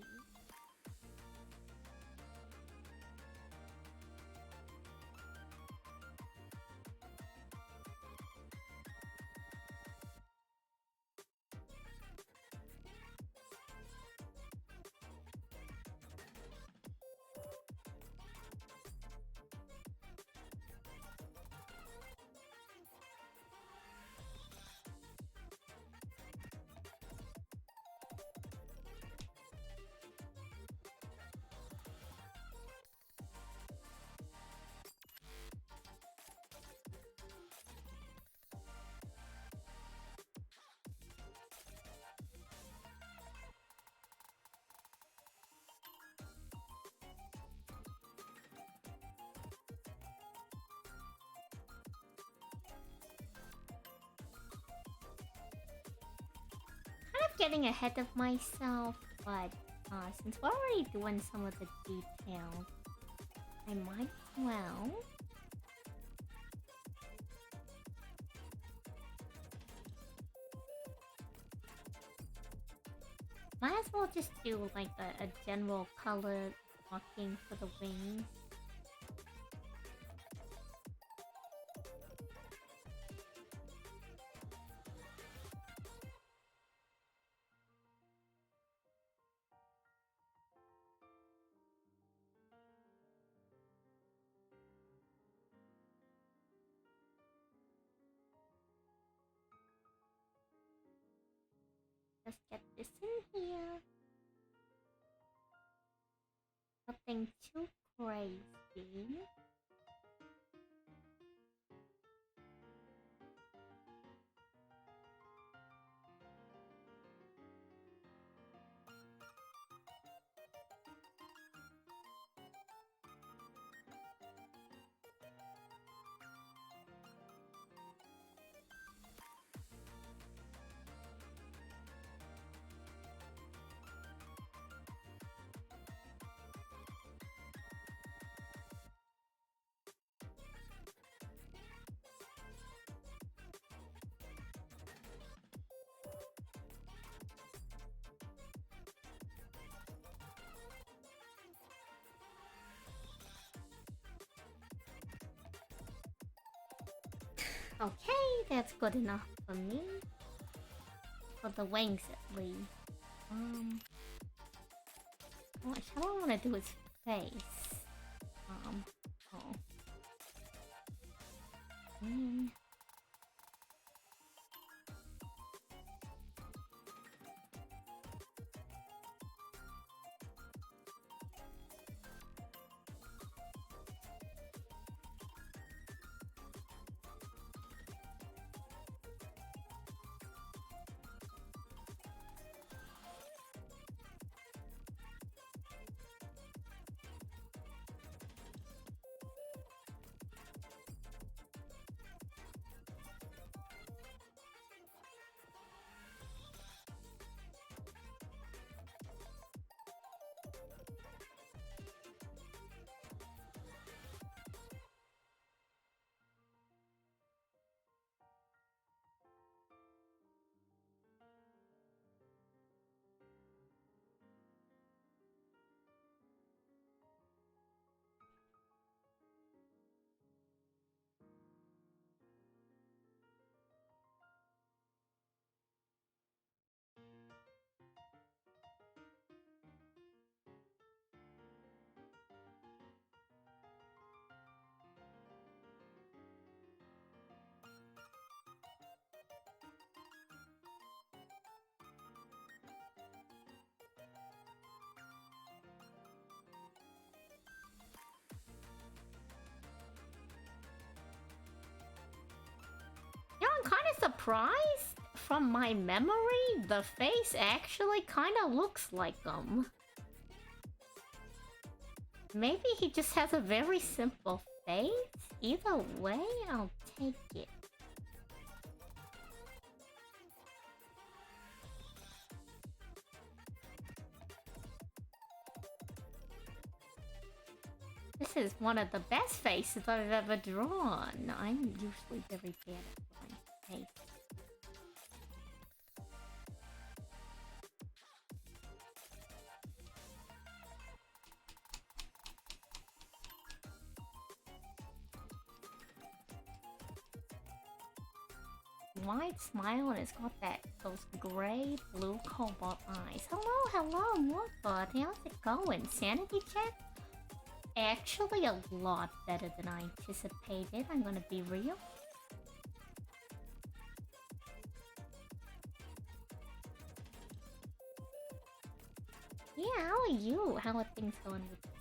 Kind of getting ahead of myself, but since we're already doing some of the details, I might as well. Might as well just do like a general color marking for the wings. Let's get this in here. Nothing too crazy. Okay, that's good enough for me. For the wings at least. Gosh, how do I want to do his face? Oh. of surprised. From my memory, the face actually kind of looks like him. Maybe he just has a very simple face? Either way, I'll take it. This is one of the best faces I've ever drawn. I'm usually very bad at drawing faces. Wide smile and it's got those gray blue cobalt eyes. Hello, Morph. How's it going? Sanity check? Actually a lot better than I anticipated, I'm gonna be real. Yeah, how are you? How are things going with you?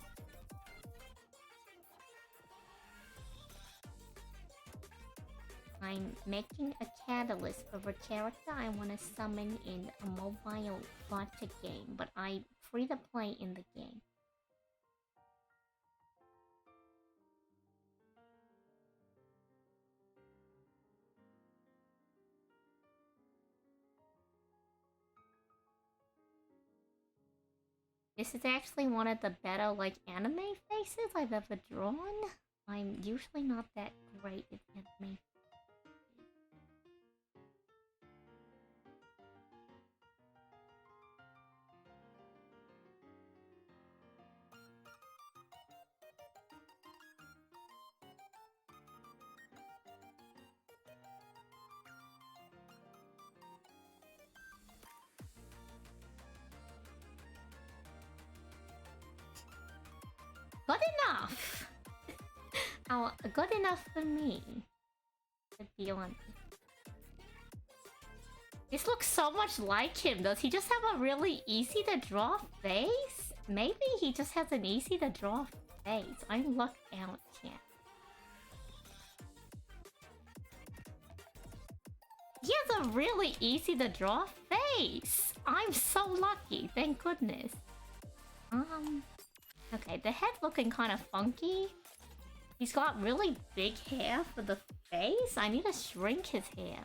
I'm making a catalyst for a character I want to summon in a mobile gacha game, but I'm free to play in the game. This is actually one of the better, like, anime faces I've ever drawn. I'm usually not that great at anime. Good enough! Oh, good enough for me. To be honest. This looks so much like him. Does he just have a really easy to draw face? Maybe he just has an easy to draw face. I'm lucked out, chat. He has a really easy to draw face. I'm so lucky, thank goodness. Okay, the head looking kind of funky. He's got really big hair for the face. I need to shrink his hair.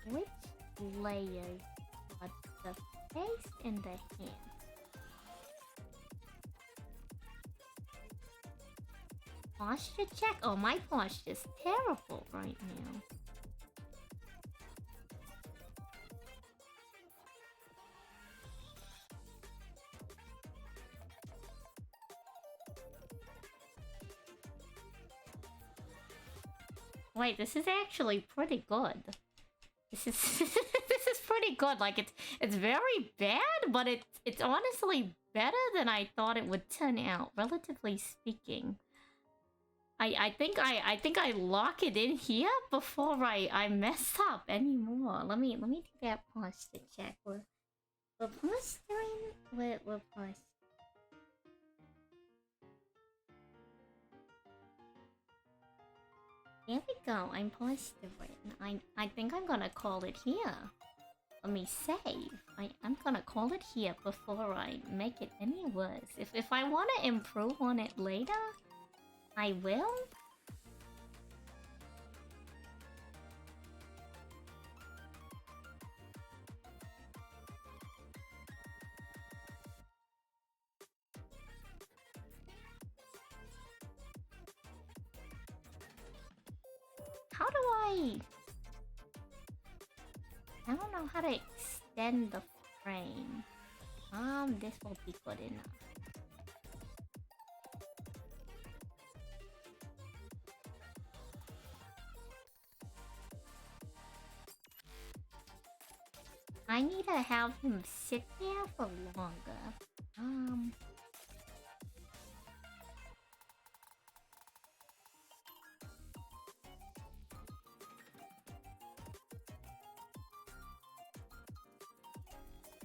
Which layers got the face and the hand? Posture check? Oh, my posture's terrible right now. Wait, this is actually pretty good. This is this is pretty good. Like it's very bad, but it's honestly better than I thought it would turn out, relatively speaking. I think I lock it in here before I mess up anymore. Let me do that posture check. We're posturing. We're posturing. There we go. I'm posturing. I think I'm gonna call it here. Let me save. I'm gonna call it here before I make it any worse. If I want to improve on it later, I will. How do I don't know how to extend the frame. This will be good enough. I need to have him sit there for longer.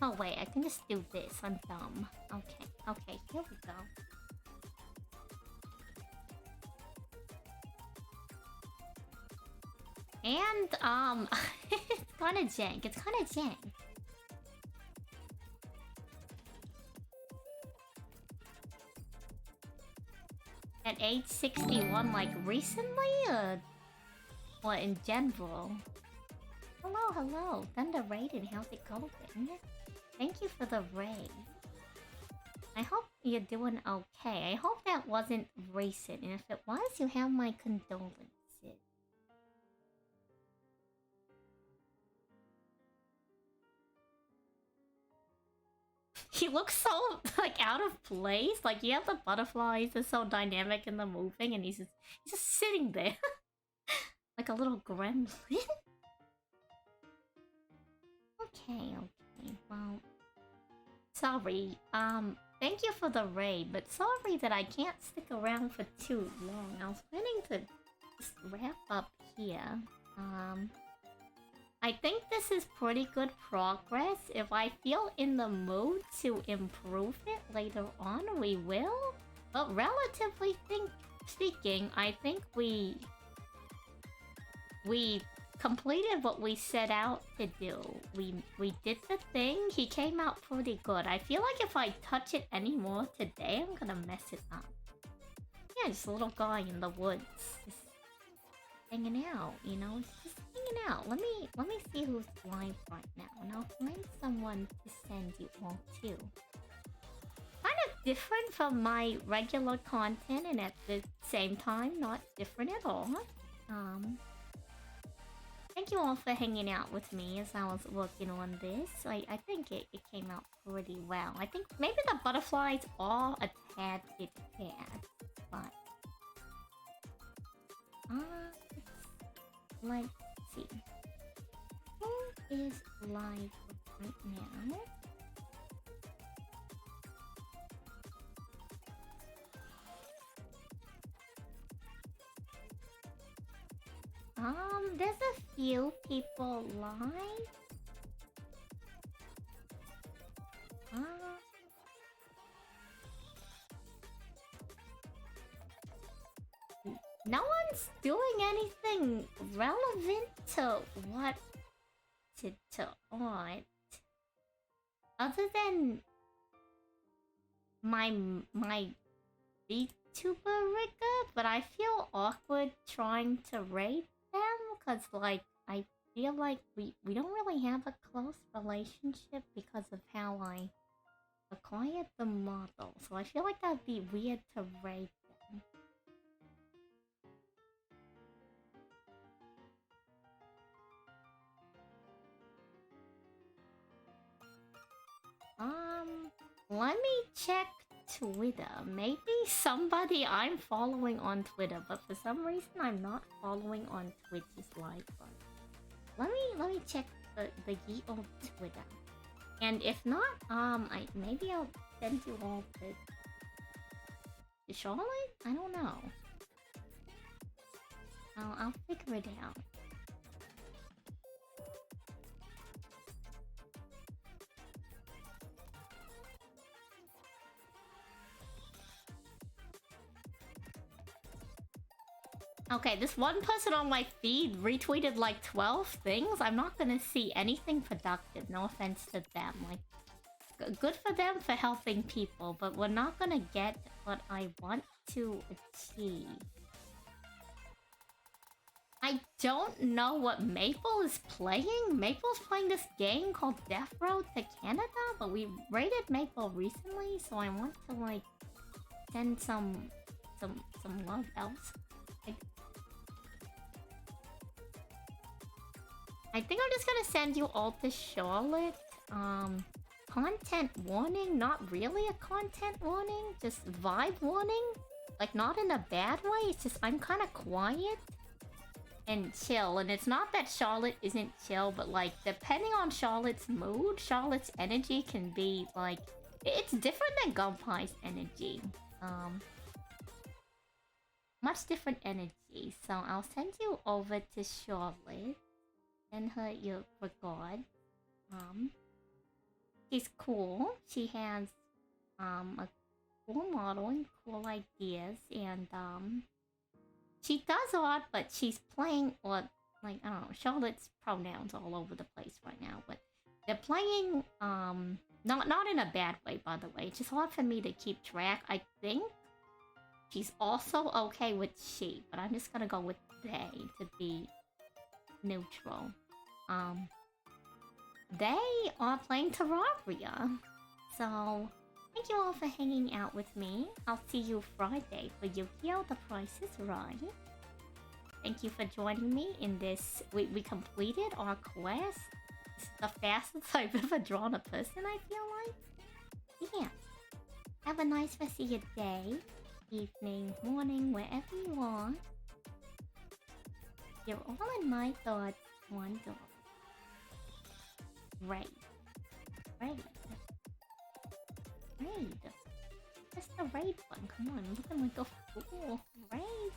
Oh wait, I can just do this. I'm dumb. Okay, okay, here we go. And it's kinda jank. It's kinda jank. At age 61, like recently, or what in general? Hello, hello. Thunder Raiden, how's it going? Thank you for the raid. I hope you're doing okay. I hope that wasn't recent, and if it was, you have my condolences. He looks so, like, out of place. Like, yeah, the butterflies are so dynamic in the moving, and he's just sitting there. Like a little gremlin. Okay, okay, well... Sorry, thank you for the raid, but sorry that I can't stick around for too long. I was planning to just wrap up here. I think this is pretty good progress. If I feel in the mood to improve it later on, we will. But relatively speaking, I think we completed what we set out to do. We did the thing. He came out pretty good. I feel like if I touch it anymore today, I'm gonna mess it up. Yeah, just a little guy in the woods, just hanging out. You know, just hanging out. Let me see who's live right now, and I'll find someone to send you all to. Kind of different from my regular content, and at the same time, not different at all. Thank you all for hanging out with me as I was working on this. I think it came out pretty well. I think maybe the butterflies are a tad bit bad, but... let's see. Who is live right now? There's a few people live. No one's doing anything relevant to what to art. Other than my VTuber rigger, but I feel awkward trying to rate them because, like, I feel like we don't really have a close relationship because of how I acquired the model. So I feel like that'd be weird to rate them. Let me check Twitter. Maybe somebody I'm following on Twitter, but for some reason I'm not following on Twitch's live run. Let me check the ye old Twitter. And if not, maybe I'll send you all to Charlotte? I don't know. I'll figure it out. Okay, this one person on my feed retweeted like 12 things. I'm not gonna see anything productive, no offense to them. Like, good for them for helping people, but we're not gonna get what I want to achieve. I don't know what Maple is playing. Maple's playing this game called Death Road to Canada, but we raided Maple recently, so I want to, like, send some love else. I think I'm just gonna send you all to Charlotte. Content warning, not really a content warning, just vibe warning. Like, not in a bad way, it's just I'm kind of quiet and chill. And it's not that Charlotte isn't chill, but, like, depending on Charlotte's mood, Charlotte's energy can be, like, it's different than Gunpie's energy. Much different energy. So I'll send you over to Charlotte. Send her your regard. She's cool. She has a cool model and cool ideas, and she does art, but she's playing what, like, I don't know, Charlotte's pronouns all over the place right now, but they're playing not in a bad way, by the way. It's just hard for me to keep track. I think she's also okay with she, but I'm just gonna go with they to be neutral. They are playing Terraria. So, thank you all for hanging out with me. I'll see you Friday for Yu-Gi-Oh! The Price is Right. Thank you for joining me in this. We completed our quest. This is the fastest I've ever drawn a person, I feel like. Yeah. Have a nice rest of your day, evening, morning, wherever you are. You're all in my thoughts. One door. Raid. Raid. Raid. That's the raid one. Come on, looking like a fool. Raid.